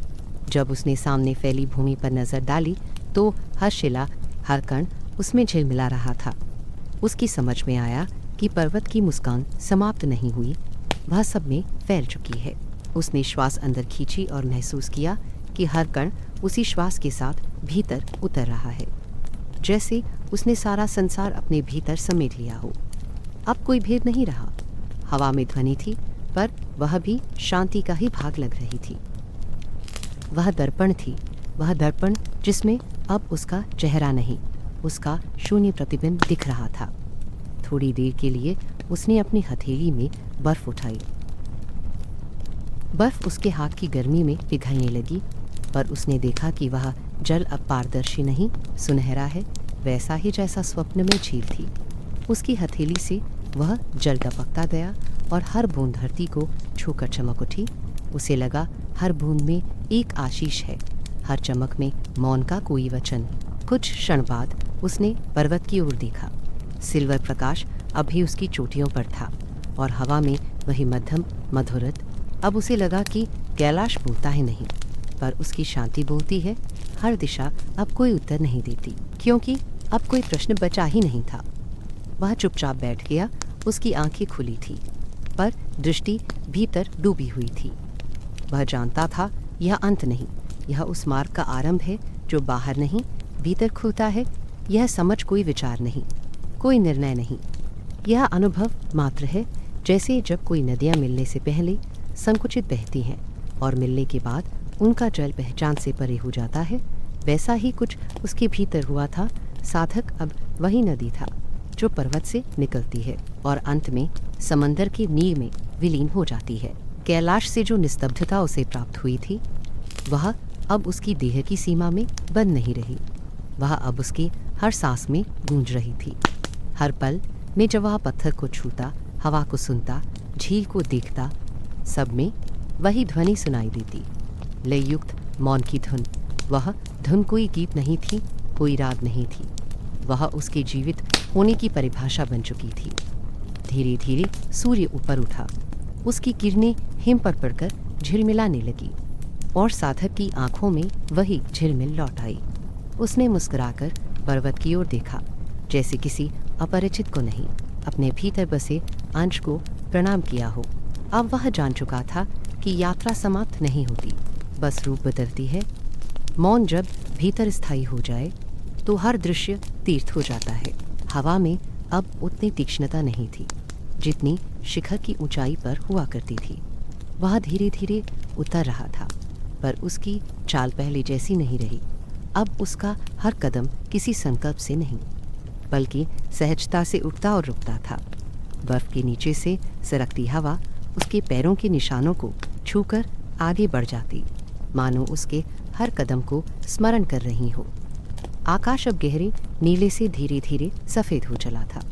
जब उसने सामने फैली भूमि पर नजर डाली तो हर शिला, हर कण उसमें झिलमिला रहा था। उसकी समझ में आया कि पर्वत की मुस्कान समाप्त नहीं हुई, वह सब में फैल चुकी है। उसने श्वास अंदर खींची और महसूस किया कि हर कण उसी श्वास के साथ भीतर उतर रहा है, जैसे उसने सारा संसार अपने भीतर समेट लिया हो। अब कोई भेद नहीं रहा। हवा में ध्वनि थी, पर वह भी शांति का ही भाग लग रही थी। वह दर्पण थी, वह दर्पण जिसमें अब उसका चेहरा नहीं, उसका शून्य प्रतिबिंब दिख रहा था। थोड़ी देर के लिए उसने अपनी हथेली में बर्फ उठाई। बर्फ उसके हाथ की गर्मी में पिघलने लगी, पर उसने देखा कि वह जल अब पारदर्शी नहीं, सुनहरा है, वैसा ही जैसा स्वप्न में झील थी। उसकी हथेली से वह जल टपकता गया और हर बूंद धरती को छूकर चमक उठी। उसे लगा हर बूंद में एक आशीष है, हर चमक में मौन का कोई वचन। कुछ क्षण बाद उसने पर्वत की ओर देखा। सिल्वर प्रकाश अभी उसकी चोटियों पर था और हवा में वही मध्यम मधुरत। अब उसे लगा कि कैलाश बोलता है नहीं, पर उसकी शांति बोलती है। हर दिशा अब कोई उत्तर नहीं देती, क्योंकि अब कोई प्रश्न बचा ही नहीं था। वह चुपचाप बैठ गया। उसकी आंखें खुली थी, पर दृष्टि भीतर डूबी हुई थी। वह जानता था यह अंत नहीं, यह उस मार्ग का आरंभ है जो बाहर नहीं भीतर खुलता है। यह समझ कोई विचार नहीं, कोई निर्णय नहीं, यह अनुभव मात्र है। जैसे जब कोई नदियाँ मिलने से पहले संकुचित बहती हैं और मिलने के बाद उनका जल पहचान से परे हो जाता है, वैसा ही कुछ उसके भीतर हुआ था। साधक अब वही नदी था जो पर्वत से निकलती है और अंत में समंदर की नीर में विलीन हो जाती है। कैलाश से जो निस्तब्धता उसे प्राप्त हुई थी, वह अब उसकी देह की सीमा में बंद नहीं रही। वह अब उसकी हर सांस में गूंज रही थी। हर पल में जब वह पत्थर को छूता, हवा को सुनता, झील को देखता, सब में वही ध्वनि सुनाई देती, लययुक्त मौन की धुन। वह धुन कोई गीत नहीं थी, कोई राग नहीं थी, वह उसके जीवित होने की परिभाषा बन चुकी थी। धीरे धीरे सूर्य ऊपर उठा, उसकी किरणें हिम पर पड़कर झिलमिलाने लगी और साधक की आंखों में वही झिलमिल लौट आई। उसने मुस्कुराकर पर्वत की ओर देखा, जैसे किसी अपरिचित को नहीं, अपने भीतर बसे अंश को प्रणाम किया हो। अब वह जान चुका था कि यात्रा समाप्त नहीं होती, बस रूप बदलती है। मौन जब भीतर स्थायी हो जाए तो हर दृश्य तीर्थ हो जाता है। हवा में अब उतनी तीक्ष्णता नहीं थी जितनी शिखर की ऊंचाई पर हुआ करती थी। वह धीरे धीरे उतर रहा था, पर उसकी चाल पहले जैसी नहीं रही। अब उसका हर कदम किसी संकल्प से नहीं, बल्कि सहजता से उठता और रुकता था। बर्फ के नीचे से सरकती हवा उसके पैरों के निशानों को छूकर आगे बढ़ जाती, मानो उसके हर कदम को स्मरण कर रही हो। आकाश अब गहरे नीले से धीरे धीरे सफ़ेद हो चला था।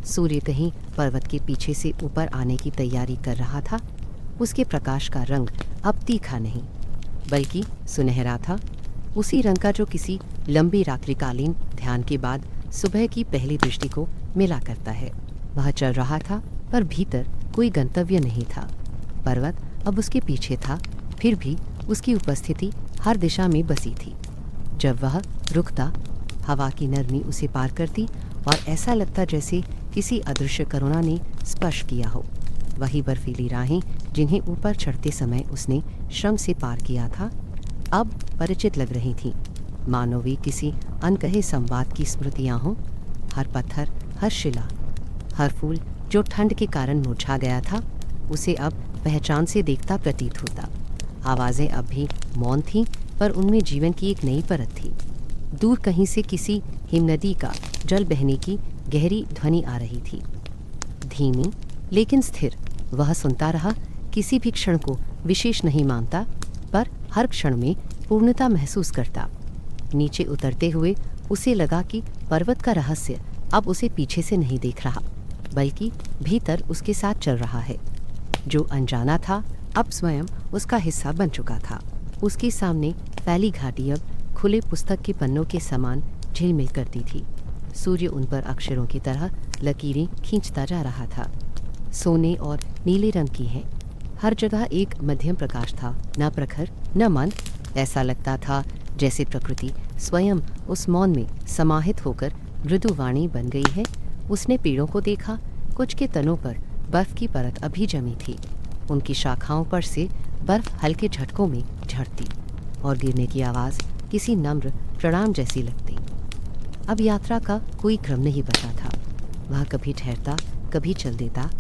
सूर्य कहीं पर्वत के पीछे से ऊपर आने की तैयारी कर रहा था। उसके प्रकाश का रंग अब तीखा नहीं, बल्कि सुनहरा था, उसी रंग का जो किसी लंबी रात्रिकालीन ध्यान के बाद सुबह की पहली दृष्टि को मिला करता है। वह चल रहा था, पर भीतर कोई गंतव्य नहीं था। पर्वत अब उसके पीछे था, फिर भी उसकी उपस्थिति हर दिशा में बसी थी। जब वह रुकता, हवा की नरमी उसे पार करती और ऐसा लगता जैसे किसी अदृश्य करुणा ने स्पर्श किया हो। वही बर्फीली राहें जिन्हें ऊपर चढ़ते समय उसने श्रम से पार किया था, अब परिचित लग रही थीं, मानो वे किसी अनकहे संवाद की स्मृतियां हों। हर पत्थर, हर शिला, हर फूल जो ठंड के कारण मुरझा गया था, उसे अब पहचान से देखता प्रतीत होता। आवाज़ें अब भी मौन थीं, पर उनमें जीवन की एक नई परत थी। दूर कहीं से किसी हिमनदी का जल बहने की गहरी ध्वनि आ रही थी, धीमी लेकिन स्थिर। वह सुनता रहा, किसी भी क्षण को विशेष नहीं मानता, पर हर क्षण में पूर्णता महसूस करता। नीचे उतरते हुए उसे लगा कि पर्वत का रहस्य अब उसे पीछे से नहीं देख रहा, बल्कि भीतर उसके साथ चल रहा है। जो अनजाना था अब स्वयं उसका हिस्सा बन चुका था। उसके सामने फैली घाटी अब खुले पुस्तक के पन्नों के समान झिलमिल करती थी। सूर्य उन पर अक्षरों की तरह लकीरें खींचता जा रहा था। सोने और नीले रंग की है। हर जगह एक मध्यम प्रकाश था, न प्रखर न मंद। ऐसा लगता था जैसे प्रकृति स्वयं उस मौन में समाहित होकर मृदुवाणी बन गई है। उसने पेड़ों को देखा, कुछ के तनों पर बर्फ की परत अभी जमी थी। उनकी शाखाओं पर से बर्फ हल्के झटकों में झड़ती और गिरने की आवाज़ किसी नम्र प्रणाम जैसी लगती। अब यात्रा का कोई क्रम नहीं बचा था। वह कभी ठहरता, कभी चल देता।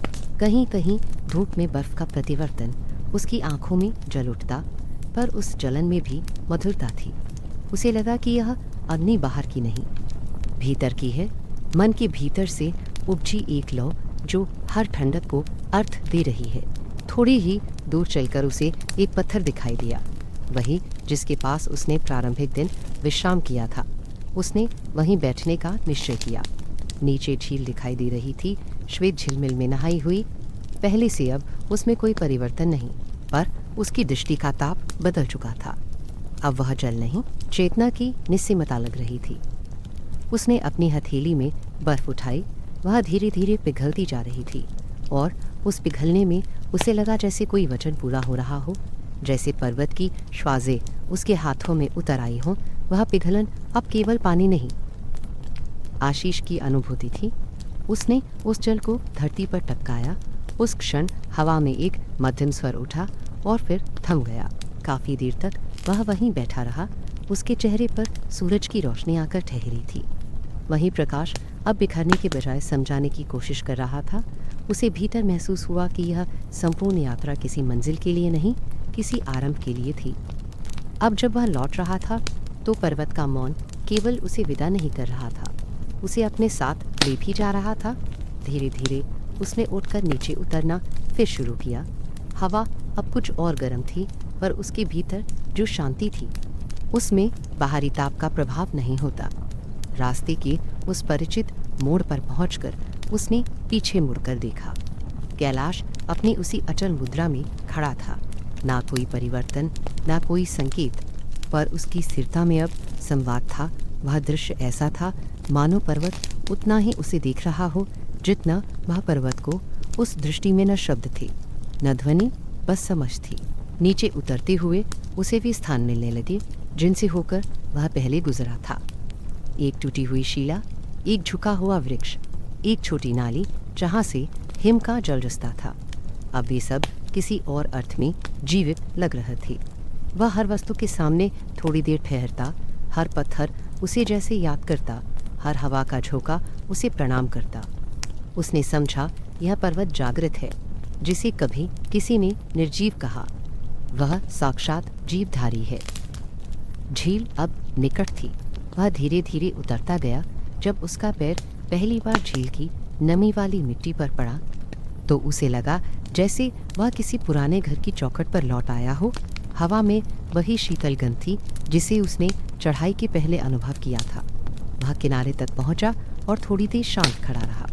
कहीं कहीं धूप में बर्फ का प्रतिवर्तन उसकी आंखों में जल उठता, पर उस जलन में भी मधुरता थी। उसे लगा कि यह अग्नि बाहर की नहीं, भीतर की है, मन के भीतर से उपजी एक लौ जो हर ठंडक को अर्थ दे रही है। थोड़ी ही दूर चलकर उसे एक पत्थर दिखाई दिया, वही जिसके पास उसने प्रारंभिक दिन विश्राम किया था। उसने वहीं बैठने का निश्चय किया। नीचे झील दिखाई दे रही थी, श्वेत झिलमिल में नहाई हुई। पहले से अब उसमें कोई परिवर्तन नहीं, पर उसकी दृष्टि का ताप बदल चुका था। अब वह जल नहीं, चेतना की निस्सीमता लग रही थी। उसने अपनी हथेली में बर्फ उठाई। वह धीरे धीरे पिघलती जा रही थी और उस पिघलने में उसे लगा जैसे कोई वचन पूरा हो रहा हो, जैसे पर्वत की श्वासें उसके हाथों में उतर आई हों। वह पिघलन अब केवल पानी नहीं, आशीष की अनुभूति थी। उसने उस जल को धरती पर टपकाया। उस क्षण हवा में एक मध्यम स्वर उठा और फिर थम गया। काफ़ी देर तक वह वहीं बैठा रहा। उसके चेहरे पर सूरज की रोशनी आकर ठहरी थी। वही प्रकाश अब बिखरने के बजाय समझाने की कोशिश कर रहा था। उसे भीतर महसूस हुआ कि यह संपूर्ण यात्रा किसी मंजिल के लिए नहीं, किसी आरंभ के लिए थी। अब जब वह लौट रहा था तो पर्वत का मौन केवल उसे विदा नहीं कर रहा था, उसे अपने साथ ले भी जा रहा था। धीरे धीरे उसने उठकर नीचे उतरना फिर शुरू किया। हवा अब कुछ और गर्म थी, पर उसके भीतर जो शांति थी उसमें बाहरी ताप का प्रभाव नहीं होता। रास्ते के उस परिचित मोड़ पर पहुंचकर उसने पीछे मुड़कर देखा। कैलाश अपनी उसी अचल मुद्रा में खड़ा था। ना कोई परिवर्तन, ना कोई संकेत, पर उसकी स्थिरता में अब संवाद था। वह दृश्य ऐसा था मानो पर्वत उतना ही उसे देख रहा हो जितना वह पर्वत को। उस दृष्टि में न शब्द थे, न ध्वनि, बस समझ थी। नीचे उतरते हुए उसे भी स्थान मिलने लगे जिनसे होकर वह पहले गुजरा था। एक टूटी हुई शिला, एक झुका हुआ वृक्ष, एक छोटी नाली जहाँ से हिम का जल रिसता था। अब वे सब किसी और अर्थ में जीवित लग रहे थे। वह हर वस्तु के सामने थोड़ी देर ठहरता, हर पत्थर उसे जैसे याद करता, हर हवा का झोंका उसे प्रणाम करता। उसने समझा यह पर्वत जागृत है, जिसे कभी किसी ने निर्जीव कहा। वह साक्षात जीवधारी है। झील अब निकट थी। वह धीरे धीरे उतरता गया। जब उसका पैर पहली बार झील की नमी वाली मिट्टी पर पड़ा तो उसे लगा जैसे वह किसी पुराने घर की चौखट पर लौट आया हो। हवा में वही शीतल गंध थी जिसे उसने चढ़ाई के पहले अनुभव किया था। वह किनारे तक पहुंचा और थोड़ी देर शांत खड़ा रहा।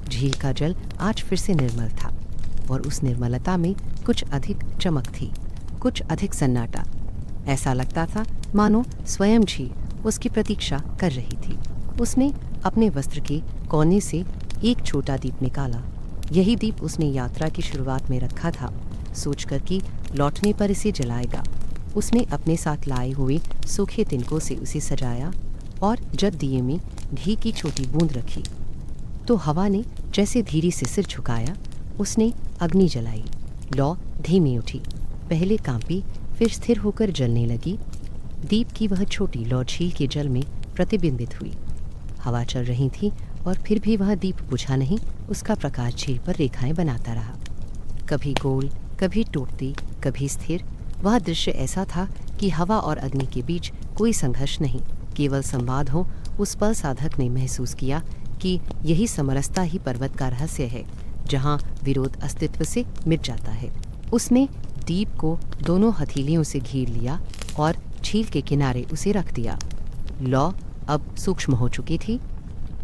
झील का जल आज फिर से निर्मल था और उस निर्मलता में कुछ अधिक चमक थी, कुछ अधिक सन्नाटा। ऐसा लगता था मानो स्वयं झील उसकी प्रतीक्षा कर रही थी। उसने अपने वस्त्र के कोने से एक छोटा दीप निकाला। यही दीप उसने यात्रा की शुरुआत में रखा था, सोचकर कि लौटने पर इसे जलाएगा। उसने अपने साथ लाए हुए सूखे तिनकों से उसे सजाया और जब दिए में घी की छोटी बूंद रखी तो हवा ने जैसे धीरे से सिर झुकाया, उसने अग्नि जलाई। लौ धीमी उठी, पहले कांपी, फिर स्थिर होकर जलने लगी। दीप की वह छोटी लौ झील के जल में प्रतिबिंबित हुई। हवा चल रही थी और फिर भी वह दीप बुझा नहीं। उसका प्रकाश झील पर रेखाएं बनाता रहा, कभी गोल, कभी टूटती, कभी स्थिर। वह दृश्य ऐसा था कि हवा और अग्नि के बीच कोई संघर्ष नहीं, केवल संवाद हो। उस पल साधक ने महसूस किया कि यही समरसता ही पर्वत का रहस्य है, जहाँ विरोध अस्तित्व से मिट जाता है। उसने दीप को दोनों हथेलियों से घेर लिया और झील के किनारे उसे रख दिया। लौ अब सूक्ष्म हो चुकी थी,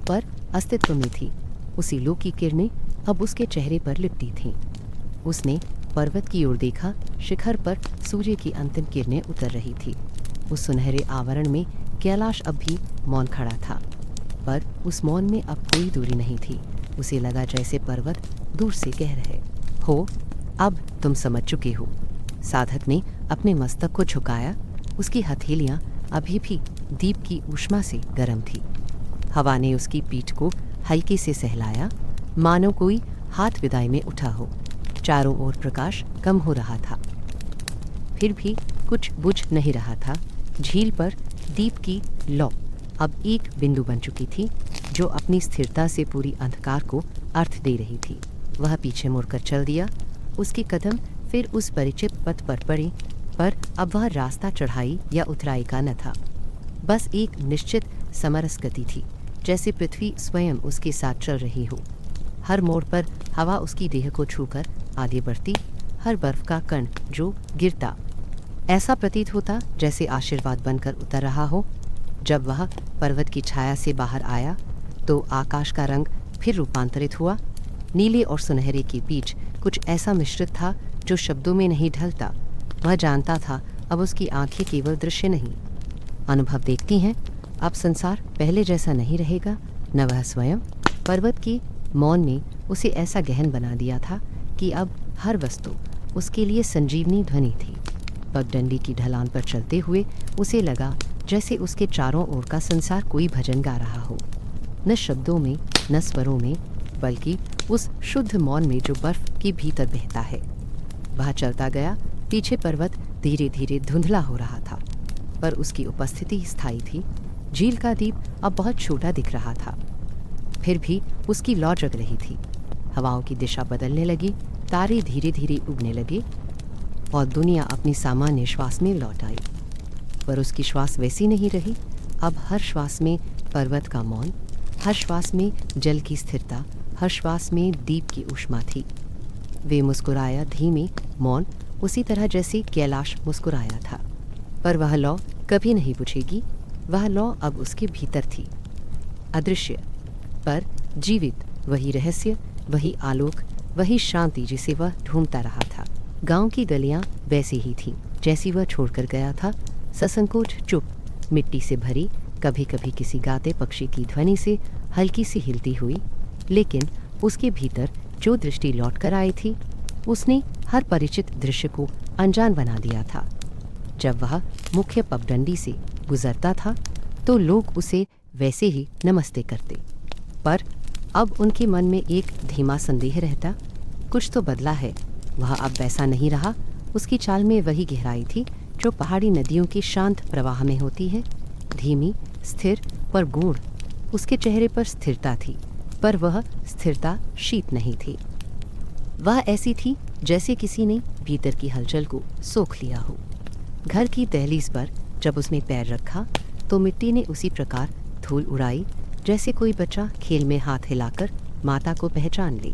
पर अस्तित्व में थी। उसी लौ की किरणें अब उसके चेहरे पर लिपटी थीं। उसने पर्वत की ओर देखा। शिखर पर सूर्य की अंतिम किरणें उतर रही थी। उस सुनहरे आवरण में कैलाश अब भी मौन खड़ा था, पर उस मौन में अब कोई दूरी नहीं थी। उसे लगा जैसे पर्वत दूर से कह रहे हो, अब तुम समझ चुके हो। साधक ने अपने मस्तक को झुकाया। उसकी हथेलियां अभी भी दीप की ऊष्मा से गर्म थी। हवा ने उसकी पीठ को हल्के से सहलाया, मानो कोई हाथ विदाई में उठा हो। चारों ओर प्रकाश कम हो रहा था, फिर भी कुछ बुझ नहीं रहा था। झील पर दीप की लौ अब एक बिंदु बन चुकी थी, जो अपनी स्थिरता से पूरी अंधकार को अर्थ दे रही थी। वह पीछे मुड़कर चल दिया। उसके कदम फिर उस परिचित पथ पर पड़े, पर अब वह रास्ता चढ़ाई या उतराई का न था, बस एक निश्चित समरस गति थी, जैसे पृथ्वी स्वयं उसके साथ चल रही हो। हर मोड़ पर हवा उसकी देह को छूकर आगे बढ़ती, हर बर्फ का कण जो गिरता ऐसा प्रतीत होता जैसे आशीर्वाद बनकर उतर रहा हो। जब वह पर्वत की छाया से बाहर आया तो आकाश का रंग फिर रूपांतरित हुआ। नीले और सुनहरे के बीच कुछ ऐसा मिश्रित था जो शब्दों में नहीं ढलता। वह जानता था अब उसकी आंखें केवल दृश्य नहीं, अनुभव देखती हैं। अब संसार पहले जैसा नहीं रहेगा, न वह स्वयं। पर्वत की मौन ने उसे ऐसा गहन बना दिया था कि अब हर वस्तु उसके लिए संजीवनी ध्वनि थी। पगडंडी की ढलान पर चलते हुए उसे लगा जैसे उसके चारों ओर का संसार कोई भजन गा रहा हो, न शब्दों में, न स्वरों में, बल्कि उस शुद्ध मौन में जो बर्फ के भीतर बहता है। वह चलता गया। पीछे पर्वत धीरे धीरे धुंधला हो रहा था, पर उसकी उपस्थिति स्थायी थी। झील का दीप अब बहुत छोटा दिख रहा था, फिर भी उसकी लौ जग रही थी। हवाओं की दिशा बदलने लगी, तारे धीरे धीरे उगने लगे और दुनिया अपनी सामान्य श्वास में लौट आई। पर उसकी श्वास वैसी नहीं रही। अब हर श्वास में पर्वत का मौन, हर श्वास में जल की स्थिरता, हर श्वास में दीप की ऊष्मा थी। वे मुस्कुराया, धीमे, मौन, उसी तरह जैसे कैलाश मुस्कुराया था। पर वह लौ कभी नहीं बुझेगी। वह लौ अब उसके भीतर थी, अदृश्य पर जीवित। वही रहस्य, वही आलोक, वही शांति जिसे वह ढूंढता रहा था। गांव की गलियां वैसी ही थीं जैसी वह छोड़कर गया था, ससंकोच, चुप, मिट्टी से भरी, कभी कभी किसी गाते पक्षी की ध्वनि से हल्की सी हिलती हुई। लेकिन उसके भीतर जो दृष्टि लौट कर आई थी, उसने हर परिचित दृश्य को अनजान बना दिया था। जब वह मुख्य पगडंडी से गुजरता था तो लोग उसे वैसे ही नमस्ते करते, पर अब उनके मन में एक धीमा संदेह रहता, कुछ तो बदला है। वह अब वैसा नहीं रहा। उसकी चाल में वही गहराई थी जो पहाड़ी नदियों के शांत प्रवाह में होती है, धीमी, स्थिर पर गूढ़। उसके चेहरे पर स्थिरता थी, पर वह स्थिरता शीत नहीं थी। वह ऐसी थी जैसे किसी ने भीतर की हलचल को सोख लिया हो। घर की दहलीज पर जब उसने पैर रखा तो मिट्टी ने उसी प्रकार धूल उड़ाई जैसे कोई बच्चा खेल में हाथ हिलाकर माता को पहचान ले।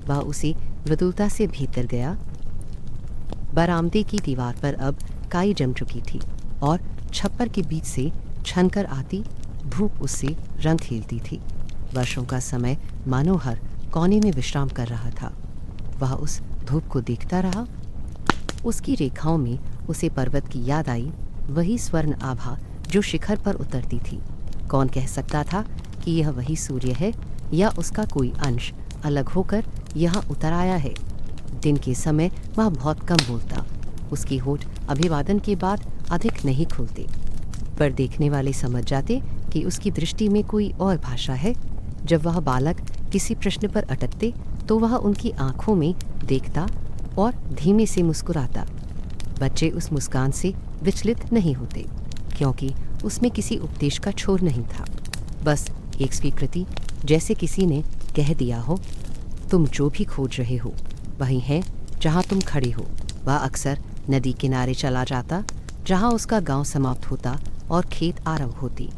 वह उसी मृदुलता से भीतर गया। बरामदे की दीवार पर अब काई जम चुकी थी और छप्पर के बीच से छनकर आती धूप उससे रंग खेलती थी। वर्षों का समय मानो हर कोने में विश्राम कर रहा था। वह उस धूप को देखता रहा। उसकी रेखाओं में उसे पर्वत की याद आई, वही स्वर्ण आभा जो शिखर पर उतरती थी। कौन कह सकता था कि यह वही सूर्य है या उसका कोई अंश अलग होकर यहाँ उतर आया है। दिन के समय वह बहुत कम बोलता, उसकी होठ अभिवादन के बाद अधिक नहीं खुलते, पर देखने वाले समझ जाते कि उसकी दृष्टि में कोई और भाषा है। जब वह बालक किसी प्रश्न पर अटकते तो वह उनकी आंखों में देखता और धीमे से मुस्कुराता। बच्चे उस मुस्कान से विचलित नहीं होते, क्योंकि उसमें किसी उपदेश का छोर नहीं था, बस एक स्वीकृति, जैसे किसी ने कह दिया हो, तुम जो भी खोज रहे हो वही है जहाँ तुम खड़े हो। वह अक्सर नदी किनारे चला जाता, जहाँ उसका गांव समाप्त होता और खेत आरंभ होती।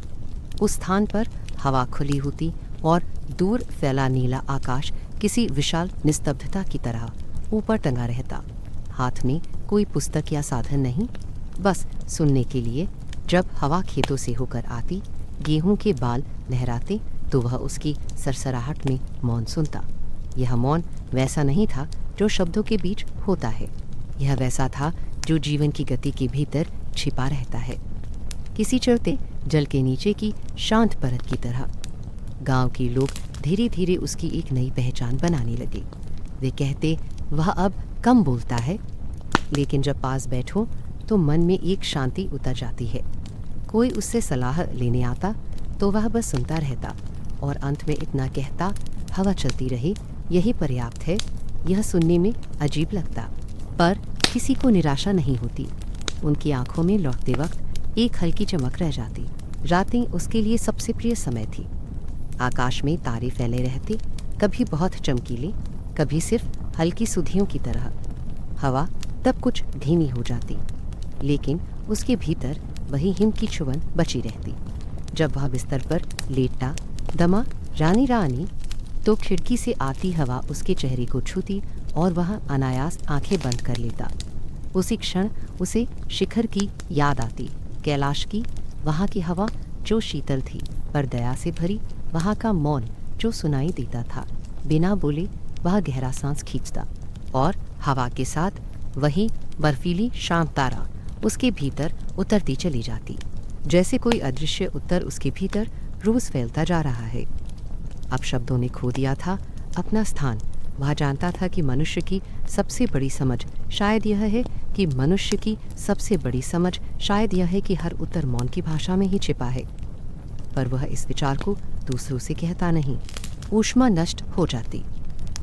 उस स्थान पर हवा खुली होती और दूर फैला नीला आकाश किसी विशाल निस्तब्धता की तरह ऊपर टंगा रहता। हाथ में कोई पुस्तक या साधन नहीं, बस सुनने के लिए। जब हवा खेतों से होकर आती, गेहूं के बाल लहराते, तो वह उसकी सरसराहट में मौन सुनता। यह मौन वैसा नहीं था जो शब्दों के बीच होता है, यह वैसा था जो जीवन की गति के भीतर छिपा रहता है, किसी चलते जल के नीचे की शांत परत की तरह। गांव के लोग धीरे धीरे उसकी एक नई पहचान बनाने लगे। वे कहते, वह अब कम बोलता है, लेकिन जब पास बैठो तो मन में एक शांति उतर जाती है। कोई उससे सलाह लेने आता तो वह बस सुनता रहता और अंत में इतना कहता, हवा चलती रहे, यही पर्याप्त है। यह सुनने में अजीब लगता, पर किसी को निराशा नहीं होती। उनकी आंखों में लौटते वक्त एक हल्की चमक रह जाती। रातें उसके लिए सबसे प्रिय समय थी। आकाश में तारे फैले रहते, कभी बहुत चमकीले, कभी सिर्फ हल्की सुधियों की तरह। हवा तब कुछ धीमी हो जाती, लेकिन उसके भीतर वही हिम की चुभन बची रहती। जब वह बिस्तर पर लेटता, दमा रानी रानी, तो खिड़की से आती हवा उसके चेहरे को छूती और वह अनायास आंखें बंद कर लेता। उसी क्षण उसे शिखर की याद आती, कैलाश की, वहाँ की हवा जो शीतल थी पर दया से भरी, वहाँ का मौन जो सुनाई देता था। बिना बोले वह गहरा सांस खींचता और हवा के साथ वही बर्फीली शाम तारा उसके भीतर उतरती चली जाती, जैसे कोई अदृश्य उत्तर उसके भीतर रोज फैलता जा रहा है। अब शब्दों ने खो दिया था अपना स्थान। वह जानता था कि मनुष्य की सबसे बड़ी समझ शायद यह है कि हर उत्तर मौन की भाषा में ही छिपा है। पर वह इस विचार को दूसरों से कहता नहीं। ऊष्मा नष्ट हो जाती।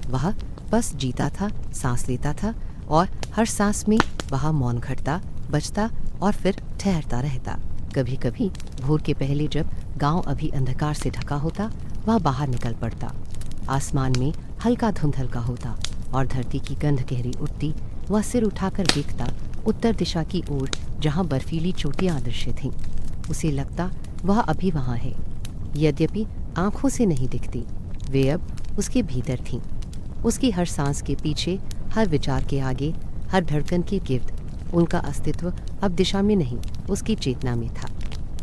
वह बस जीता था, सांस लेता था और हर सांस में वह मौन घटता, बचता और फिर ठहरता रहता। कभी कभी भोर के पहले जब गांव अभी अंधकार से ढका होता, वह बाहर निकल पड़ता। आसमान में हल्का धुंधल का होता और धरती की गंध गहरी उठती। वह सिर उठाकर देखता उत्तर दिशा की ओर, जहाँ बर्फीली चोटियां अदृश्य थीं। उसे लगता वह अभी वहाँ है, यद्यपि आंखों से नहीं दिखती। वे अब उसके भीतर थीं। उसकी हर सांस के पीछे, हर विचार के आगे, हर धड़कन के गिर्द उनका अस्तित्व अब दिशा में नहीं, उसकी चेतना में था।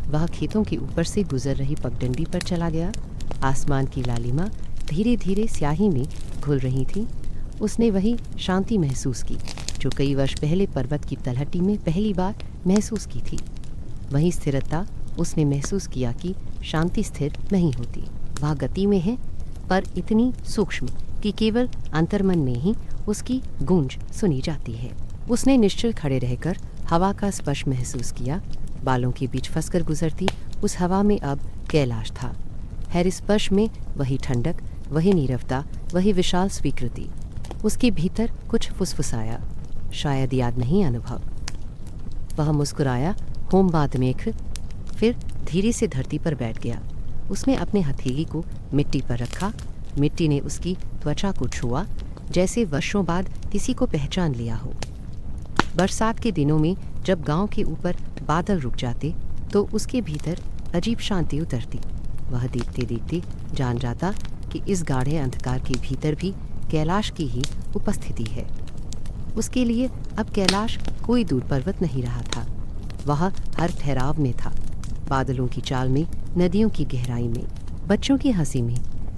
वह खेतों के ऊपर से गुजर रही पगडंडी पर चला गया। आसमान की लालिमा धीरे धीरे स्याही में घुल रही थी। उसने वही शांति महसूस की जो कई वर्ष पहले पर्वत की तलहटी में पहली बार महसूस की थी। वही स्थिरता उसने महसूस किया कि शांति स्थिर नहीं होती, वह गति में है, पर इतनी सूक्ष्म कि केवल अंतर्मन में ही उसकी गूंज सुनी जाती है। उसने निश्चल खड़े रहकर हवा का स्पर्श महसूस किया। बालों के बीच फंसकर गुजरती उस हवा में अब कैलाश था। हर स्पर्श में वही ठंडक, वही नीरवता, वही विशाल स्वीकृति। उसके भीतर कुछ फुसफुसाया, शायद याद नहीं अनुभव। वह मुस्कुराया, होमबाद मेघ, फिर धीरे से धरती पर बैठ गया। उसने अपने हथेली को मिट्टी पर रखा। मिट्टी ने उसकी त्वचा को छुआ, जैसे वर्षों बाद किसी को पहचान लिया हो। बरसात के दिनों में जब गांव के ऊपर बादल रुक जाते तो उसके भीतर अजीब शांति उतरती। वह देखते देखते जान जाता कि इस गाढ़े अंधकार के भीतर भी कैलाश की ही उपस्थिति है। उसके लिए अब कैलाश कोई दूर पर्वत नहीं रहा था, वह हर ठहराव में था। बादलों की चाल में, नदियों की गहराई में, बच्चों की हंसी में।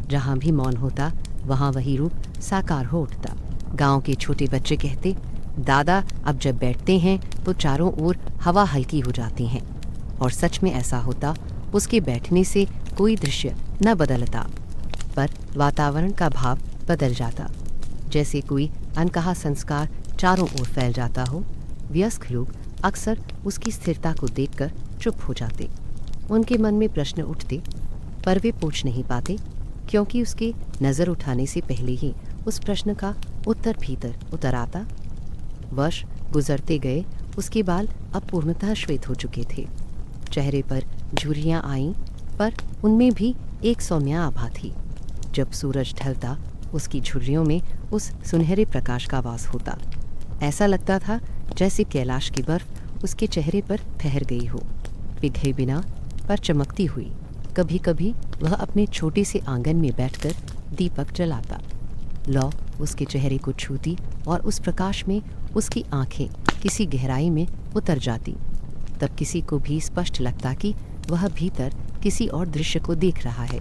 जहाँ भी मौन होता वहाँ वही रूप साकार हो उठता। गांव के छोटे बच्चे कहते, दादा अब जब बैठते हैं तो चारों ओर हवा हल्की हो जाती है। और सच में ऐसा होता। उसके बैठने से कोई दृश्य न बदलता, पर वातावरण का भाव बदल जाता, जैसे कोई अनकहा संस्कार चारों ओर फैल जाता हो। वयस्क लोग अक्सर उसकी स्थिरता को देखकर चुप हो जाते। उनके मन में प्रश्न उठते, पर वे पूछ नहीं पाते, क्योंकि उसके नज़र उठाने से पहले ही उस प्रश्न का उत्तर भीतर उतर आता। वर्ष गुजरते गए, उसके बाल अब पूर्णतः श्वेत हो चुके थे। चेहरे पर झुर्रियाँ आईं, पर उनमें भी एक सौम्य आभा थी। जब सूरज ढलता, उसकी झुर्रियों में उस सुनहरे प्रकाश का वास होता। ऐसा लगता था जैसे कैलाश की बर्फ उसके चेहरे पर ठहर गई हो, पिघले बिना पर चमकती हुई। कभी कभी वह अपने छोटे से आंगन में बैठकर दीपक जलाता। लौ उसके चेहरे को छूती और उस प्रकाश में उसकी आंखें किसी गहराई में उतर जाती। तब किसी को भी स्पष्ट लगता कि वह भीतर किसी और दृश्य को देख रहा है।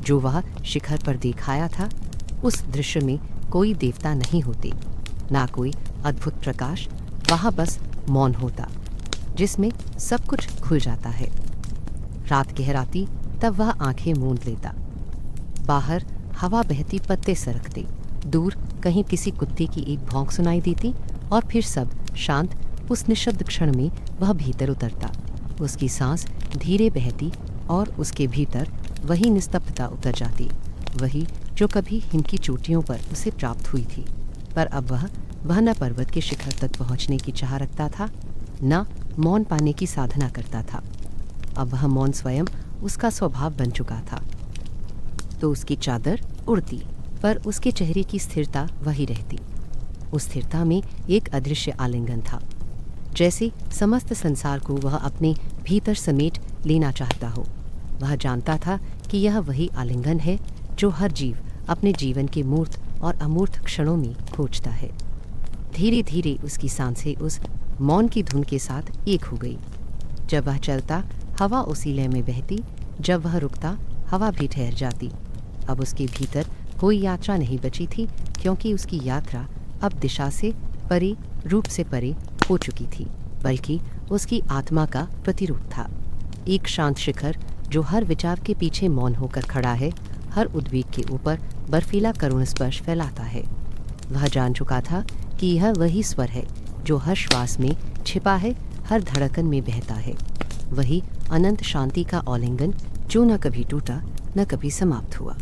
जो वह शिखर पर दिखाया था, उस दृश्य में कोई देवता नहीं होते, ना कोई अद्भुत प्रकाश, वहाँ बस मौन होता, जिसमें सब कुछ खुल जाता है। रात गहराती, तब वह आंखें मूंद लेता। बाहर हवा बहती पत्ते सरकते, दूर कहीं किसी कुत्ते की एक भौंक सुनाई देती, और फिर सब शांत। उस निशब्द क्षण में वह भीतर उतरता। उसकी सांस धीरे बहती और उसके भीतर वही निस्तब्धता उतर जाती, वही जो कभी हिम की चोटियों पर उसे प्राप्त हुई थी। पर अब वह न पर्वत के शिखर तक पहुंचने की चाह रखता था, न मौन पाने की साधना करता था। अब वह मौन स्वयं उसका स्वभाव बन चुका था। तो उसकी चादर उड़ती, पर उसके चेहरे की स्थिरता वही रहती। उस स्थिरता में एक अदृश्य आलिंगन था, जैसे समस्त संसार को वह अपने भीतर समेट लेना चाहता हो। वह जानता था कि यह वही आलिंगन है जो हर जीव अपने जीवन के मूर्त और अमूर्त क्षणों में खोजता है। धीरे धीरे उसकी सांसें उस मौन की धुन के साथ एक हो गई। जब वह चलता, हवा उसी लय में बहती, जब वह रुकता, हवा भी ठहर जाती। अब उसके भीतर कोई यात्रा नहीं बची थी, क्योंकि उसकी यात्रा अब दिशा से परे, रूप से परे हो चुकी थी, बल्कि उसकी आत्मा का प्रतिरूप था। एक शांत शिखर जो हर विचार के पीछे मौन होकर खड़ा है, हर उद्वेग के ऊपर बर्फीला करुण स्पर्श फैलाता है। वह जान चुका था कि यह वही स्वर है जो हर श्वास में छिपा है, हर धड़कन में बहता है। वही अनंत शांति का आलिंगन जो न कभी टूटा, न कभी समाप्त हुआ।